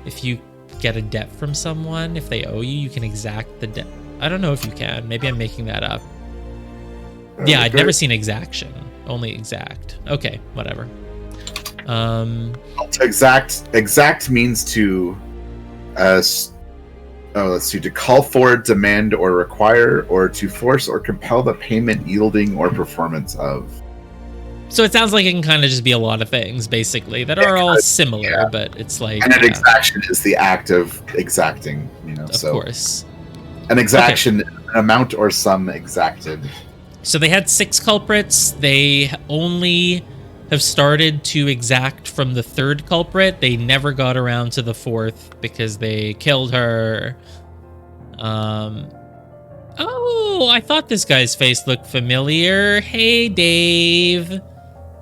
S1: If you get a debt from someone, if they owe you, you can exact the debt. I don't know if you can. Maybe I'm making that up. Yeah, I'd never seen exaction. Only exact. Okay, whatever.
S2: Exact means to let's see, to call for, demand, or require, or to force or compel the payment, yielding, or performance of.
S1: So it sounds like it can kind of just be a lot of things, basically, that are all similar, but it's like...
S2: And an exaction is the act of exacting, you know,
S1: Of course.
S2: An exaction, an amount or sum exacted.
S1: So they had 6 culprits. They only have started to exact from the 3rd culprit. They never got around to the 4th because they killed her. Oh, I thought this guy's face looked familiar. Hey, Dave.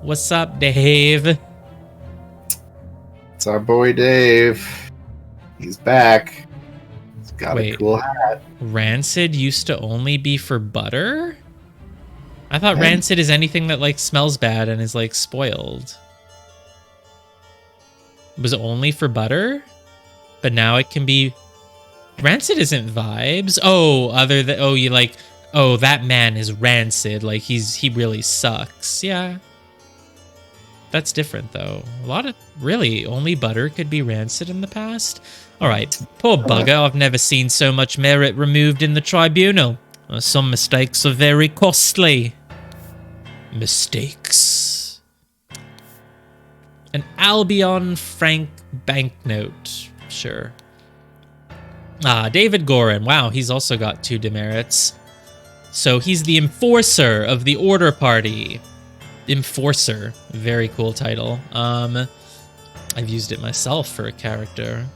S1: What's up, Dave?
S2: It's our boy Dave. He's back. He's got a cool hat.
S1: Rancid used to only be for butter? I thought rancid is anything that like smells bad and is like spoiled. Was it only for butter? But now it can be... Rancid isn't vibes. Oh, other than... Oh, you like... Oh, that man is rancid. Like, he really sucks. Yeah. That's different, though. A lot of... Really, only butter could be rancid in the past? Alright. Poor bugger. I've never seen so much merit removed in the tribunal. Some mistakes are very costly. Mistakes. An Albion Frank banknote. Sure. Ah, David Gorin. Wow, he's also got 2 demerits. So he's the enforcer of the order party. Enforcer. Very cool title. I've used it myself for a character.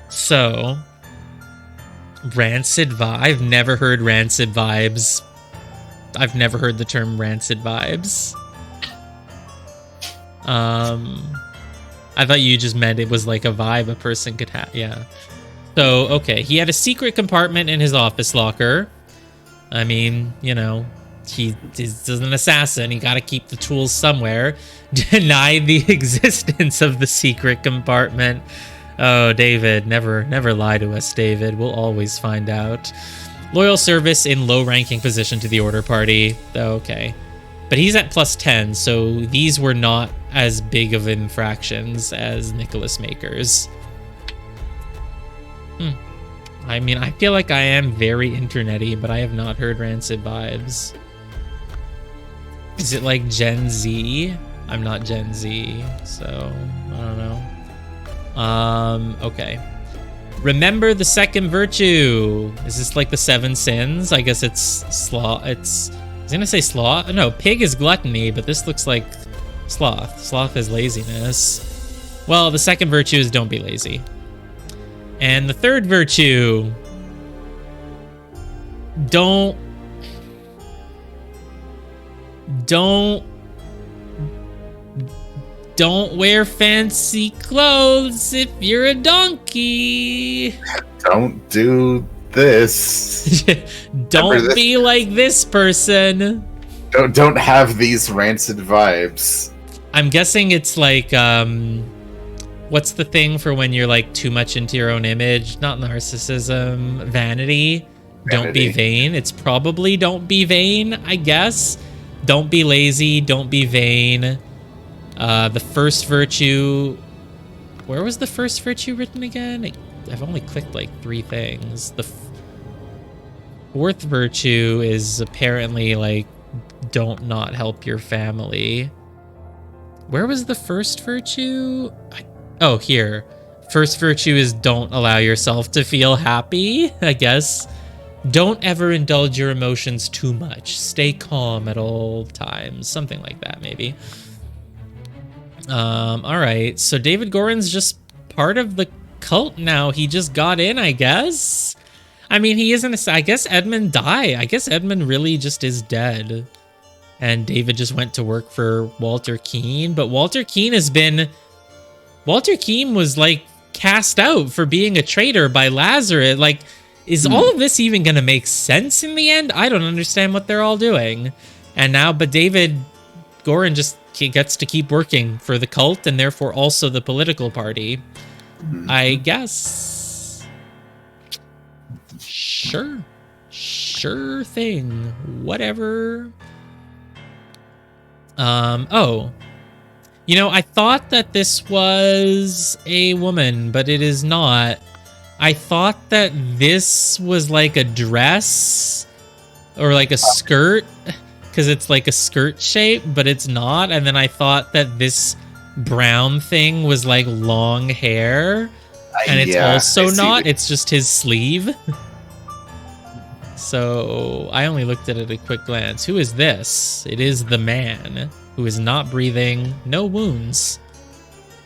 S1: So Rancid vibe. I've never heard rancid vibes. I've never heard the term rancid vibes. I thought you just meant it was like a vibe a person could have. Yeah. So, okay. He had a secret compartment in his office locker. I mean, you know, he's an assassin. He got to keep the tools somewhere. Denied the existence of the secret compartment. Oh, David, never lie to us, David. We'll always find out. Loyal service in low-ranking position to the Order Party. Okay. But he's at +10, so these were not as big of infractions as Nicholas Maker's. I mean, I feel like I am very internety, but I have not heard rancid vibes. Is it like Gen Z? I'm not Gen Z, so I don't know. Okay. Remember the second virtue. Is this like the 7 sins? I guess it's sloth. I was gonna say sloth. No, pig is gluttony, but this looks like sloth. Sloth is laziness. Well, the second virtue is don't be lazy. And the third virtue, don't wear fancy clothes if you're a donkey.
S2: Don't do this.
S1: Don't be like this person.
S2: Don't have these rancid vibes.
S1: I'm guessing it's like what's the thing for when you're like too much into your own image? Not narcissism, vanity. Don't be vain. It's probably don't be vain, I guess. Don't be lazy, don't be vain. The first virtue, where was the first virtue written again? I've only clicked like 3 things. The fourth virtue is apparently like don't not help your family. Where was the first virtue? Oh, here. First virtue is don't allow yourself to feel happy, I guess. Don't ever indulge your emotions too much. Stay calm at all times. Something like that, maybe. All right. So David Gorin's just part of the cult now. He just got in, I guess. I mean, he isn't. I guess Edmund died. I guess Edmund really just is dead. And David just went to work for Walter Keane. But Walter Keane was like cast out for being a traitor by Lazarus. Like, is all of this even going to make sense in the end? I don't understand what they're all doing. And now, but David Gorin just gets to keep working for the cult and therefore also the political party. I guess. Sure. Sure thing. Whatever. Oh. You know, I thought that this was a woman, but it is not. I thought that this was like a dress or like a skirt because it's like a skirt shape, but it's not. And then I thought that this brown thing was like long hair and it's also not. It's just his sleeve. So I only looked at it at a quick glance. Who is this? It is the man who is not breathing, no wounds.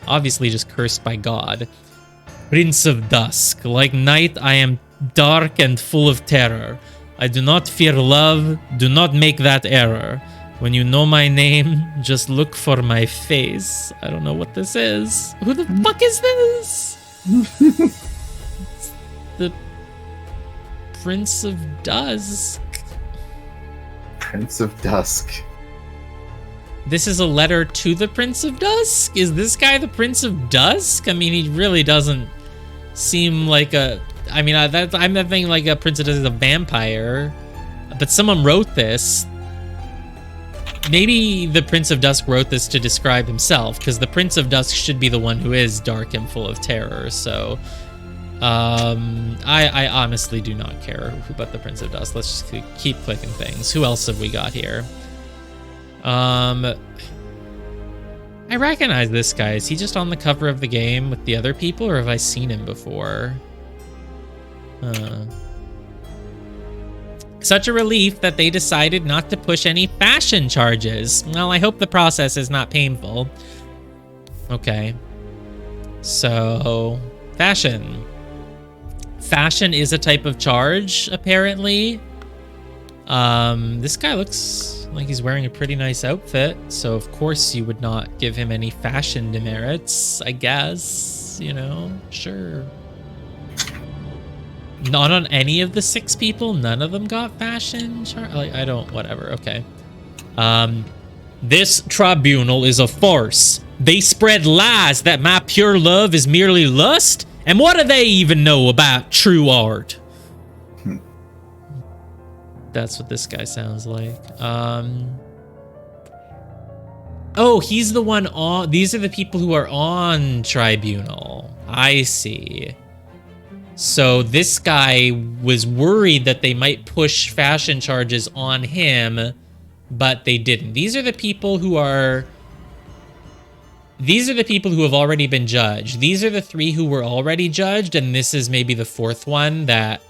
S1: Obviously just cursed by God. Prince of Dusk. Like night, I am dark and full of terror. I do not fear love. Do not make that error. When you know my name, just look for my face. I don't know what this is. Who the fuck is this? It's the Prince of Dusk.
S2: Prince of Dusk.
S1: This is a letter to the Prince of Dusk? Is this guy the Prince of Dusk? I mean, he really doesn't seem like a... I mean, I'm not thinking like a Prince of Dusk is a vampire. But someone wrote this. Maybe the Prince of Dusk wrote this to describe himself, because the Prince of Dusk should be the one who is dark and full of terror, so... I honestly do not care about the Prince of Dusk. Let's just keep clicking things. Who else have we got here? I recognize this guy. Is he just on the cover of the game with the other people, or have I seen him before? Such a relief that they decided not to push any fashion charges. Well, I hope the process is not painful. Okay. So, fashion. Fashion is a type of charge, apparently. This guy looks like he's wearing a pretty nice outfit, so of course you would not give him any fashion demerits, I guess. You know, sure. Not on any of the 6 people? None of them got fashion like, I don't, whatever, okay. This tribunal is a farce. They spread lies that my pure love is merely lust? And what do they even know about true art? That's what this guy sounds like. Oh, he's the one on... These are the people who are on tribunal. I see. So this guy was worried that they might push fashion charges on him, but they didn't. These are the people who are... These are the people who have already been judged. These are the 3 who were already judged, and this is maybe the 4th one that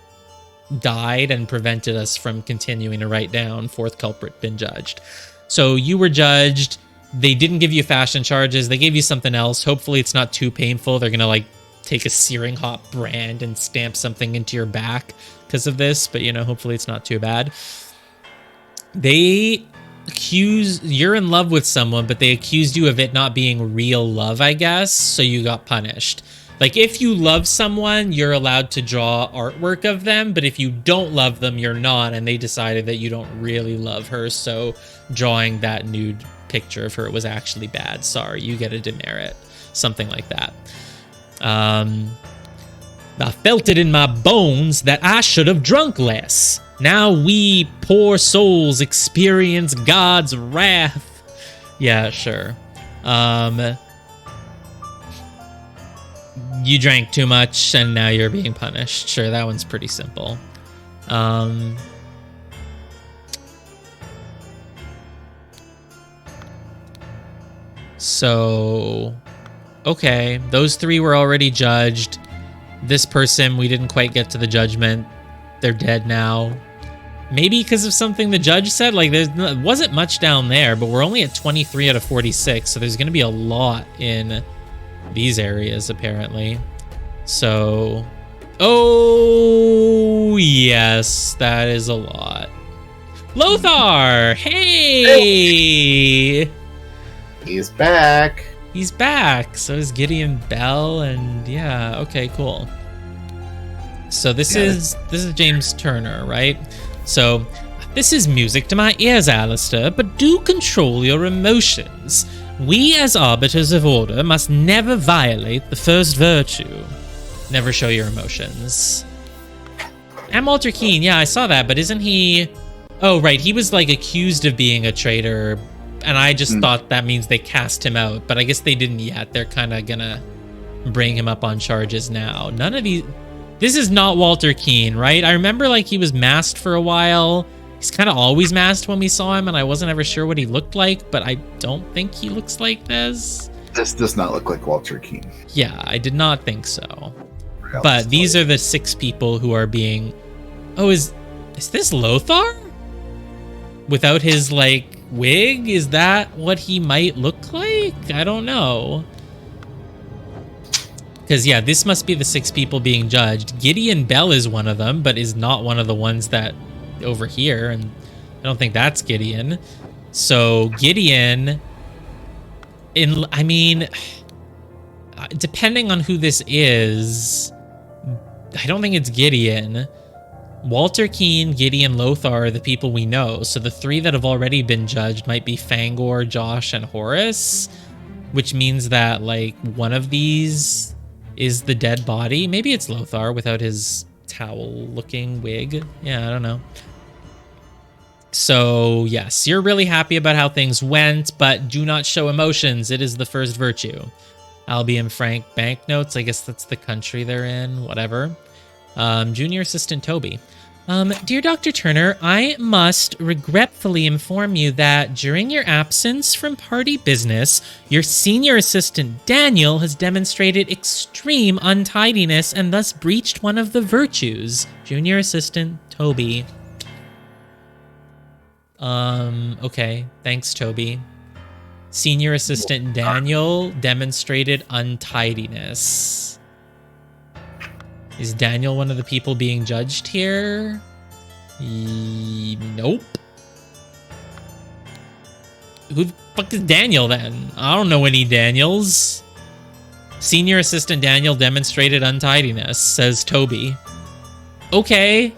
S1: died and prevented us from continuing to write down 4th culprit been judged. So you were judged. They didn't give you fashion charges. They gave you something else. Hopefully it's not too painful. They're gonna like take a searing hot brand and stamp something into your back because of this, but you know, hopefully it's not too bad. They accuse you're in love with someone, but they accused you of it not being real love, I guess, so you got punished. Like, if you love someone, you're allowed to draw artwork of them, but if you don't love them, you're not, and they decided that you don't really love her, so drawing that nude picture of her was actually bad. Sorry, you get a demerit. Something like that. I felt it in my bones that I should have drunk less. Now we poor souls experience God's wrath. Yeah, sure. You drank too much and now you're being punished. Sure, that one's pretty simple. So, okay, those 3 were already judged. This person, we didn't quite get to the judgment. They're dead now. Maybe because of something the judge said. Like, there wasn't much down there, but we're only at 23 out of 46, so there's going to be a lot in these areas, apparently. So, oh, yes, that is a lot. Lothar! Hey!
S2: He's back.
S1: He's back. So is Gideon Bell, and yeah, okay, cool. So this is James Turner, right? So this is music to my ears, Alistair, but do control your emotions. We as arbiters of order must never violate the first virtue. Never show your emotions. And Walter Keane, yeah, I saw that, but isn't he... Oh, right, he was like accused of being a traitor, and I just thought that means they cast him out, but I guess they didn't yet. They're kind of gonna bring him up on charges now. None of these... This is not Walter Keane, right? I remember like he was masked for a while. He's kind of always masked when we saw him, and I wasn't ever sure what he looked like, but I don't think he looks like this.
S2: This does not look like Walter Keane.
S1: Yeah, I did not think so. But these are the 6 people who are being... Oh, is this Lothar? Without his, like, wig? Is that what he might look like? I don't know. Because, yeah, this must be the 6 people being judged. Gideon Bell is one of them, but is not one of the ones that over here, and I don't think that's Gideon. So, Gideon... I mean, depending on who this is, I don't think it's Gideon. Walter Keane, Gideon, Lothar are the people we know. So the 3 that have already been judged might be Fangor, Josh, and Horace, which means that, like, one of these is the dead body. Maybe it's Lothar without his towel-looking wig. Yeah, I don't know. So, yes, you're really happy about how things went, but do not show emotions. It is the first virtue. Albion Frank banknotes. I guess that's the country they're in. Whatever. Junior Assistant Toby. Dear Dr. Turner, I must regretfully inform you that during your absence from party business, your senior assistant Daniel has demonstrated extreme untidiness and thus breached one of the virtues. Junior Assistant Toby. Okay. Thanks, Toby. Senior assistant Daniel demonstrated untidiness. Is Daniel one of the people being judged here? Nope. Who the fuck is Daniel then? I don't know any Daniels. Senior assistant Daniel demonstrated untidiness, says Toby. Okay.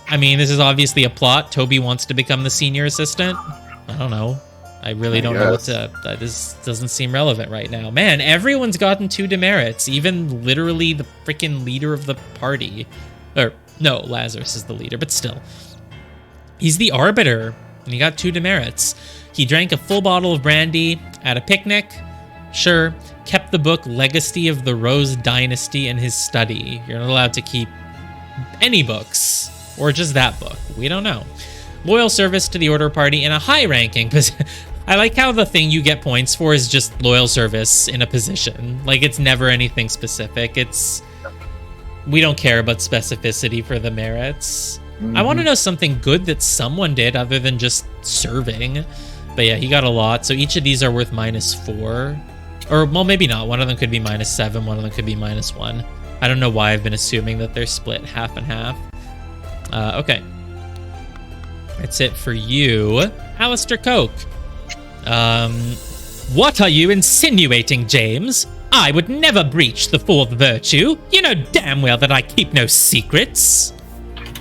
S1: I mean, this is obviously a plot. Toby wants to become the senior assistant. I don't know. I really don't know what to... This doesn't seem relevant right now. Man, everyone's gotten 2 demerits. Even literally the freaking leader of the party. Or, no, Lazarus is the leader, but still. He's the arbiter, and he got 2 demerits. He drank a full bottle of brandy at a picnic. Sure. Kept the book Legacy of the Rose Dynasty in his study. You're not allowed to keep any books. Or just that book. We don't know. Loyal service to the Order Party in a high ranking. I like how the thing you get points for is just loyal service in a position. Like, it's never anything specific. We don't care about specificity for the merits. I want to know something good that someone did other than just serving. But yeah, he got a lot. So each of these are worth -4. Or, well, maybe not. One of them could be -7. One of them could be -1. I don't know why I've been assuming that they're split half and half. Okay. That's it for you. Alistair Coke. What are you insinuating, James? I would never breach the 4th virtue. You know damn well that I keep no secrets.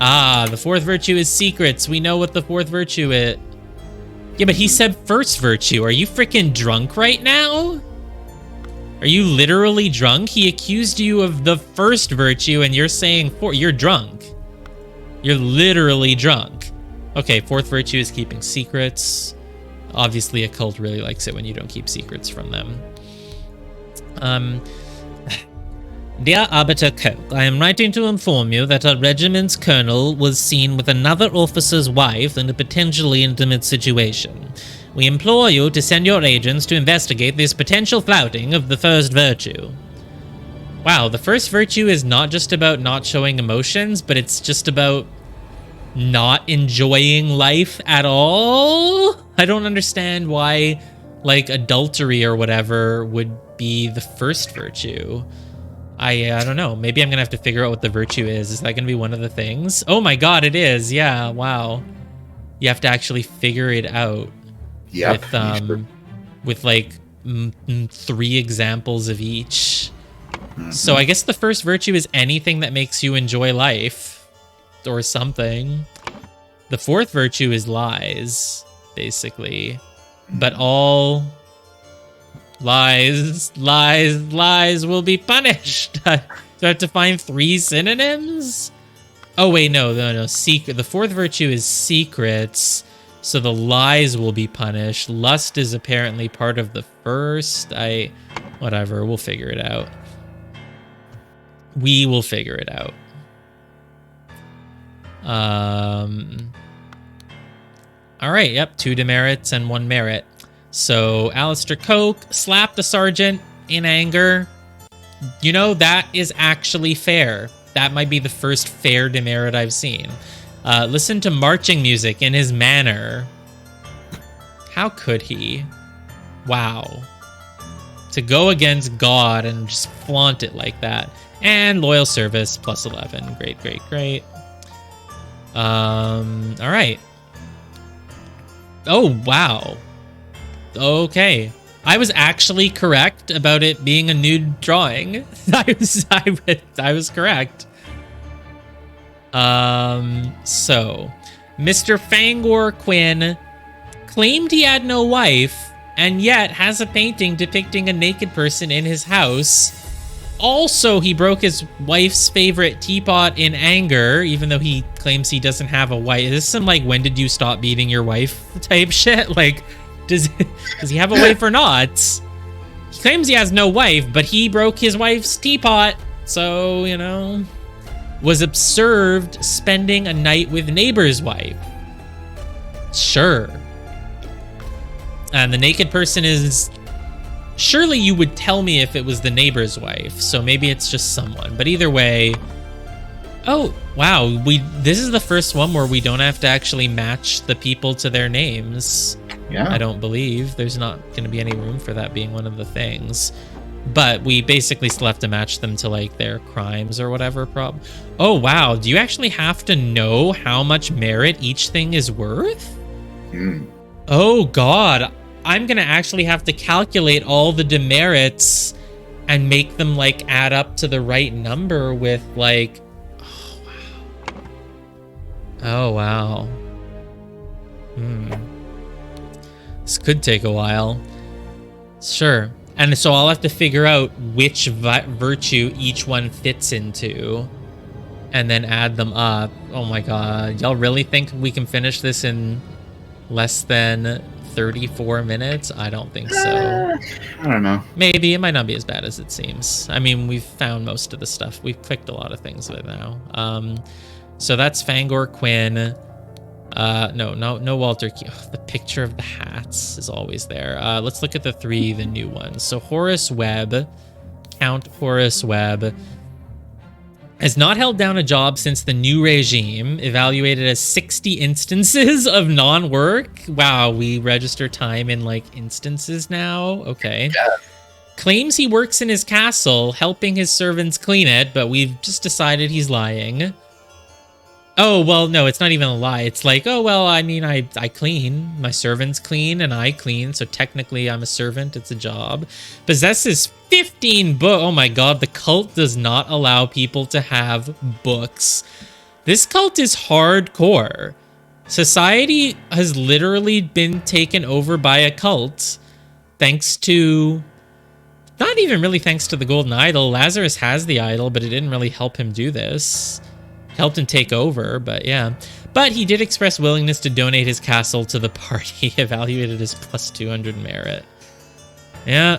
S1: Ah, the 4th virtue is secrets. We know what the 4th virtue is. Yeah, but he said 1st virtue. Are you freaking drunk right now? Are you literally drunk? He accused you of the 1st virtue and you're saying you're drunk. You're literally drunk. Okay, 4th virtue is keeping secrets. Obviously, a cult really likes it when you don't keep secrets from them. Dear Arbiter Coke, I am writing to inform you that our regiment's colonel was seen with another officer's wife in a potentially intimate situation. We implore you to send your agents to investigate this potential flouting of the 1st virtue. Wow, the 1st virtue is not just about not showing emotions, but it's just about not enjoying life at all? I don't understand why, like, adultery or whatever would be the 1st virtue. I don't know. Maybe I'm gonna have to figure out what the virtue is. Is that gonna be one of the things? Oh my god, it is. Yeah, wow. You have to actually figure it out.
S2: Yep.
S1: With like 3 examples of each. So I guess the 1st virtue is anything that makes you enjoy life. Or something. The 4th virtue is lies, basically. But all lies will be punished. Do I have to find 3 synonyms? Oh wait, no. Secret. The 4th virtue is secrets, so the lies will be punished. Lust is apparently part of the 1st. Whatever. We'll figure it out. We will figure it out. All right, yep, 2 demerits and 1 merit. So Alistair Coke slapped a sergeant in anger. You know, that is actually fair. That might be the first fair demerit I've seen. Listen to marching music in his manner. How could he? Wow. To go against God and just flaunt it like that. And loyal service, +11. Great, great, great. All right. Oh, wow. Okay. I was actually correct about it being a nude drawing. I was correct. So, Mr. Fangor Quinn claimed he had no wife, and yet has a painting depicting a naked person in his house. Also, he broke his wife's favorite teapot in anger, even though he claims he doesn't have a wife. Is this some, like, when did you stop beating your wife type shit? Like, does he have a wife or not? He claims he has no wife, but he broke his wife's teapot. So, you know, was observed spending a night with neighbor's wife. Sure. And the naked person is... Surely you would tell me if it was the neighbor's wife, so maybe it's just someone. But either way, Oh, wow. This is the first one where we don't have to actually match the people to their names.
S2: Yeah.
S1: I don't believe. There's not going to be any room for that being one of the things. But we basically still have to match them to, like, their crimes or whatever problem. Oh, wow. Do you actually have to know how much merit each thing is worth? Oh, God. I'm going to actually have to calculate all the demerits and make them, like, add up to the right number with, like... Oh, wow. This could take a while. Sure. And so I'll have to figure out which virtue each one fits into and then add them up. Oh my god. Y'all really think we can finish this in less than 34 minutes? I don't think so.
S2: I don't know.
S1: Maybe. It might not be as bad as it seems. I mean, we've found most of the stuff. We've clicked a lot of things right now. So that's Fangor Quinn. No Walter Q. The picture of the hats is always there. Let's look at the new ones. So Horace Webb, Count Horace Webb, has not held down a job since the new regime, evaluated as 60 instances of non-work. Wow, we register time in, like, instances now? Okay.
S2: Yeah.
S1: Claims he works in his castle, helping his servants clean it, but we've just decided he's lying. Oh, well, no, it's not even a lie. It's like, oh, well, I mean, I clean. My servants clean and I clean. So technically I'm a servant. It's a job. Possesses 15 books. Oh my god, the cult does not allow people to have books. This cult is hardcore. Society has literally been taken over by a cult thanks to... Not even really thanks to the golden idol. Lazarus has the idol, but it didn't really help him do this. Helped him take over, but yeah. But he did express willingness to donate his castle to the party, evaluated as plus 200 merit. Yeah,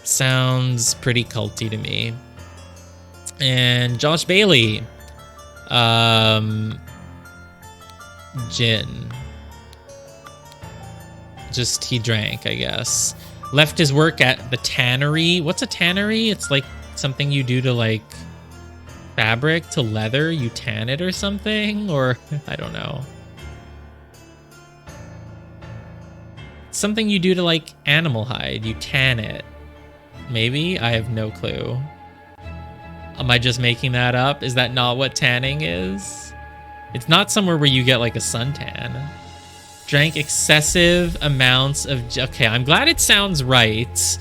S1: sounds pretty culty to me. And Josh Bailey. Gin. Just, he drank, I guess. Left his work at the tannery. What's a tannery? It's like something you do to, like, fabric to leather, you tan it or something, or I don't know. Something you do to, like, animal hide, you tan it. Maybe? I have no clue. Am I just making that up? Is that not what tanning is? It's not somewhere where you get, like, a suntan. Drank excessive amounts of... Okay, I'm glad it sounds right.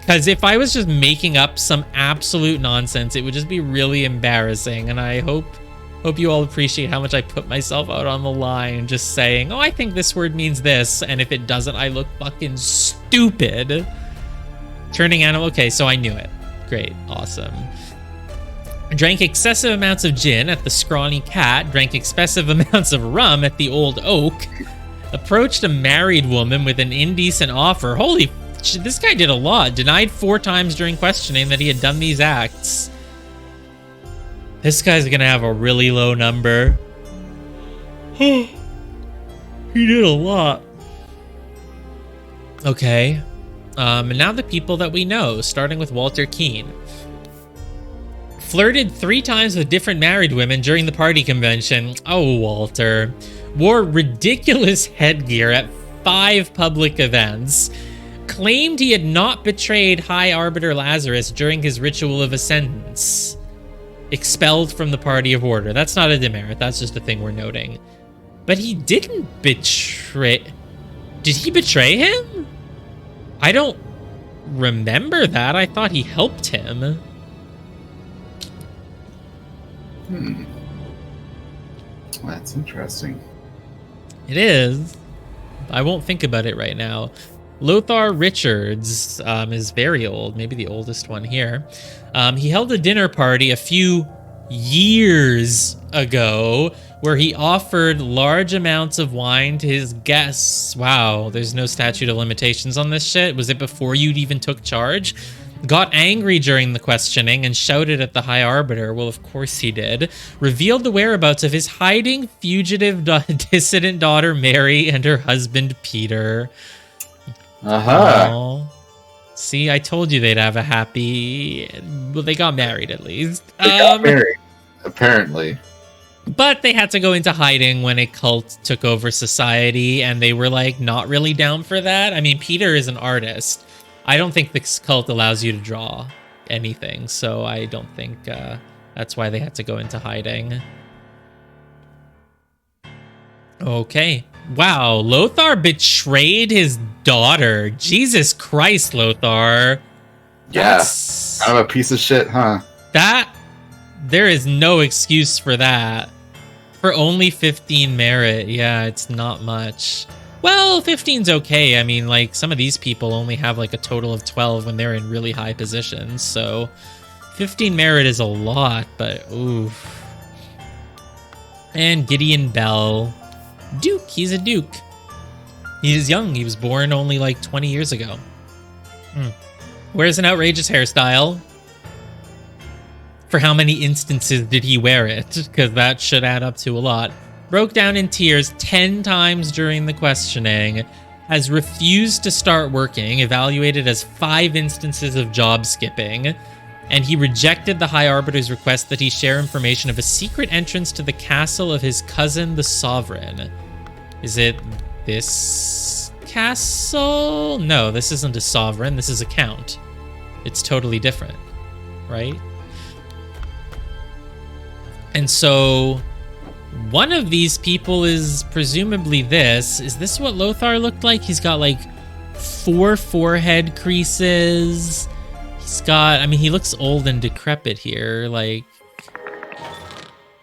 S1: Because if I was just making up some absolute nonsense, it would just be really embarrassing. And I hope you all appreciate how much I put myself out on the line just saying, oh, I think this word means this. And if it doesn't, I look fucking stupid. Turning animal. Okay, so I knew it. Great. Awesome. Drank excessive amounts of gin at the Scrawny Cat. Drank excessive amounts of rum at the Old Oak. Approached a married woman with an indecent offer. Holy... This guy did a lot. Denied 4 times during questioning that he had done these acts. This guy's gonna have a really low number. He did a lot. Okay. And now the people that we know, starting with Walter Keane. Flirted 3 times with different married women during the party convention. Oh, Walter. Wore ridiculous headgear at 5 public events. Claimed he had not betrayed High Arbiter Lazarus during his ritual of ascendance. Expelled from the Party of Order. That's not a demerit, that's just a thing we're noting. But he didn't betray... Did he betray him? I don't remember that. I thought he helped him.
S2: That's interesting.
S1: It is. I won't think about it right now. Lothar Richards is very old, maybe the oldest one here. He held a dinner party a few years ago where he offered large amounts of wine to his guests. Wow, there's no statute of limitations on this shit. Was it before you even took charge? Got angry during the questioning and shouted at the High Arbiter. Well, of course he did. Revealed the whereabouts of his hiding fugitive dissident daughter Mary and her husband Peter.
S2: Uh-huh.
S1: See, I told you they'd have a happy... Well, they got married at least.
S2: They got married. Apparently.
S1: But they had to go into hiding when a cult took over society, and they were like not really down for that. I mean, Peter is an artist. I don't think this cult allows you to draw anything, so I don't think that's why they had to go into hiding. Okay. Wow, Lothar betrayed his daughter. Jesus Christ, Lothar.
S2: Yeah. I'm a piece of shit, huh?
S1: There is no excuse for that. For only 15 merit, yeah, it's not much. Well, 15's okay. I mean, like, some of these people only have, like, a total of 12 when they're in really high positions, so 15 merit is a lot, but oof. And Gideon Bell. Duke, he's a duke. He's young. He was born only, like, 20 years ago. Wears an outrageous hairstyle. For how many instances did he wear it? Because that should add up to a lot. Broke down in tears 10 times during the questioning. Has refused to start working. Evaluated as 5 instances of job skipping. And he rejected the High Arbiter's request that he share information of a secret entrance to the castle of his cousin, the Sovereign. Is it this castle? No, this isn't a Sovereign. This is a Count. It's totally different, right? And so one of these people is presumably this. Is this what Lothar looked like? He's got like 4 forehead creases. He's got, I mean, he looks old and decrepit here. Like,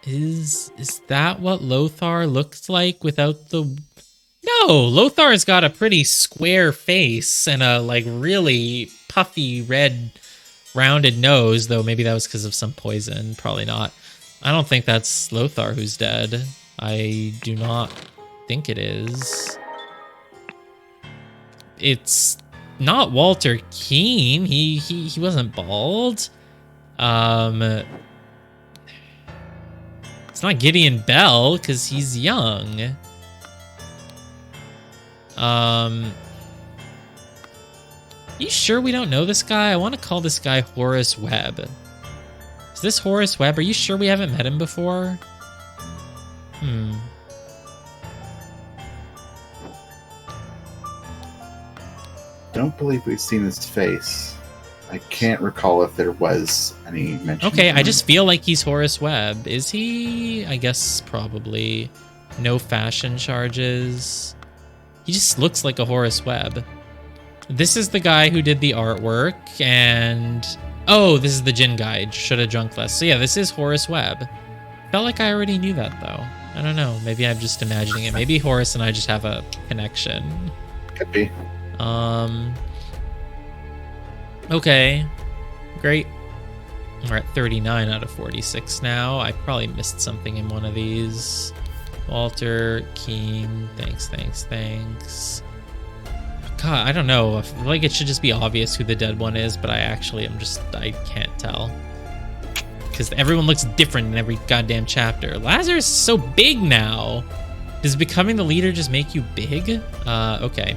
S1: is that what Lothar looks like without the... No, Lothar's got a pretty square face and a like really puffy red rounded nose, though maybe that was because of some poison. Probably not. I don't think that's Lothar who's dead. I do not think it is. It's not Walter Keane. He wasn't bald. It's not Gideon Bell because he's young. You sure we don't know this guy? I want to call this guy Horace Webb. Is this Horace Webb? Are you sure we haven't met him before?
S2: Don't believe we've seen his face. I can't recall if there was any mention.
S1: Okay, I just feel like he's Horace Webb. Is he? I guess probably. No fashion charges. He just looks like a Horace Webb. This is the guy who did the artwork, and... Oh, this is the gin guide. Should have drunk less. So yeah, this is Horace Webb. Felt like I already knew that, though. I don't know. Maybe I'm just imagining it. Maybe Horace and I just have a connection.
S2: Could be.
S1: Okay. Great. We're at 39 out of 46 now. I probably missed something in one of these. Walter Keane. Thanks. God, I don't know. I feel like it should just be obvious who the dead one is, but I can't tell. Because everyone looks different in every goddamn chapter. Lazarus is so big now. Does becoming the leader just make you big? Okay.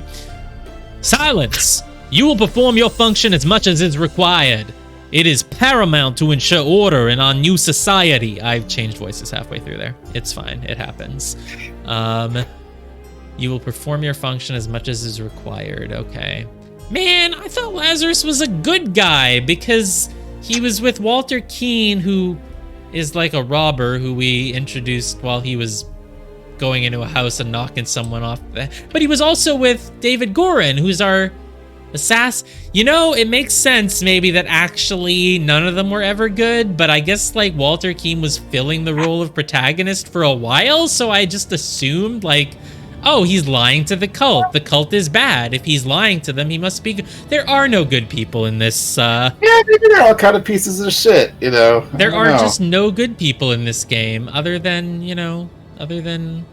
S1: Silence! You will perform your function as much as is required. It is paramount to ensure order in our new society. I've changed voices halfway through there. It's fine. It happens. You will perform your function as much as is required. Okay. Man, I thought Lazarus was a good guy because he was with Walter Keane, who is like a robber who we introduced while he was going into a house and knocking someone off. But he was also with David Gorin, who's our assassin. You know, it makes sense maybe that actually none of them were ever good, but I guess like Walter Keane was filling the role of protagonist for a while, so I just assumed like, oh, he's lying to the cult. The cult is bad. If he's lying to them, he must be good. There are no good people in this. Yeah,
S2: maybe they're all kind of pieces of shit, you know.
S1: There are just no good people in this game, other than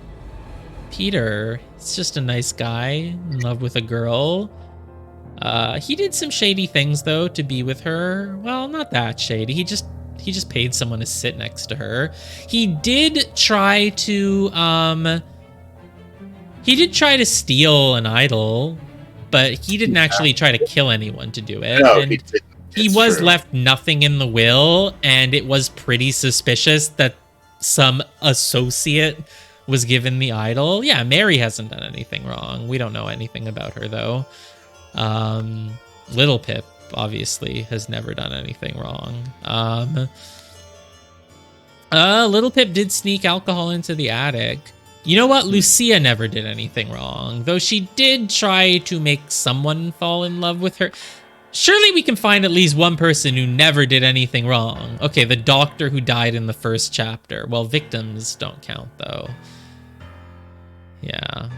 S1: Peter. He's just a nice guy in love with a girl. He did some shady things though to be with her. Well, not that shady. He just paid someone to sit next to her. He did try to steal an idol, but he didn't actually try to kill anyone to do it.
S2: No, he didn't.
S1: he
S2: It's
S1: was
S2: true.
S1: left nothing in the will, and it was pretty suspicious that some associate was given the idol. Yeah, Mary hasn't done anything wrong. We don't know anything about her, though. Little Pip, obviously, has never done anything wrong. Little Pip did sneak alcohol into the attic. You know what? Lucia never did anything wrong, though she did try to make someone fall in love with her. Surely we can find at least one person who never did anything wrong. Okay, the doctor who died in the first chapter. Well, victims don't count, though. Yeah.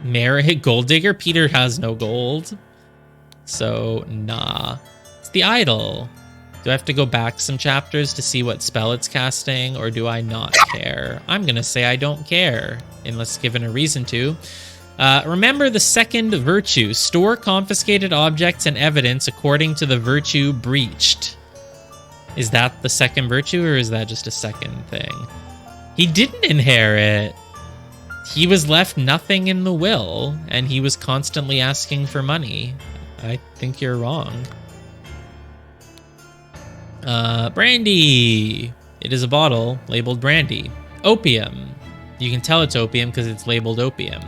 S1: Mary, gold digger? Peter has no gold. So, nah. It's the idol. Do I have to go back some chapters to see what spell it's casting, or do I not care? I'm gonna say I don't care, unless given a reason to. Remember the second virtue. Store confiscated objects and evidence according to the virtue breached. Is that the second virtue, or is that just a second thing? He didn't inherit. He was left nothing in the will, and he was constantly asking for money. I think you're wrong. Brandy. It is a bottle labeled brandy. Opium. You can tell it's opium because it's labeled opium.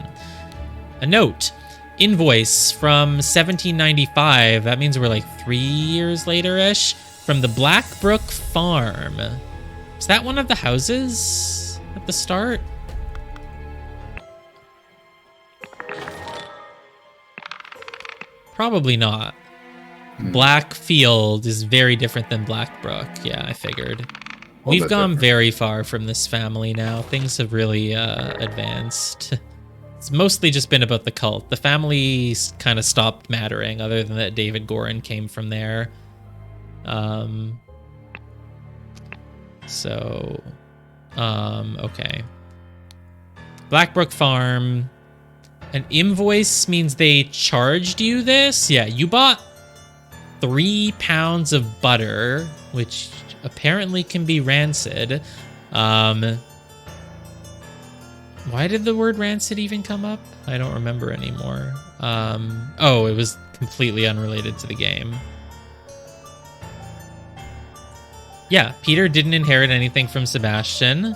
S1: A note. Invoice from 1795. That means we're like 3 years later-ish. From the Blackbrook Farm. Is that one of the houses at the start? Probably not. Blackfield is very different than Blackbrook. Yeah, I figured. We've gone very far from this family now. Things have really advanced. It's mostly just been about the cult. The family kind of stopped mattering, other than that David Gorin came from there. Okay. Blackbrook Farm. An invoice means they charged you this? Yeah, you bought 3 pounds of butter, which apparently can be rancid. Why did the word rancid even come up? I don't remember anymore. Oh, it was completely unrelated to the game. Yeah, Peter didn't inherit anything from Sebastian.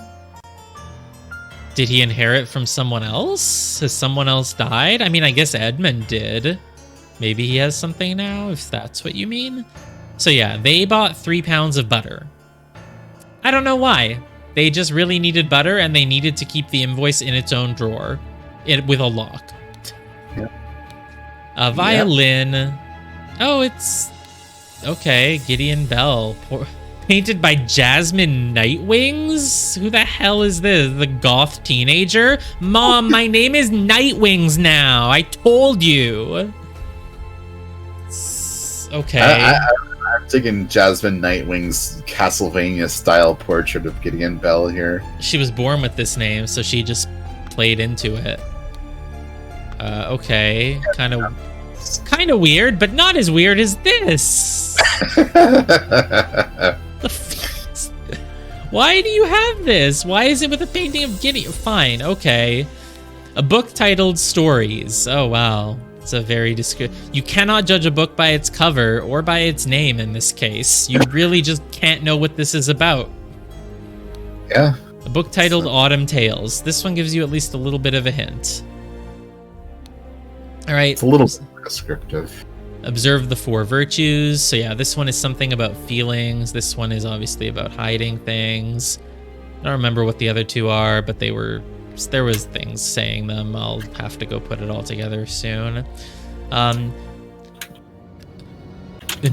S1: Did he inherit from someone else? Has someone else died? I mean, I guess Edmund did. Maybe he has something now, if that's what you mean. So yeah, they bought 3 pounds of butter. I don't know why. They just really needed butter, and they needed to keep the invoice in its own drawer, with a lock.
S2: Yep.
S1: A violin. Yep. Oh, it's... Okay, Gideon Bell. Painted by Jasmine Nightwings? Who the hell is this? The goth teenager? Mom, my name is Nightwings now. I told you. Okay.
S2: I'm digging Jasmine Nightwing's Castlevania-style portrait of Gideon Bell here.
S1: She was born with this name, so she just played into it. Okay. Kind of weird, but not as weird as this. Why do you have this? Why is it with a painting of Gideon? Fine, okay. A book titled Stories. Oh, wow. It's a very You cannot judge a book by its cover or by its name in this case. You really just can't know what this is about.
S2: Yeah.
S1: A book titled Autumn Tales. This one gives you at least a little bit of a hint. All right.
S2: It's a little descriptive.
S1: Observe the 4 virtues. So yeah, this one is something about feelings. This one is obviously about hiding things. I don't remember what the other 2 are, but there was things saying them. I'll have to go put it all together soon. In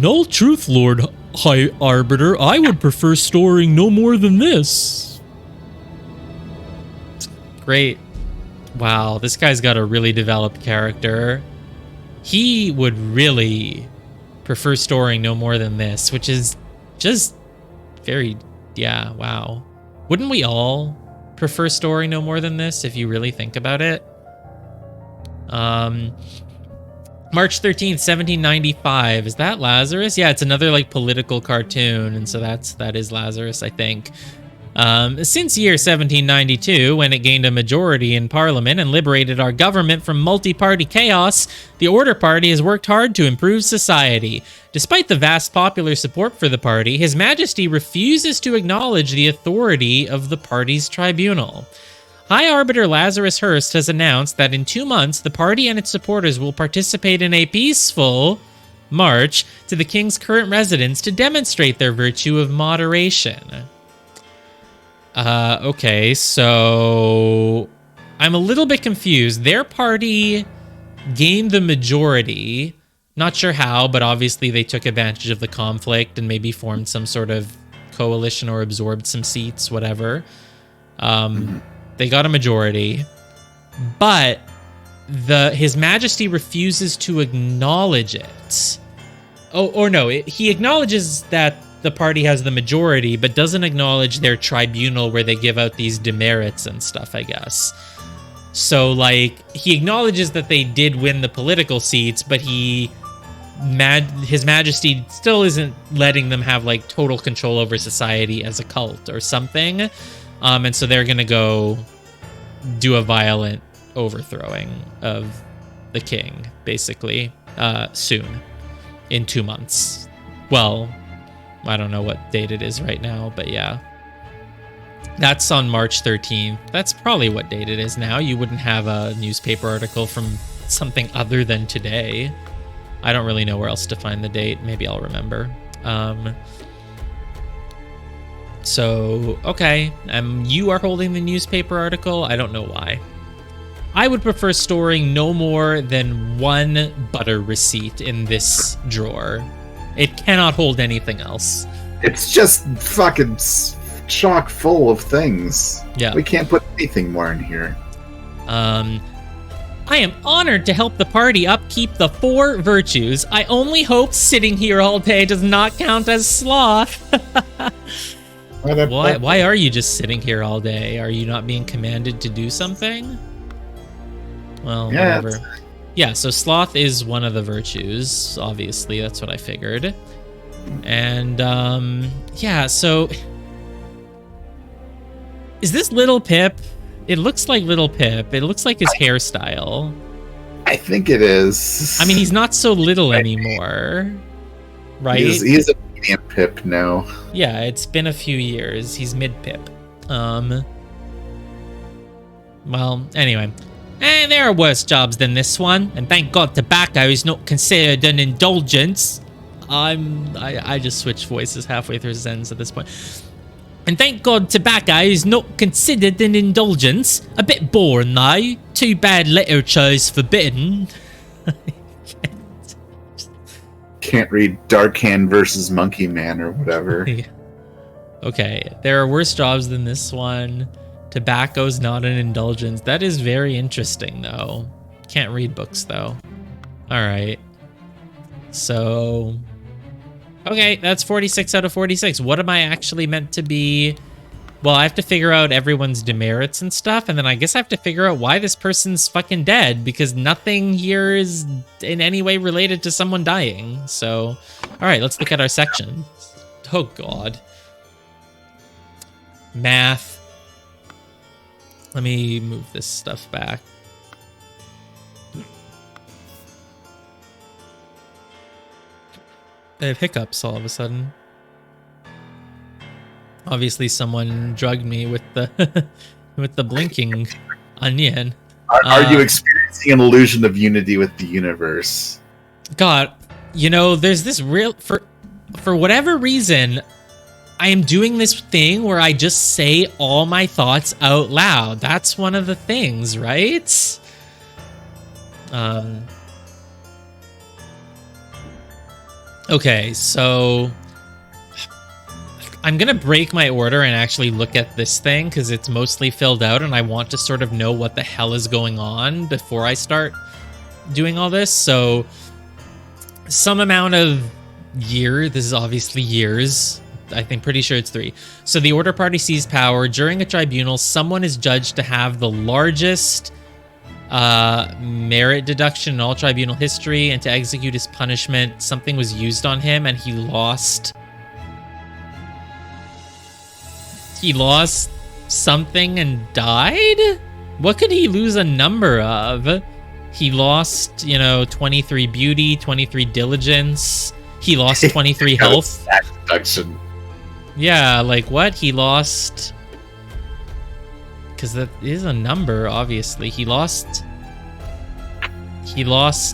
S1: all truth, Lord High Arbiter, I would prefer storing no more than this. Great. Wow, this guy's got a really developed character. He would really prefer storing no more than this, which is just very, yeah, wow. Wouldn't we all prefer storing no more than this if you really think about it? March 13th, 1795. Is that Lazarus? Yeah, it's another like political cartoon, and so that is Lazarus, I think. Since year 1792, when it gained a majority in Parliament and liberated our government from multi-party chaos, the Order Party has worked hard to improve society. Despite the vast popular support for the party, His Majesty refuses to acknowledge the authority of the party's tribunal. High Arbiter Lazarus Hurst has announced that in 2 months, the party and its supporters will participate in a peaceful march to the king's current residence to demonstrate their virtue of moderation. Okay, so I'm a little bit confused. Their party gained the majority. Not sure how, but obviously they took advantage of the conflict and maybe formed some sort of coalition or absorbed some seats, whatever. They got a majority, but His Majesty refuses to acknowledge it. He acknowledges that the party has the majority, but doesn't acknowledge their tribunal where they give out these demerits and stuff, I guess. So, like, he acknowledges that they did win the political seats, but His Majesty still isn't letting them have, like, total control over society as a cult or something. And so they're gonna go do a violent overthrowing of the king, basically, soon, in 2 months. Well, I don't know what date it is right now, but yeah. That's on March 13th. That's probably what date it is now. You wouldn't have a newspaper article from something other than today. I don't really know where else to find the date. Maybe I'll remember. So, okay. You are holding the newspaper article. I don't know why. I would prefer storing no more than 1 butter receipt in this drawer. It cannot hold anything else.
S2: It's just fucking chock full of things.
S1: Yeah.
S2: We can't put anything more in here.
S1: I am honored to help the party upkeep the 4 virtues. I only hope sitting here all day does not count as sloth. Why are you just sitting here all day? Are you not being commanded to do something? Well,
S2: yeah,
S1: whatever. Yeah, so sloth is one of the virtues, obviously. That's what I figured. And, yeah, so... Is this Little Pip? It looks like Little Pip. It looks like his hairstyle.
S2: I think it is.
S1: I mean, he's not so little anymore, right?
S2: He's a medium Pip now.
S1: Yeah, it's been a few years. He's mid-Pip. Well, anyway... there are worse jobs than this one, and thank God tobacco is not considered an indulgence. I just switched voices halfway through Zen's at this point. And thank God tobacco is not considered an indulgence. A bit boring though. Too bad literature is forbidden.
S2: Can't read Dark Hand versus Monkey Man or whatever.
S1: Okay, there are worse jobs than this one. Tobacco's not an indulgence. That is very interesting, though. Can't read books, though. All right. So... Okay, that's 46 out of 46. What am I actually meant to be... Well, I have to figure out everyone's demerits and stuff, and then I guess I have to figure out why this person's fucking dead, because nothing here is in any way related to someone dying. So, all right, let's look at our section. Oh, God. Math. Let me move this stuff back. I have hiccups all of a sudden. Obviously, someone drugged me with the with the blinking onion.
S2: Are you experiencing an illusion of unity with the universe?
S1: God, you know, there's this real for whatever reason. I am doing this thing where I just say all my thoughts out loud. That's one of the things, right? Okay, so I'm gonna break my order and actually look at this thing because it's mostly filled out and I want to sort of know what the hell is going on before I start doing all this. So some amount of year, this is obviously years, I think pretty sure it's 3. So the Order Party seized power. During a tribunal, someone is judged to have the largest merit deduction in all tribunal history, and to execute his punishment, something was used on him and he lost He lost something and died? What could he lose a number of? He lost, 23 beauty, 23 diligence. He lost 23 health.
S2: Stat deduction.
S1: Yeah, like what? He lost... Because that is a number, obviously. He lost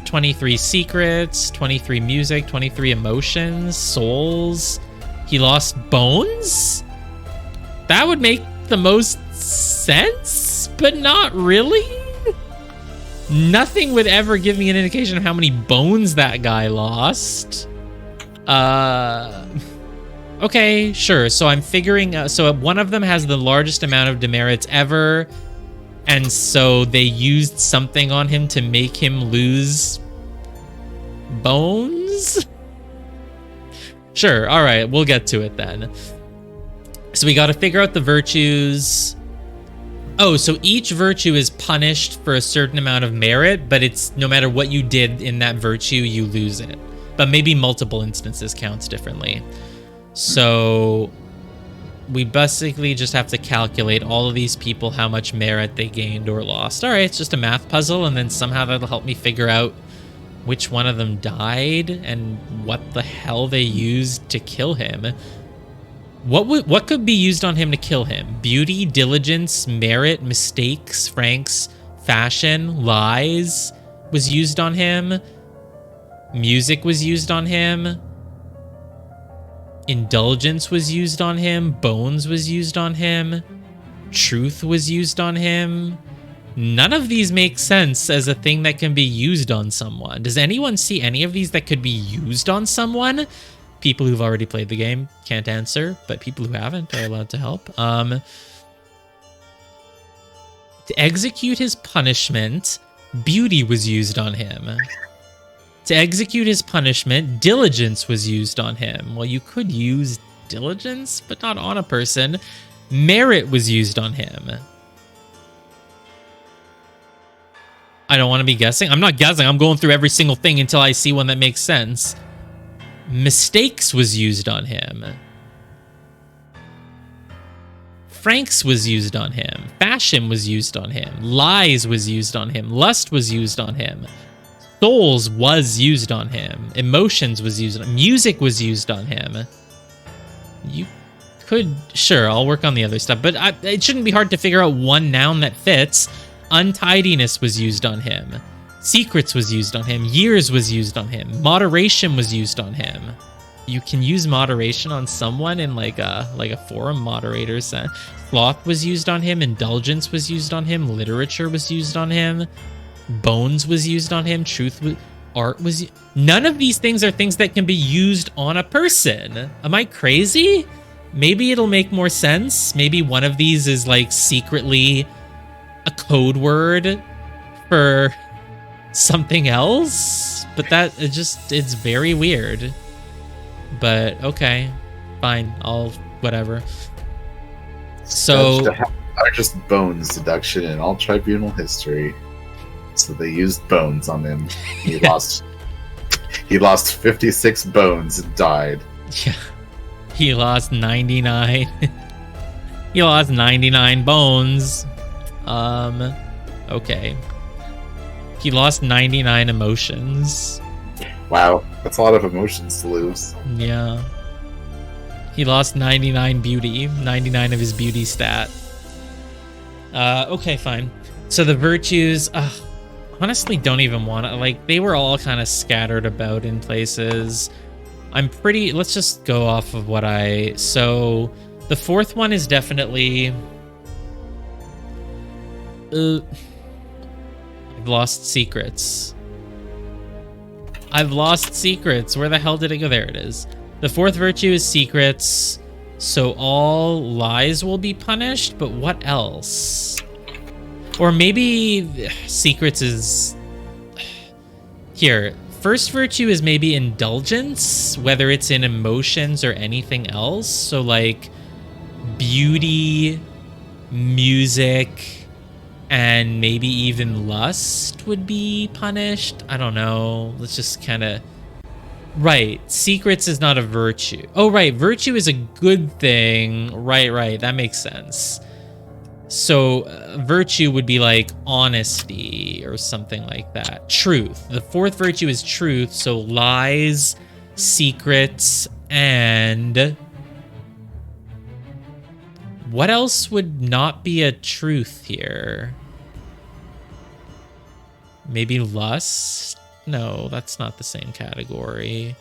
S1: 23 secrets, 23 music, 23 emotions, souls. He lost bones? That would make the most sense, but not really. Nothing would ever give me an indication of how many bones that guy lost. Okay, sure. So I'm figuring out, so one of them has the largest amount of demerits ever, and so they used something on him to make him lose bones? Sure, all right, we'll get to it then. So we got to figure out the virtues. Oh, so each virtue is punished for a certain amount of merit, but it's no matter what you did in that virtue, you lose it. But maybe multiple instances counts differently. So we basically just have to calculate all of these people, how much merit they gained or lost. All right, it's just a math puzzle, and then somehow that'll help me figure out which one of them died and what the hell they used to kill him. What could be used on him to kill him? Beauty, diligence, merit, mistakes, franks, fashion, lies was used on him. Music was used on him. Indulgence was used on him. Bones was used on him. Truth was used on him. None of these make sense as a thing that can be used on someone. Does anyone see any of these that could be used on someone? People who've already played the game can't answer, but people who haven't are allowed to help. To execute his punishment, beauty was used on him. To execute his punishment, diligence was used on him. Well, you could use diligence, but not on a person. Merit was used on him. I don't want to be guessing. I'm not guessing. I'm going through every single thing until I see one that makes sense. Mistakes was used on him. Franks was used on him. Fashion was used on him. Lies was used on him. Lust was used on him. Souls was used on him. Emotions was used on him. Music was used on him. You could... Sure, I'll work on the other stuff, but it shouldn't be hard to figure out one noun that fits. Untidiness was used on him. Secrets was used on him. Years was used on him. Moderation was used on him. You can use moderation on someone in like a forum moderator sense. Sloth was used on him. Indulgence was used on him. Literature was used on him. Bones was used on him. Truth was... Art was... None of these things are things that can be used on a person. Am I crazy? Maybe it'll make more sense. Maybe one of these is like secretly a code word for something else, but that it's very weird. But okay, fine, I'll whatever. So
S2: are just bones deduction in all tribunal history. So they used bones on him. He lost 56 bones and died.
S1: Yeah, he lost 99. He lost 99 bones. Okay. He lost 99 emotions.
S2: Wow, that's a lot of emotions to lose.
S1: Yeah. He lost 99 beauty, 99 of his beauty stat. Okay, fine. So the virtues, honestly don't even want to, like, they were all kind of scattered about in places. Let's just go off of what so the fourth one is definitely, I've lost secrets. I've lost secrets. Where the hell did it go? There it is. The fourth virtue is secrets. So all lies will be punished, but what else? Or maybe secrets is... Here, first virtue is maybe indulgence, whether it's in emotions or anything else. So like beauty, music, and maybe even lust would be punished. I don't know. Let's just kind of Right. Secrets is not a virtue. Oh, right. Virtue is a good thing. Right. That makes sense. So virtue would be like honesty or something like that. Truth. The fourth virtue is truth. So lies, secrets, and what else would not be a truth here? Maybe lust? No, that's not the same category.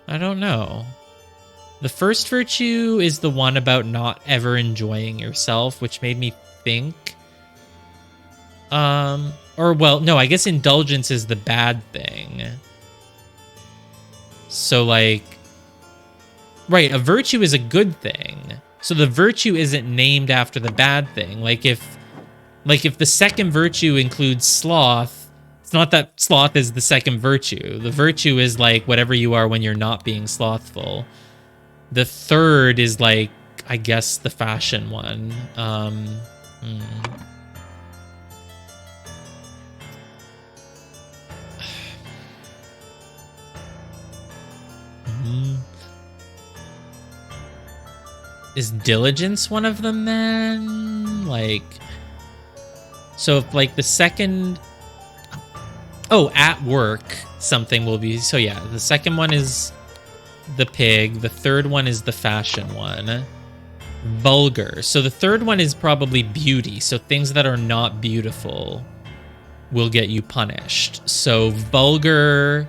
S1: I don't know. The first virtue is the one about not ever enjoying yourself, which made me think. Well, no, I guess indulgence is the bad thing. So, like, right, a virtue is a good thing. So the virtue isn't named after the bad thing. Like if the second virtue includes sloth, it's not that sloth is the second virtue. The virtue is like whatever you are when you're not being slothful. The third is like, I guess, the fashion one. Is diligence one of them then? Like, so if like the second, oh, at work, something will be, so yeah, the second one is the pig. The third one is the fashion one. Vulgar. So the third one is probably beauty. So things that are not beautiful will get you punished. So vulgar.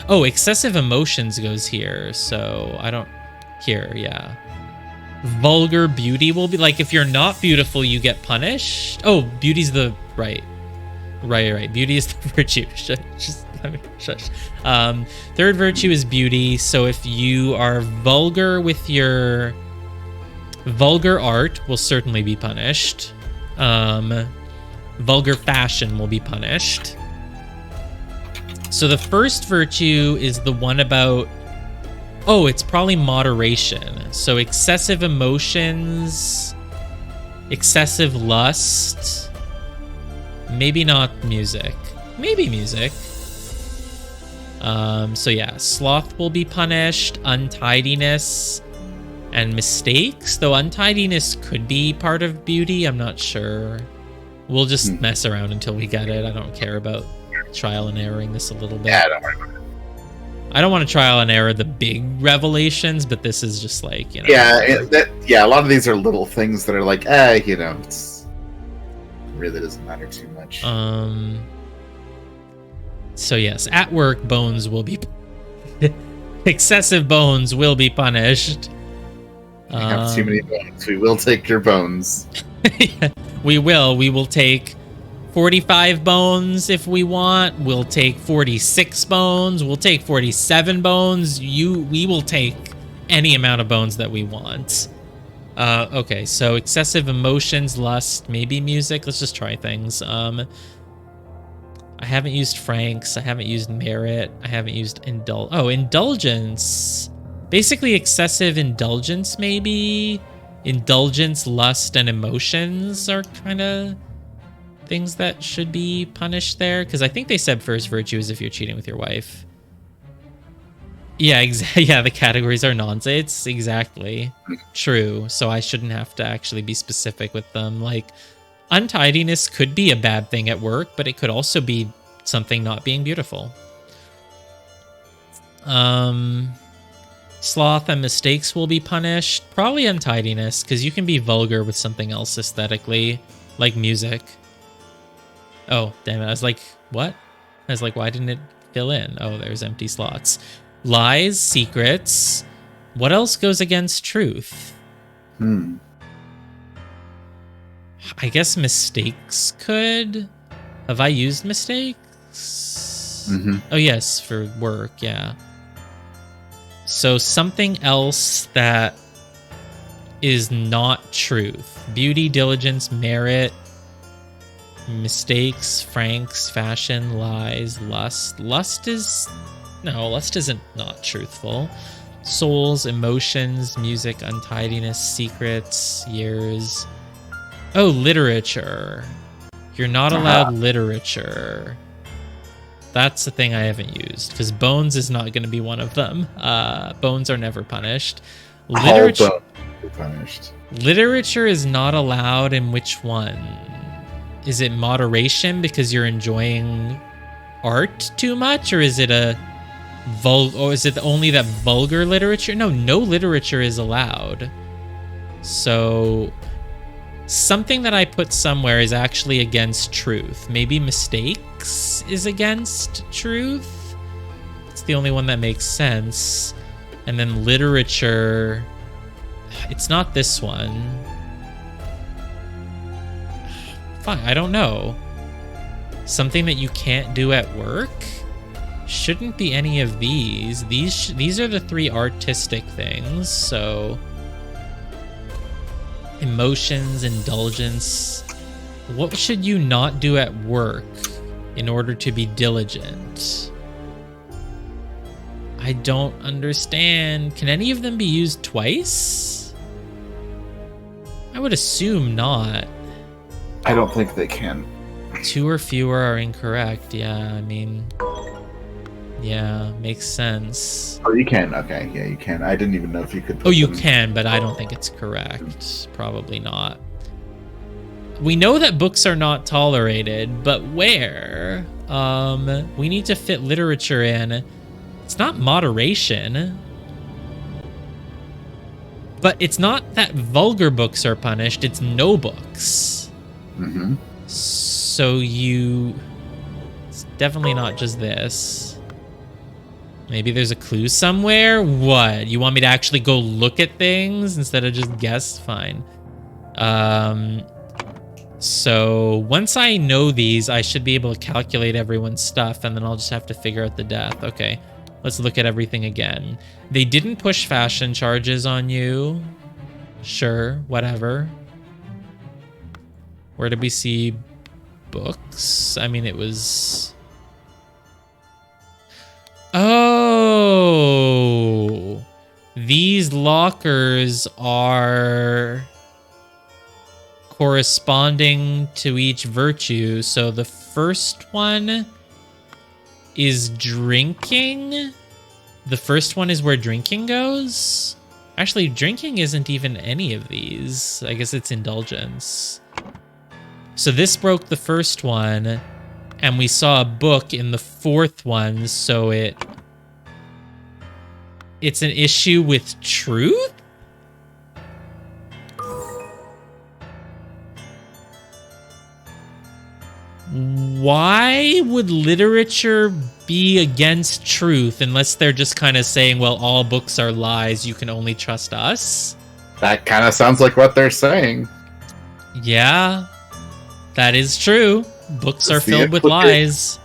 S1: Oh, excessive emotions goes here. So I don't. Here, yeah. Vulgar beauty will be like if you're not beautiful, you get punished. Oh, beauty's the right. Beauty is the virtue. Just let me shush. Third virtue is beauty. So if you are vulgar with your vulgar art, will certainly be punished. Vulgar fashion will be punished. So the first virtue is the one about, oh, it's probably moderation. So excessive emotions, excessive lust, maybe not music, maybe music. So yeah, sloth will be punished, untidiness, and mistakes, though untidiness could be part of beauty, I'm not sure. We'll just mess around until we get it. I don't care about trial and erroring this a little bit.
S2: Yeah, don't worry about it.
S1: I don't want to trial and error the big revelations, but this is just like, you know.
S2: Yeah, a lot of these are little things that are like, you know, it's really doesn't matter too much.
S1: So yes, at work, bones will be excessive bones will be punished.
S2: You have too many bones. We will take your bones.
S1: We will take 45 bones if we want. We'll take 46 bones. We'll take 47 bones. We will take any amount of bones that we want. Okay, so excessive emotions, lust, maybe music. Let's just try things. I haven't used Franks. I haven't used merit. I haven't used indulgence. Basically excessive indulgence, maybe. Indulgence, lust, and emotions are kind of things that should be punished there, because I think they said first virtue is if you're cheating with your wife. Yeah, yeah, the categories are nonsense. Exactly. True. So I shouldn't have to actually be specific with them. Like, untidiness could be a bad thing at work, but it could also be something not being beautiful. Sloth and mistakes will be punished. Probably untidiness, because you can be vulgar with something else aesthetically, like music. Oh, damn it. I was like, what? I was like, why didn't it fill in? Oh, there's empty slots. Lies, secrets. What else goes against truth? I guess mistakes could. Have I used mistakes? Oh, yes, for work, yeah. So something else that is not truth. Beauty, diligence, merit, mistakes, Franks, fashion, lies, lust. Lust isn't not truthful. Souls, emotions, music, untidiness, secrets, years. Oh, literature. You're not allowed literature. That's the thing I haven't used, because bones is not going to be one of them. Bones are never punished. Literature,
S2: All bones are punished.
S1: literature is not allowed in which one? Is it moderation because you're enjoying art too much, or is it or is it only that vulgar literature? No literature is allowed. So something that I put somewhere is actually against truth. Maybe mistakes is against truth. It's the only one that makes sense. And then literature, it's not this one. Fine, I don't know. Something that you can't do at work? Shouldn't be any of these. These are the 3 artistic things, so emotions, indulgence. What should you not do at work in order to be diligent? I don't understand. Can any of them be used twice? I would assume not.
S2: I don't think they can.
S1: 2 or fewer are incorrect. Yeah, I mean, yeah, makes sense.
S2: Oh, you can. Okay, yeah, you can. I didn't even know if you could.
S1: Oh, you can, but I don't think it's correct. Probably not. We know that books are not tolerated, but where? We need to fit literature in. It's not moderation. But it's not that vulgar books are punished, it's no books.
S2: Mm-hmm.
S1: So it's definitely not just this. Maybe there's a clue somewhere? What? You want me to actually go look at things instead of just guess? Fine. So once I know these, I should be able to calculate everyone's stuff, and then I'll just have to figure out the death. Okay, let's look at everything again. They didn't push fashion charges on you. Sure, whatever. Where did we see books? I mean, it was... Oh! These lockers are corresponding to each virtue. So the first one is drinking. The first one is where drinking goes. Actually, drinking isn't even any of these. I guess it's indulgence. So this broke the first one, and we saw a book in the fourth one, so it's an issue with truth? Why would literature be against truth unless they're just kind of saying, well, all books are lies, you can only trust us?
S2: That kind of sounds like what they're saying.
S1: Yeah, that is true. Books are filled with lies.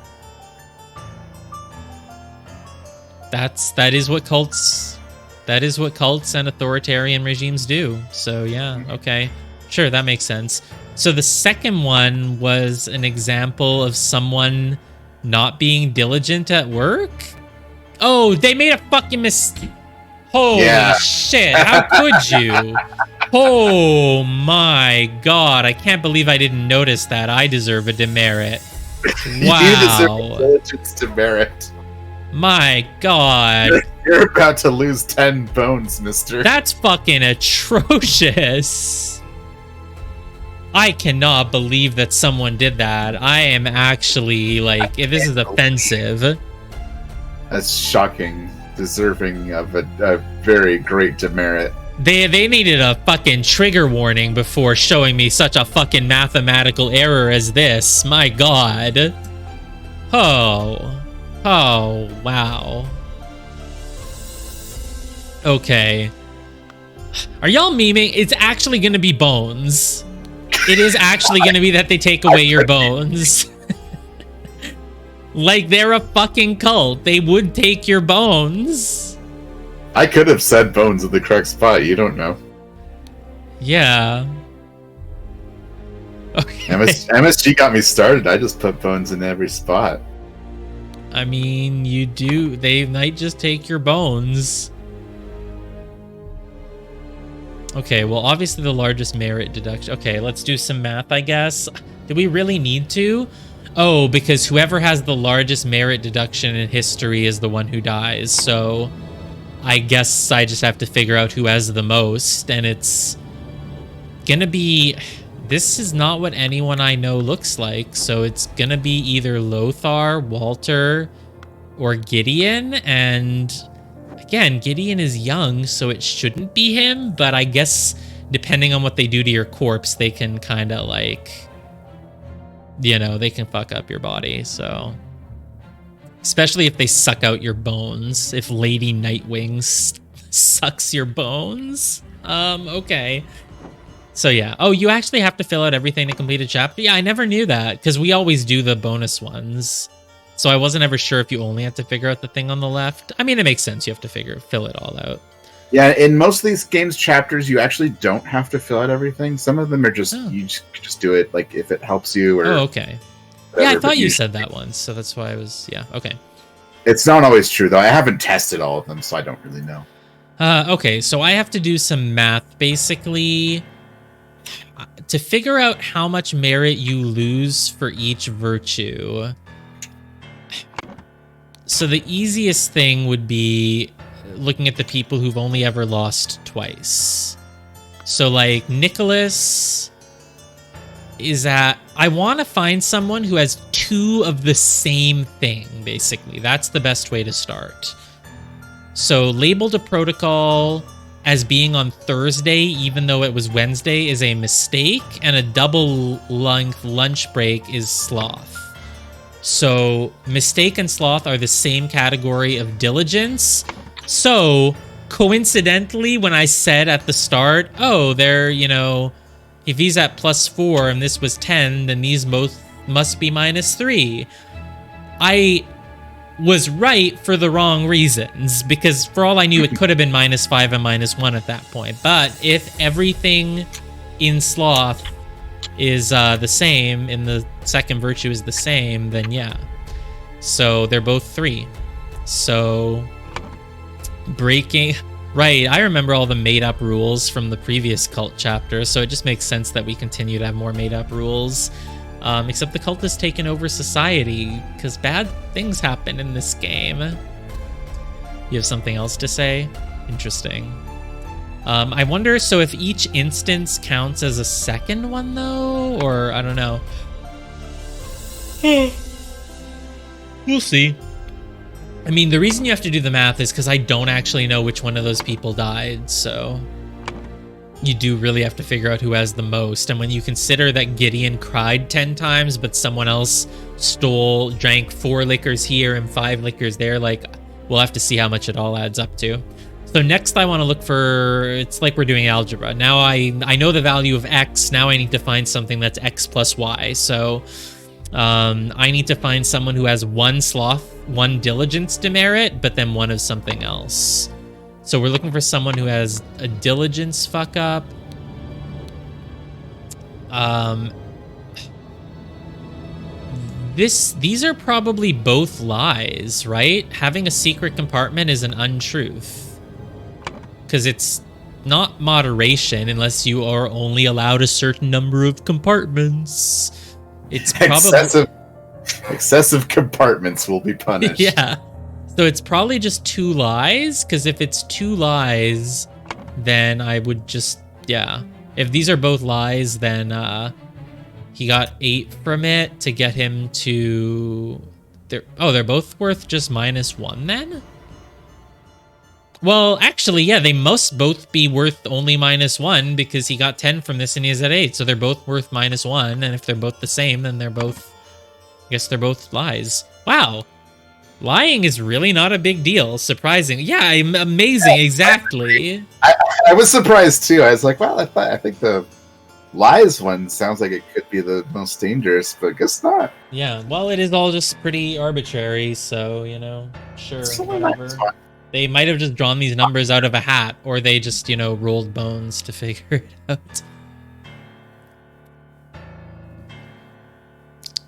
S1: That is what cults and authoritarian regimes do. So yeah, okay. Sure, that makes sense. So the second one was an example of someone not being diligent at work? Oh, they made a fucking mistake. Holy shit, how could you? Oh my god, I can't believe I didn't notice that. I deserve a demerit. Wow.
S2: You deserve a diligence demerit.
S1: My god.
S2: You're about to lose 10 bones, mister.
S1: That's fucking atrocious. I cannot believe that someone did that. I am actually, like, if this is offensive.
S2: That's shocking. Deserving of a very great demerit.
S1: They needed a fucking trigger warning before showing me such a fucking mathematical error as this. My god. Oh, wow. Okay. Are y'all memeing? It's actually gonna be bones. It is actually gonna be that they take away your bones. Like, they're a fucking cult. They would take your bones.
S2: I could have said bones at the correct spot. You don't know.
S1: Yeah. Okay.
S2: MSG got me started. I just put bones in every spot.
S1: I mean, you do. They might just take your bones. Okay, well, obviously the largest merit deduction. Okay, let's do some math, I guess. Do we really need to? Oh, because whoever has the largest merit deduction in history is the one who dies. So I guess I just have to figure out who has the most, and it's gonna be... This is not what anyone I know looks like, so it's gonna be either Lothar, Walter, or Gideon, and again, Gideon is young, so it shouldn't be him, but I guess depending on what they do to your corpse, they can kind of like, you know, they can fuck up your body, so... Especially if they suck out your bones. If Lady Nightwing sucks your bones. Okay. So yeah. Oh, you actually have to fill out everything to complete a chapter? Yeah, I never knew that, because we always do the bonus ones. So I wasn't ever sure if you only have to figure out the thing on the left. I mean, it makes sense. You have to fill it all out.
S2: Yeah, in most of these games chapters, you actually don't have to fill out everything. Some of them are just, you just do it, like, if it helps you or...
S1: Oh, okay.
S2: Whatever,
S1: yeah, I thought you said that once, so that's why I was... Yeah, okay.
S2: It's not always true, though. I haven't tested all of them, so I don't really know.
S1: Okay, so I have to do some math, basically, to figure out how much merit you lose for each virtue. So the easiest thing would be looking at the people who've only ever lost twice. So, like, Nicholas is at... I want to find someone who has 2 of the same thing, basically. That's the best way to start. So, labeled a protocol as being on Thursday, even though it was Wednesday, is a mistake, and a double-length lunch break is sloth. So, mistake and sloth are the same category of diligence. So, coincidentally, when I said at the start, oh, they're, you know... If he's at +4 and this was 10, then these both must be -3. I was right for the wrong reasons, because for all I knew, it could have been -5 and -1 at that point. But if everything in sloth is the same, in the second virtue is the same, then yeah. So they're both 3. So breaking... Right, I remember all the made-up rules from the previous cult chapter, so it just makes sense that we continue to have more made-up rules. Except the cult has taken over society, because bad things happen in this game. You have something else to say? Interesting. I wonder, so if each instance counts as a second one, though? Or, I don't know. We'll see. I mean, the reason you have to do the math is because I don't actually know which one of those people died, so you do really have to figure out who has the most. And when you consider that Gideon cried 10 times, but someone else drank 4 liquors here and 5 liquors there, like, we'll have to see how much it all adds up to. So next I want to look for, it's like we're doing algebra. Now I know the value of x, now I need to find something that's x plus y. So I need to find someone who has 1 sloth, 1 diligence demerit, but then 1 of something else. So we're looking for someone who has a diligence fuck up. These are probably both lies, right? Having a secret compartment is an untruth. Because it's not moderation unless you are only allowed a certain number of compartments. It's probably...
S2: Excessive compartments will be punished.
S1: Yeah. So it's probably just 2 lies, because if it's 2 lies, then I would just... Yeah. If these are both lies, then he got 8 from it to get him to... They're both worth just -1 then? Well, actually, yeah, they must both be worth only -1 because he got 10 from this and he's at 8. So they're both worth -1. And if they're both the same, then they're both... I guess they're both lies. Wow. Lying is really not a big deal. Surprising. Yeah, amazing. Exactly.
S2: I was surprised too. I was like, well, I think the lies one sounds like it could be the most dangerous, but I guess not.
S1: Yeah, well, it is all just pretty arbitrary, so, you know, sure, whatever. They might have just drawn these numbers out of a hat, or they just, you know, rolled bones to figure it out.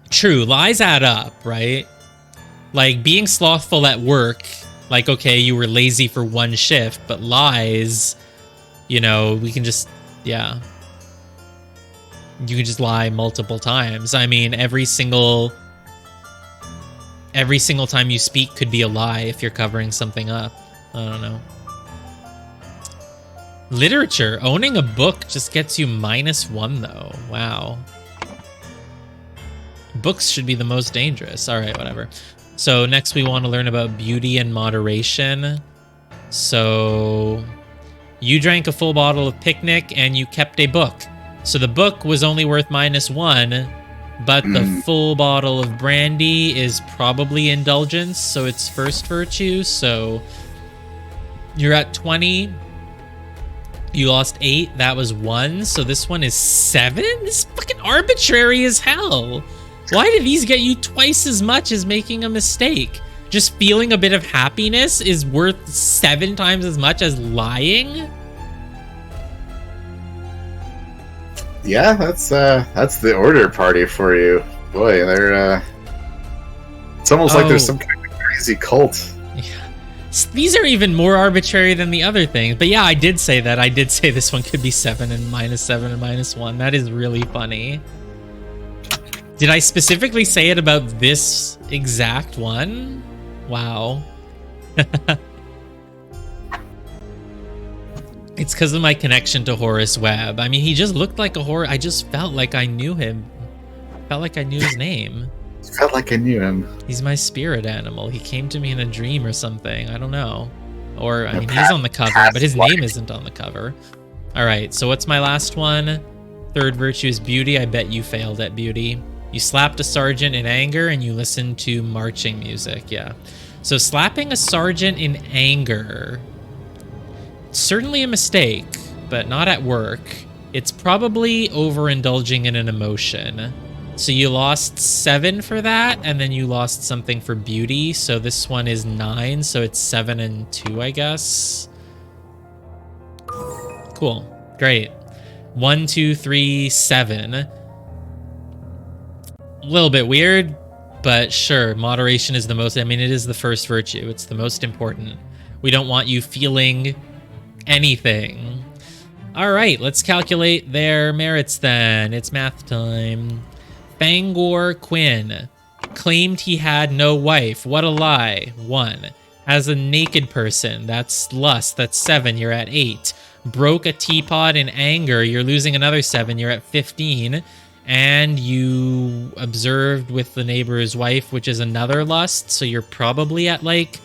S1: True, lies add up, right? Like, being slothful at work, like, okay, you were lazy for 1 shift, but lies, you know, we can just, yeah. You can just lie multiple times. I mean, every single every single time you speak could be a lie if you're covering something up. I don't know. Literature. Owning a book just gets you -1, though. Wow. Books should be the most dangerous. All right, whatever. So next we want to learn about beauty and moderation. So you drank a full bottle of Picnic and you kept a book. So the book was only worth -1, but the full bottle of brandy is probably indulgence, so it's first virtue. So you're at 20. You lost 8. That was 1. So this one is 7? This is fucking arbitrary as hell. Why do these get you twice as much as making a mistake? Just feeling a bit of happiness is worth 7 times as much as lying?
S2: Yeah, that's the order party for you. Boy, they're it's almost like there's some kind of crazy cult.
S1: Yeah. These are even more arbitrary than the other things. But yeah, I did say that. I did say this one could be 7 and -7 and -1. That is really funny. Did I specifically say it about this exact one? Wow. It's because of my connection to Horace Webb. I mean, he just looked like a horror. I just felt like I knew him. Felt like I knew his name.
S2: Felt like I knew him.
S1: He's my spirit animal. He came to me in a dream or something. I don't know. Or, I mean, he's on the cover, but his name isn't on the cover. All right, so what's my last one? Third virtue is beauty. I bet you failed at beauty. You slapped a sergeant in anger and you listened to marching music. Yeah. So slapping a sergeant in anger, certainly a mistake, but not at work. It's probably overindulging in an emotion. So you lost 7 for that, and then you lost something for beauty. So this one is 9, so it's 7 and 2, I guess. Cool. Great. 1, 2, 3, 7. A little bit weird, but sure, moderation is the most, I mean, it is the first virtue. It's the most important. We don't want you feeling anything. All right, let's calculate their merits then. It's math time. Fangor Quinn claimed he had no wife. What a lie. 1. As a naked person, that's lust. That's 7. You're at 8. Broke a teapot in anger. You're losing another 7. You're at 15. And you observed with the neighbor's wife, which is another lust. So you're probably at like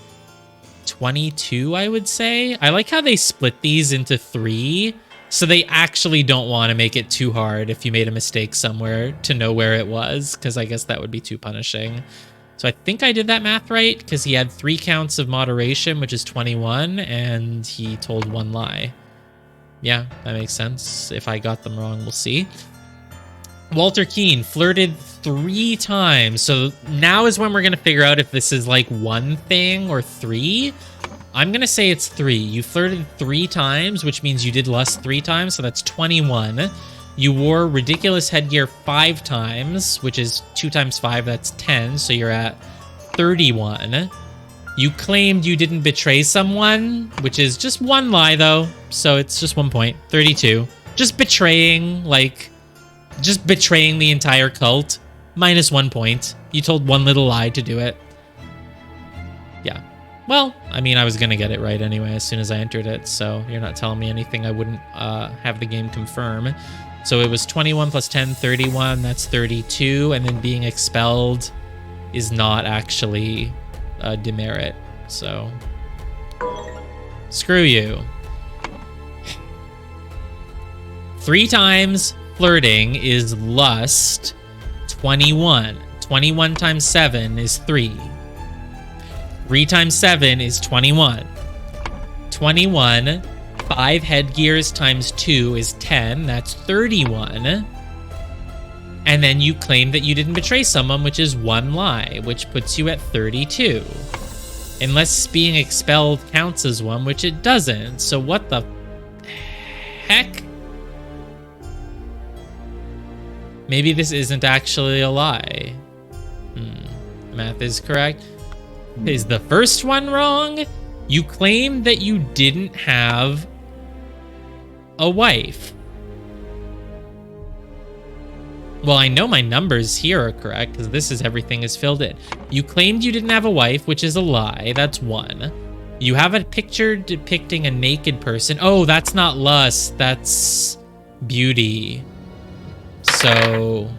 S1: 22, I would say. I like how they split these into 3. So they actually don't want to make it too hard if you made a mistake somewhere to know where it was, because I guess that would be too punishing. So I think I did that math right, because he had 3 counts of moderation, which is 21, and he told 1 lie. Yeah, that makes sense. If I got them wrong, we'll see. Walter Keane flirted 3 times. So now is when we're going to figure out if this is like 1 thing or 3. I'm going to say it's 3. You flirted 3 times, which means you did lust 3 times. So that's 21. You wore ridiculous headgear 5 times, which is 2 times 5. That's 10. So you're at 31. You claimed you didn't betray someone, which is just 1 lie though. So it's just 1 point. 32. Just betraying, like... Just betraying the entire cult. -1 point. You told 1 little lie to do it. Yeah. Well, I mean, I was going to get it right anyway as soon as I entered it, so you're not telling me anything I wouldn't have the game confirm. So it was 21 plus 10, 31. That's 32. And then being expelled is not actually a demerit. So screw you. 3 times... Flirting is lust. 21. 21 times 7 is 3. 3 times 7 is 21. 21. 5 headgears times 2 is 10. That's 31. And then you claim that you didn't betray someone, which is 1 lie, which puts you at 32. Unless being expelled counts as 1, which it doesn't. So what the heck? Maybe this isn't actually a lie. Math is correct. Is the first one wrong? You claimed that you didn't have a wife. Well, I know my numbers here are correct because this is everything is filled in. You claimed you didn't have a wife, which is a lie. That's 1. You have a picture depicting a naked person. Oh, that's not lust. That's beauty. So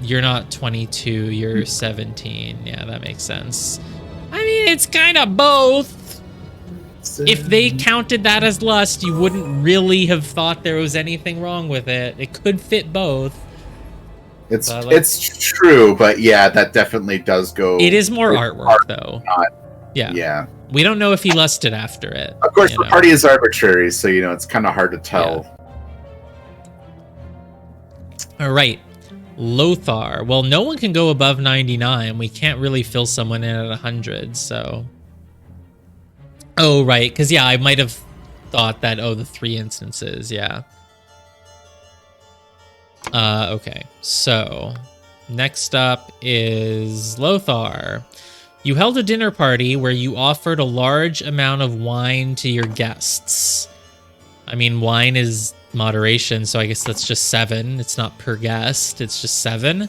S1: you're not 22. You're 17. Yeah, that makes sense. I mean, it's kind of both. If they counted that as lust, you wouldn't really have thought there was anything wrong with it. It could fit both.
S2: It's true, but yeah, that definitely does go.
S1: It is more artwork, though. Yeah.
S2: Yeah.
S1: We don't know if he lusted after it.
S2: Of course, the party is arbitrary, so it's kind of hard to tell.
S1: Yeah. All right. Lothar. Well, no one can go above 99. We can't really fill someone in at 100, so. Oh, right. Because, yeah, I might have thought that, the 3 instances. Yeah. Okay. So, next up is Lothar. You held a dinner party where you offered a large amount of wine to your guests. I mean, wine is moderation, so I guess that's just 7. It's not per guest. It's just 7.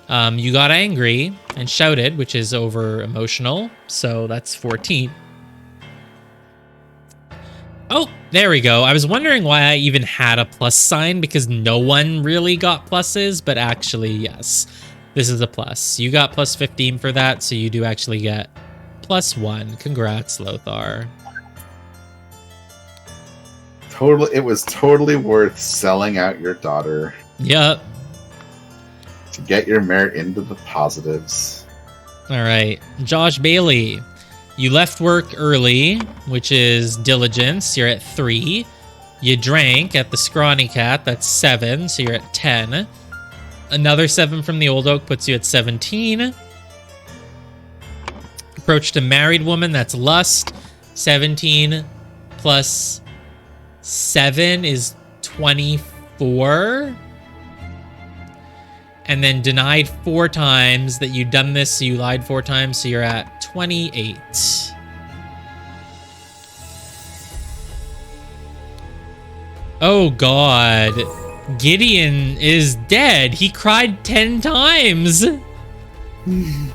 S1: You got angry and shouted, which is over emotional. So that's 14. Oh, there we go. I was wondering why I even had a plus sign because no one really got pluses, but actually, yes, this is a plus. You got plus 15 for that, so you do actually get plus 1. Congrats, Lothar.
S2: It was totally worth selling out your daughter.
S1: Yep.
S2: To get your merit into the positives.
S1: All right. Josh Bailey. You left work early, which is diligence. You're at 3. You drank at the Scrawny Cat. That's 7, so you're at 10. Another 7 from the Old Oak puts you at 17. Approached a married woman. That's lust. 17 plus 7 is 24. And then denied 4 times that you'd done this, so you lied 4 times, so you're at 28. Oh god. Gideon is dead. He cried 10 times.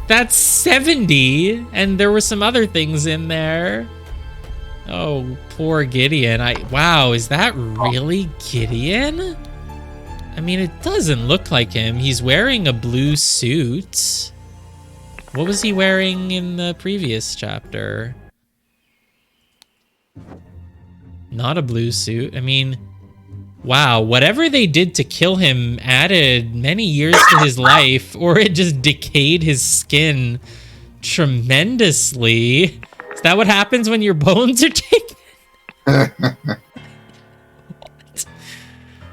S1: That's 70. And there were some other things in there. Oh, poor Gideon. Wow, is that really Gideon? I mean, it doesn't look like him. He's wearing a blue suit. What was he wearing in the previous chapter? Not a blue suit. I mean, wow, whatever they did to kill him added many years to his life, or it just decayed his skin tremendously. Is that what happens when your bones are taken?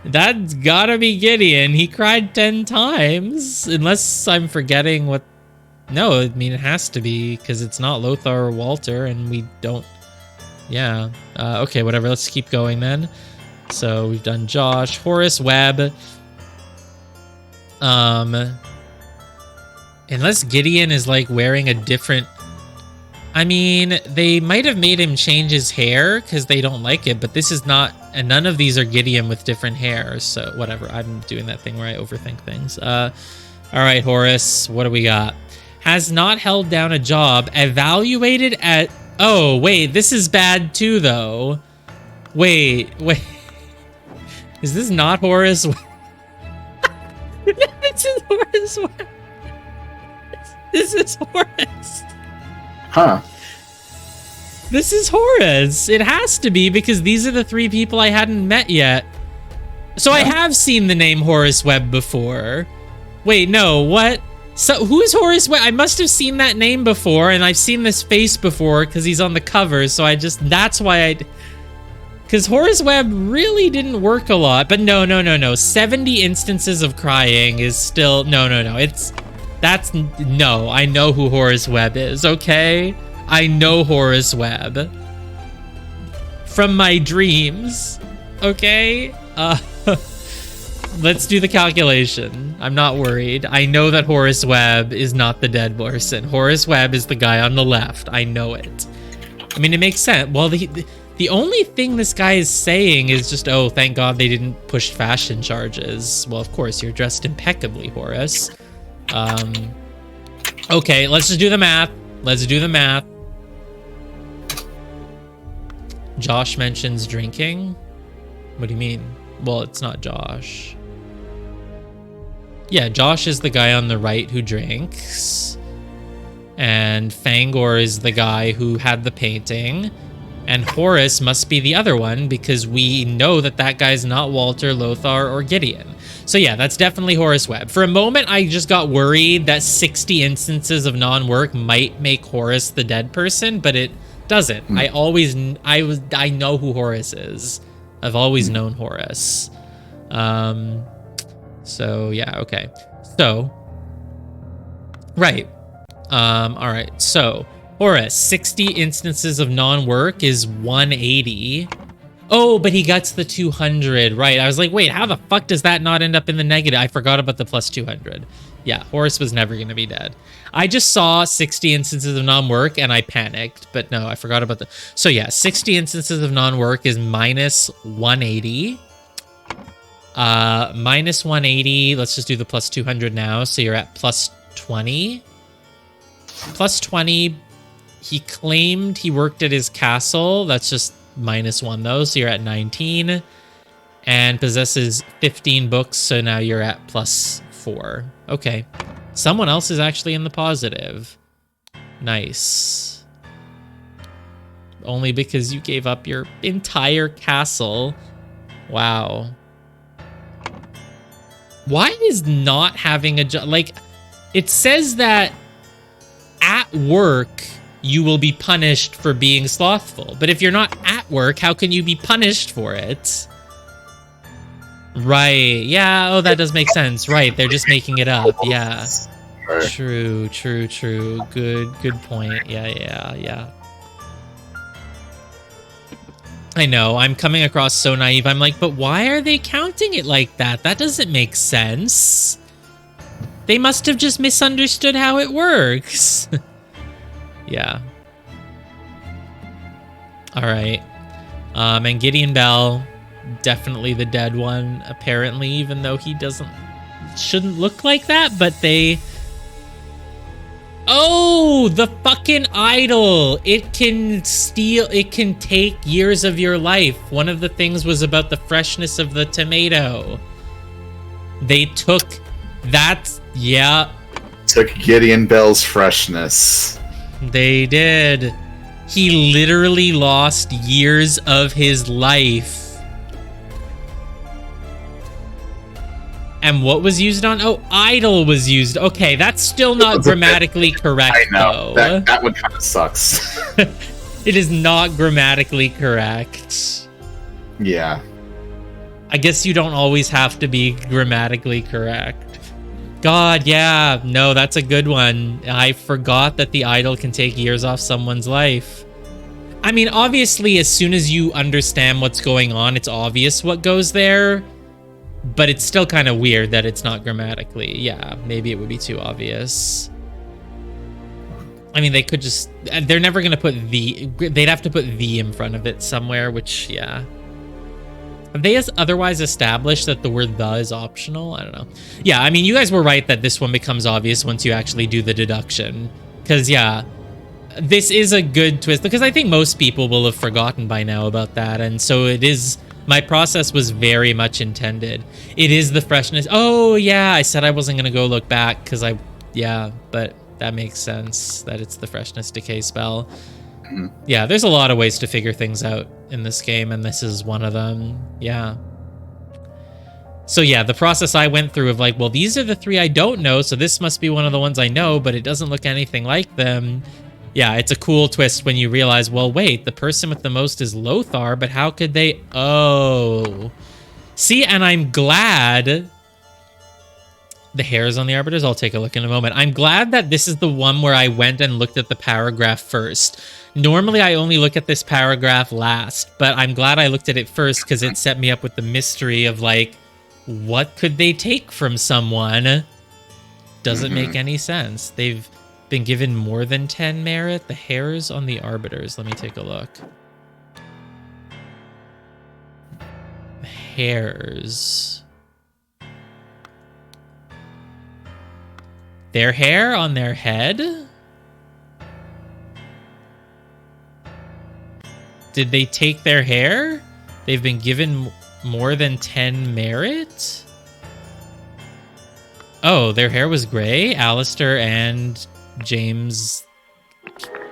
S1: That's gotta be Gideon. He cried 10 times. Unless I'm forgetting what... No, I mean, it has to be, because it's not Lothar or Walter, and we don't... Yeah. Okay, whatever. Let's keep going then. So, we've done Josh. Horace Webb. Unless Gideon is, like, wearing a different... I mean, they might have made him change his hair because they don't like it, but this is not, and none of these are Gideon with different hair, so whatever. I'm doing that thing where I overthink things. All right, Horace, what do we got? Has not held down a job, evaluated at, oh, wait, this is bad too, though. Wait. Is this not Horace? This is Horace. This is Horace.
S2: Huh.
S1: This is Horace. It has to be because these are the 3 people I hadn't met yet. So yeah. I have seen the name Horace Webb before. Wait, no, what? So who's Horace Webb? I must have seen that name before, and I've seen this face before because he's on the cover, so that's why I... Because Horace Webb really didn't work a lot, but no. 70 instances of crying is still... No. No, I know who Horace Webb is, okay? I know Horace Webb. From my dreams, okay? Let's do the calculation. I'm not worried. I know that Horace Webb is not the dead person. Horace Webb is the guy on the left. I know it. I mean, it makes sense. Well, The only thing this guy is saying is just, oh, thank God they didn't push fashion charges. Well, of course, you're dressed impeccably, Horace. Okay, let's just do the math. Let's do the math. Josh mentions drinking. What do you mean? Well, it's not Josh. Yeah, Josh is the guy on the right who drinks. And Fangor is the guy who had the painting. And Horace must be the other one because we know that that guy's not Walter, Lothar, or Gideon. So yeah, that's definitely Horace Webb. For a moment, I just got worried that 60 instances of non-work might make Horace the dead person, but it doesn't. I know who Horace is. I've always known Horace. So yeah, okay. So, right. All right. So Horace, 60 instances of non-work is 180. Oh, but he gets the 200. Right. I was like, wait, how the fuck does that not end up in the negative? I forgot about the plus 200. Yeah, Horace was never going to be dead. I just saw 60 instances of non-work and I panicked, but no, I forgot about the... So yeah, 60 instances of non-work is minus 180. Minus 180, let's just do the plus 200 now. So you're at plus 20. Plus 20, he claimed he worked at his castle. That's just minus 1 though, so you're at 19. And possesses 15 books, so now you're at plus 4. Okay. Someone else is actually in the positive. Nice. Only because you gave up your entire castle. Wow. Why is not having a job... Like, it says that at work, you will be punished for being slothful. But if you're not at work, how can you be punished for it? Right. Yeah. Oh, that does make sense. Right. They're just making it up. Yeah. True. Good point. Yeah. I know. I'm coming across so naive. I'm like, but why are they counting it like that? That doesn't make sense. They must have just misunderstood how it works. Yeah. All right. And Gideon Bell, definitely the dead one, apparently, even though he shouldn't look like that, but they... Oh, the fucking idol. It can take years of your life. One of the things was about the freshness of the tomato. They took that, yeah.
S2: Took Gideon Bell's freshness.
S1: They did. He literally lost years of his life. And what was used on? Oh, idol was used. Okay, that's still not grammatically correct,
S2: I know.
S1: though.
S2: That one kind of sucks.
S1: It is not grammatically correct.
S2: Yeah.
S1: I guess you don't always have to be grammatically correct. God, yeah. No, that's a good one. I forgot that the idol can take years off someone's life. I mean, obviously, as soon as you understand what's going on, it's obvious what goes there. But it's still kind of weird that it's not grammatically. Yeah, maybe it would be too obvious. I mean, they could just... They're never going to put the... They'd have to put the in front of it somewhere, which, yeah. Have they otherwise established that the word the is optional? I don't know. Yeah, I mean, you guys were right that this one becomes obvious once you actually do the deduction. Because, yeah, this is a good twist. Because I think most people will have forgotten by now about that. And so it is... My process was very much intended. It is the freshness. Oh, yeah, I said I wasn't going to go look back because yeah, but that makes sense that it's the freshness decay spell. Yeah, there's a lot of ways to figure things out in this game, and this is one of them. Yeah. So yeah, the process I went through of like, well, these are the 3 I don't know, so this must be one of the ones I know, but it doesn't look anything like them. Yeah, it's a cool twist when you realize, well, wait, the person with the most is Lothar, but how could they... Oh. See, and I'm glad... The hairs on the arbiters, I'll take a look in a moment. I'm glad that this is the one where I went and looked at the paragraph first. Normally, I only look at this paragraph last, but I'm glad I looked at it first because it set me up with the mystery of, like, what could they take from someone? Doesn't make any sense. They've... been given more than 10 merit. The hairs on the arbiters. Let me take a look. hairs? Their hair on their head? Did they take their hair? They've been given more than 10 merit? Oh, their hair was gray? Alistair and James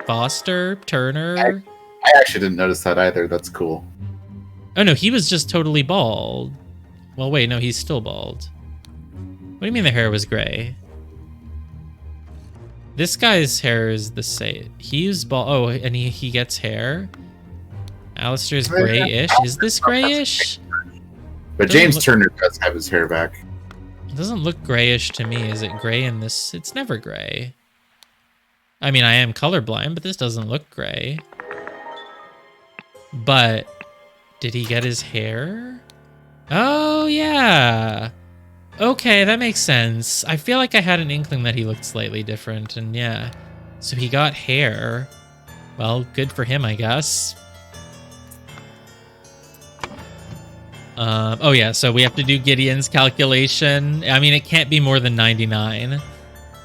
S1: Foster Turner?
S2: I actually didn't notice that either. That's cool.
S1: Oh no, he was just totally bald. Well, wait, no, he's still bald. What do you mean the hair was gray? This guy's hair is the same. He's bald. Oh, and he gets hair. Alistair's grayish. Is this grayish?
S2: But James Turner does have his hair back.
S1: It doesn't look grayish to me. Is it gray in this? It's never gray. I mean, I am colorblind, but this doesn't look gray. But did he get his hair? Oh, yeah. Okay, that makes sense. I feel like I had an inkling that he looked slightly different, and yeah. So he got hair. Well, good for him, I guess. Oh yeah, so we have to do Gideon's calculation. I mean, it can't be more than 99.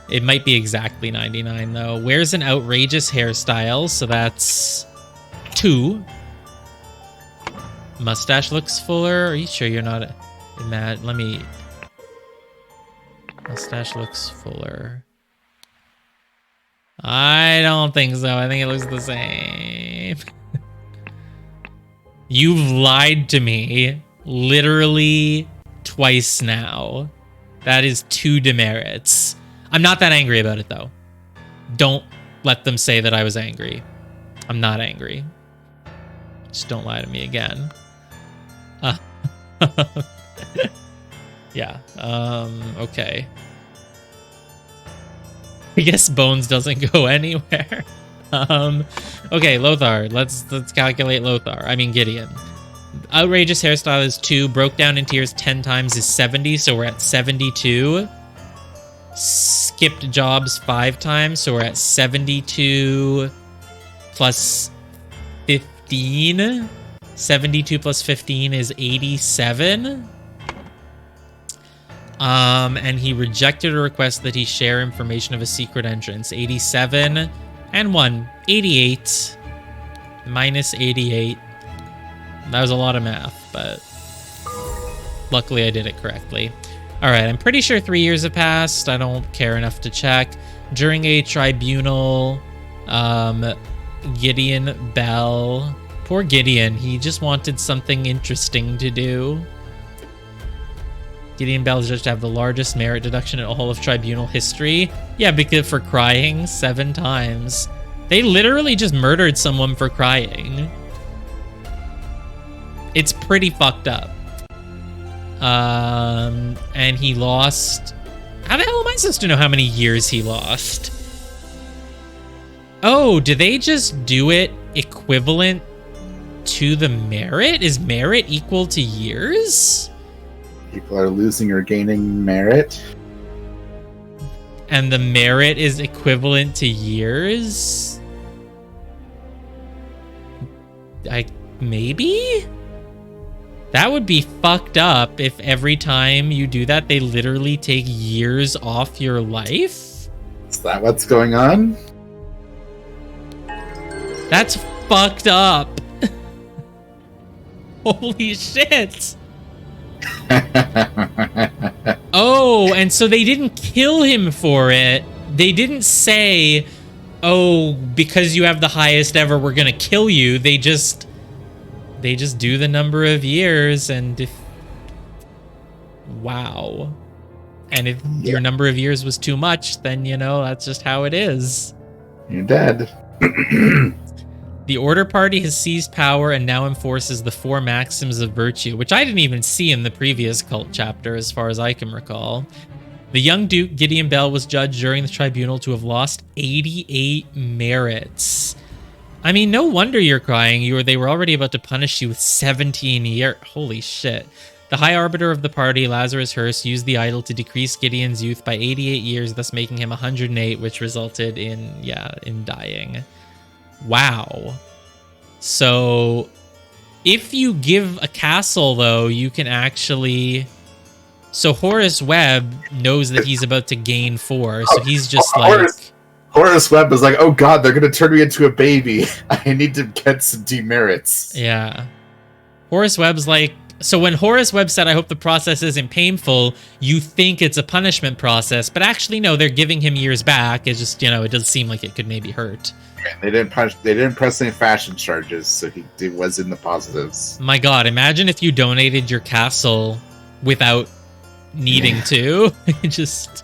S1: It might be exactly 99, though. Wears an outrageous hairstyle, so that's 2. Mustache looks fuller. Are you sure you're not mad? Let me... Mustache looks fuller. I don't think so. I think it looks the same. You've lied to me literally twice now. That is 2 demerits. I'm not that angry about it, though. Don't let them say that I was angry. I'm not angry. Just don't lie to me again. Yeah. Okay. I guess Bones doesn't go anywhere. Okay, Lothar. Let's calculate Lothar. I mean Gideon. Outrageous hairstyle is 2. Broke down in tears 10 times is 70, so we're at 72. Skipped jobs 5 times, so we're at 72 plus 15. 72 plus 15 is 87. And he rejected a request that he share information of a secret entrance. 87 and 1. 88. Minus 88. That was a lot of math, but luckily I did it correctly. All right, I'm pretty sure 3 years have passed. I don't care enough to check. During a tribunal, Gideon Bell... Poor Gideon, he just wanted something interesting to do. Gideon Bell is judged to have the largest merit deduction in all of tribunal history. Yeah, because for crying 7 times. They literally just murdered someone for crying. It's pretty fucked up. And he lost... How the hell am I supposed to know how many years he lost? Oh, do they just do it equivalent to the merit? Is merit equal to years?
S2: People are losing or gaining merit.
S1: And the merit is equivalent to years? Maybe? That would be fucked up if every time you do that, they literally take years off your life?
S2: Is that what's going on?
S1: That's fucked up. Holy shit. Oh, and so they didn't kill him for it. They didn't say, oh, because you have the highest ever, we're gonna kill you. They just do the number of years, and if... Wow. And if your number of years was too much, then, you know, that's just how it is.
S2: You're dead.
S1: The Order Party has seized power and now enforces the 4 maxims of virtue, which I didn't even see in the previous cult chapter, as far as I can recall. The young Duke, Gideon Bell, was judged during the tribunal to have lost 88 merits. I mean, no wonder you're crying. They were already about to punish you with 17 years. Holy shit. The High Arbiter of the party, Lazarus Hurst, used the idol to decrease Gideon's youth by 88 years, thus making him 108, which resulted in dying. Wow. So If you give a castle, though, you can actually... So Horace Webb knows that he's about to gain 4, so he's just like...
S2: Horace Webb is like, oh god, they're going to turn me into a baby. I need to get some demerits.
S1: Yeah. Horace Webb's like... So when Horace Webb said, I hope the process isn't painful, you think it's a punishment process, but actually, no, they're giving him years back. It's just, it does seem like it could maybe hurt.
S2: They didn't press any fashion charges, so he was in the positives.
S1: My god, imagine if you donated your castle without needing to. just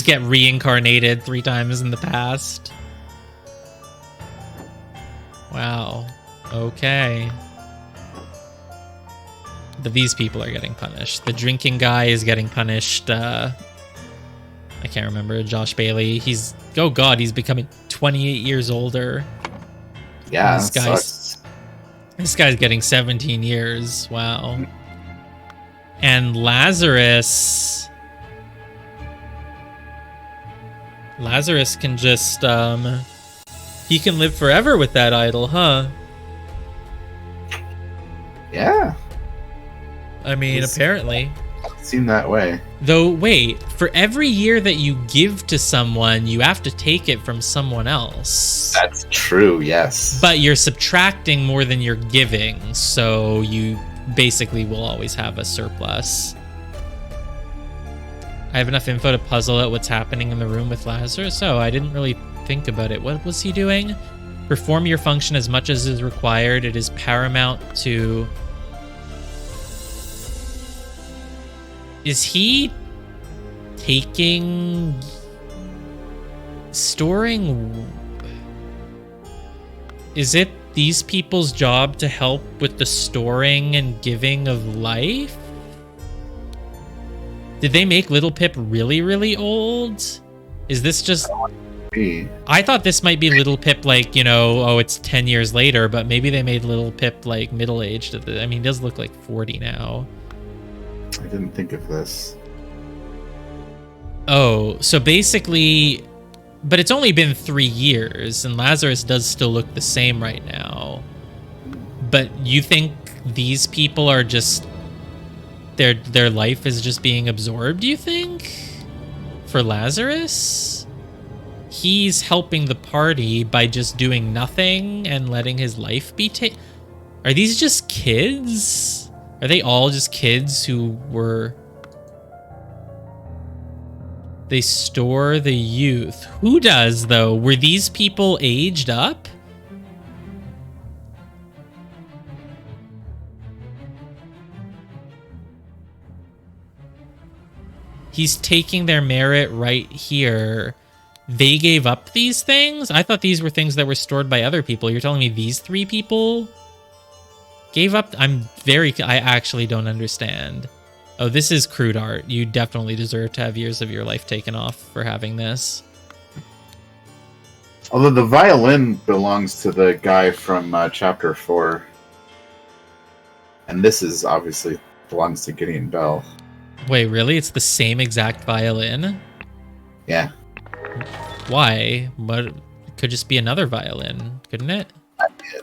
S1: get reincarnated 3 times in the past. Wow. Okay. But these people are getting punished. The drinking guy is getting punished. I can't remember. Josh Bailey. Oh god, he's becoming 28 years older.
S2: Yeah,
S1: this guy's getting 17 years. Wow. And Lazarus can just he can live forever with that idol, huh?
S2: Yeah.
S1: I mean, apparently.
S2: Seem that way.
S1: Though, wait, for every year that you give to someone, you have to take it from someone else.
S2: That's true, yes.
S1: But you're subtracting more than you're giving, so you basically will always have a surplus. I have enough info to puzzle out what's happening in the room with Lazarus. Oh, I didn't really think about it. What was he doing? Perform your function as much as is required. It is paramount to... Is he storing? Is it these people's job to help with the storing and giving of life? Did they make Little Pip really, really old? Is this just... I thought this might be Little Pip, like, it's 10 years later, but maybe they made Little Pip, like, middle-aged. I mean, he does look like 40 now.
S2: I didn't think of this.
S1: Oh, so basically... But it's only been 3 years, and Lazarus does still look the same right now. But you think these people are just... Their life is just being absorbed, do you think? For Lazarus? He's helping the party by just doing nothing and letting his life be taken... Are these just kids? Are they all just kids who were... They store the youth. Who does, though? Were these people aged up? He's taking their merit right here. They gave up these things? I thought these were things that were stored by other people. You're telling me these 3 people gave up? I actually don't understand. Oh, this is crude art. You definitely deserve to have years of your life taken off for having this.
S2: Although the violin belongs to the guy from chapter 4. And this is obviously belongs to Gideon Bell.
S1: Wait, really? It's the same exact violin?
S2: Yeah.
S1: Why? But it could just be another violin, couldn't it?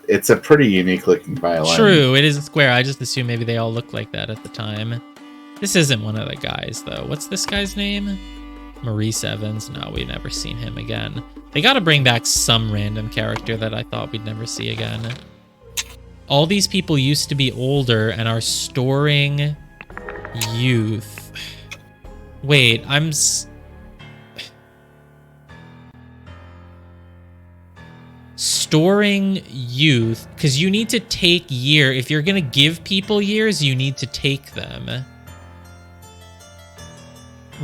S2: It's a pretty unique looking violin.
S1: True, it is a square. I just assume maybe they all looked like that at the time. This isn't one of the guys, though. What's this guy's name? Maurice Evans. No, we've never seen him again. They gotta bring back some random character that I thought we'd never see again. All these people used to be older and are storing youth. Wait, storing youth, because you need to take if you're gonna give people years, you need to take them.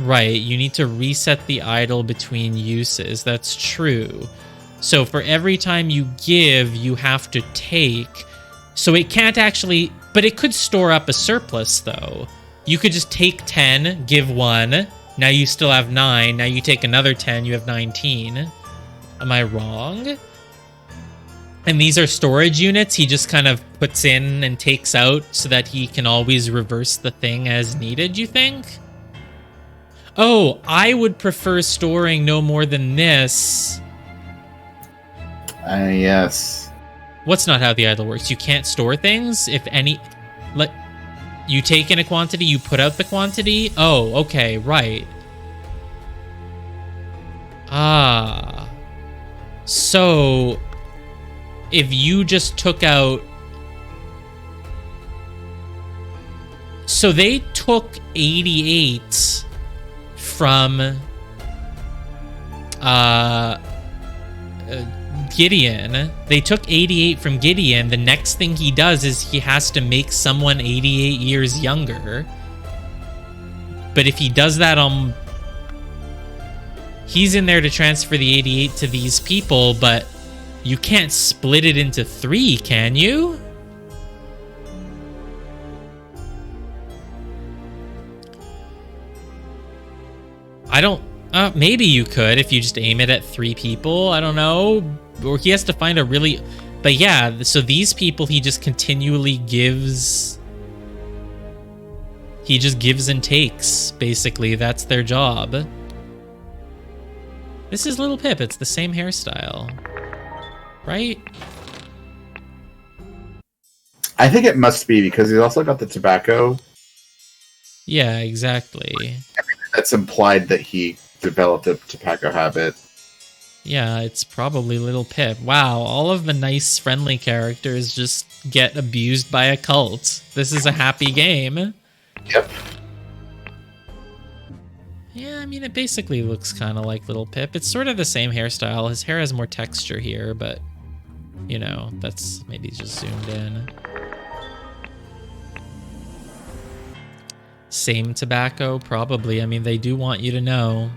S1: Right, you need to reset the idle between uses. That's true. So for every time you give, you have to take. So it can't actually... But it could store up a surplus, though. You could just take 10, give 1. Now you still have 9. Now you take another 10, you have 19. Am I wrong? And these are storage units he just kind of puts in and takes out so that he can always reverse the thing as needed, you think? Oh, I would prefer storing no more than this.
S2: Yes.
S1: What's not how the idol works? You can't store things? If any... You take in a quantity, you put out the quantity? Oh, okay, right. Ah. So, if you just took out... So they took 88 from... Gideon. They took 88 from Gideon. The next thing he does is he has to make someone 88 years younger. But if he does that on... He's in there to transfer the 88 to these people, but you can't split it into 3, can you? I don't... maybe you could if you just aim it at 3 people. I don't know. Or he has to find a really... But yeah, so these people he just continually gives... He just gives and takes, basically. That's their job. This is Little Pip. It's the same hairstyle. Right?
S2: I think it must be because he's also got the tobacco.
S1: Yeah, exactly.
S2: That's implied that he developed a tobacco habit.
S1: Yeah, it's probably Little Pip. Wow, all of the nice, friendly characters just get abused by a cult. This is a happy game.
S2: Yep.
S1: Yeah, I mean, it basically looks kind of like Little Pip. It's sort of the same hairstyle. His hair has more texture here, but, you know, that's maybe just zoomed in. Same tobacco? Probably. I mean, they do want you to know.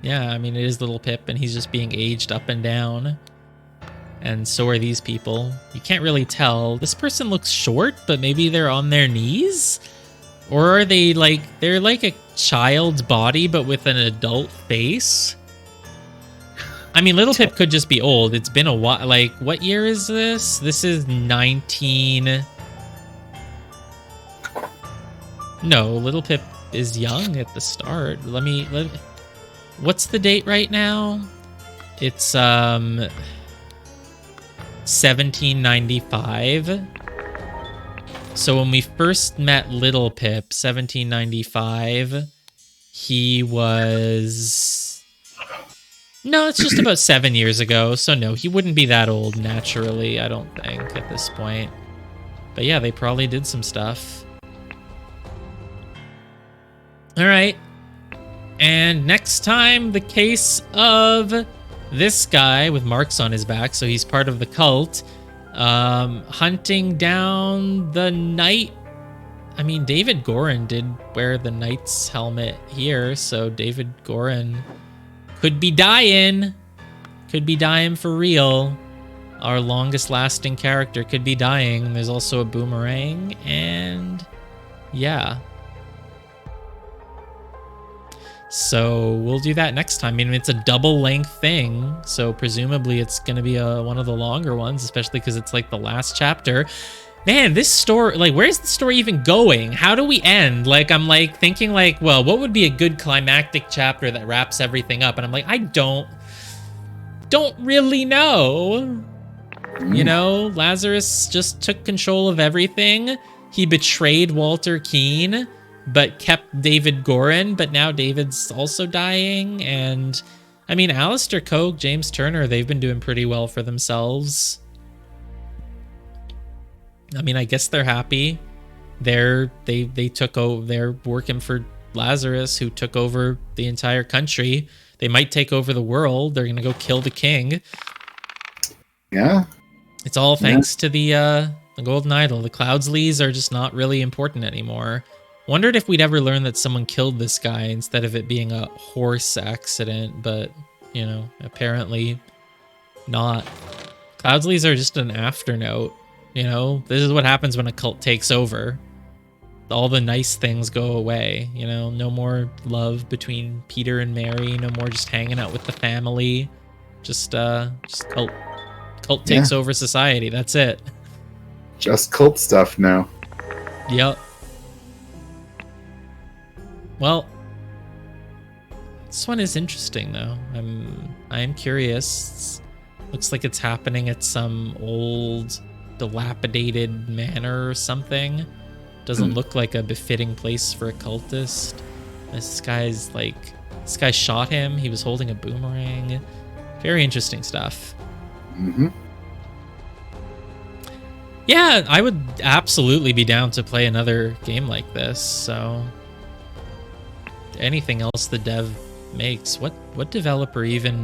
S1: Yeah, I mean, it is Little Pip, and he's just being aged up and down. And so are these people. You can't really tell. This person looks short, but maybe they're on their knees? Or are they like... They're like a child's body, but with an adult face? I mean, Little Pip could just be old. It's been a while. Like, what year is this? This is 19... No, Little Pip is young at the start. Let me... What's the date right now? It's 1795. So when we first met Little Pip, 1795, he was... No, it's just about 7 years ago. So no, he wouldn't be that old naturally, I don't think, at this point. But yeah, they probably did some stuff. All right. And next time, the case of this guy with marks on his back, so he's part of the cult, hunting down the knight. I mean, David Gorin did wear the knight's helmet here, so David Gorin could be dying. Could be dying for real. Our longest lasting character could be dying. There's also a boomerang, and yeah. So we'll do that next time. I mean, it's a double-length thing, so presumably it's going to be one of the longer ones, especially because it's like the last chapter. Man, this story, like, where's the story even going? How do we end? Like, I'm like thinking like, well, what would be a good climactic chapter that wraps everything up? And I'm like, I don't really know. You know, Lazarus just took control of everything. He betrayed Walter Keane, but kept David Gorin, but now David's also dying. And I mean, Alistair Koch, James Turner, they've been doing pretty well for themselves. I mean, I guess they're happy. They took over, they're working for Lazarus, who took over the entire country. They might take over the world. They're gonna go kill the king.
S2: Yeah.
S1: It's all thanks to the Golden Idol. The Cloudsleys are just not really important anymore. Wondered if we'd ever learn that someone killed this guy instead of it being a horse accident, but, you know, apparently not. Cloudsleys are just an afternote, you know? This is what happens when a cult takes over. All the nice things go away, you know? No more love between Peter and Mary, no more just hanging out with the family. Just cult takes over society, that's it.
S2: Just cult stuff now.
S1: Yep. Well, this one is interesting though. I am curious. Looks like it's happening at some old dilapidated manor or something. Doesn't look like a befitting place for a cultist. This guy shot him. He was holding a boomerang. Very interesting stuff.
S2: Mm-hmm.
S1: Yeah, I would absolutely be down to play another game like this. So, anything else the dev makes? What developer even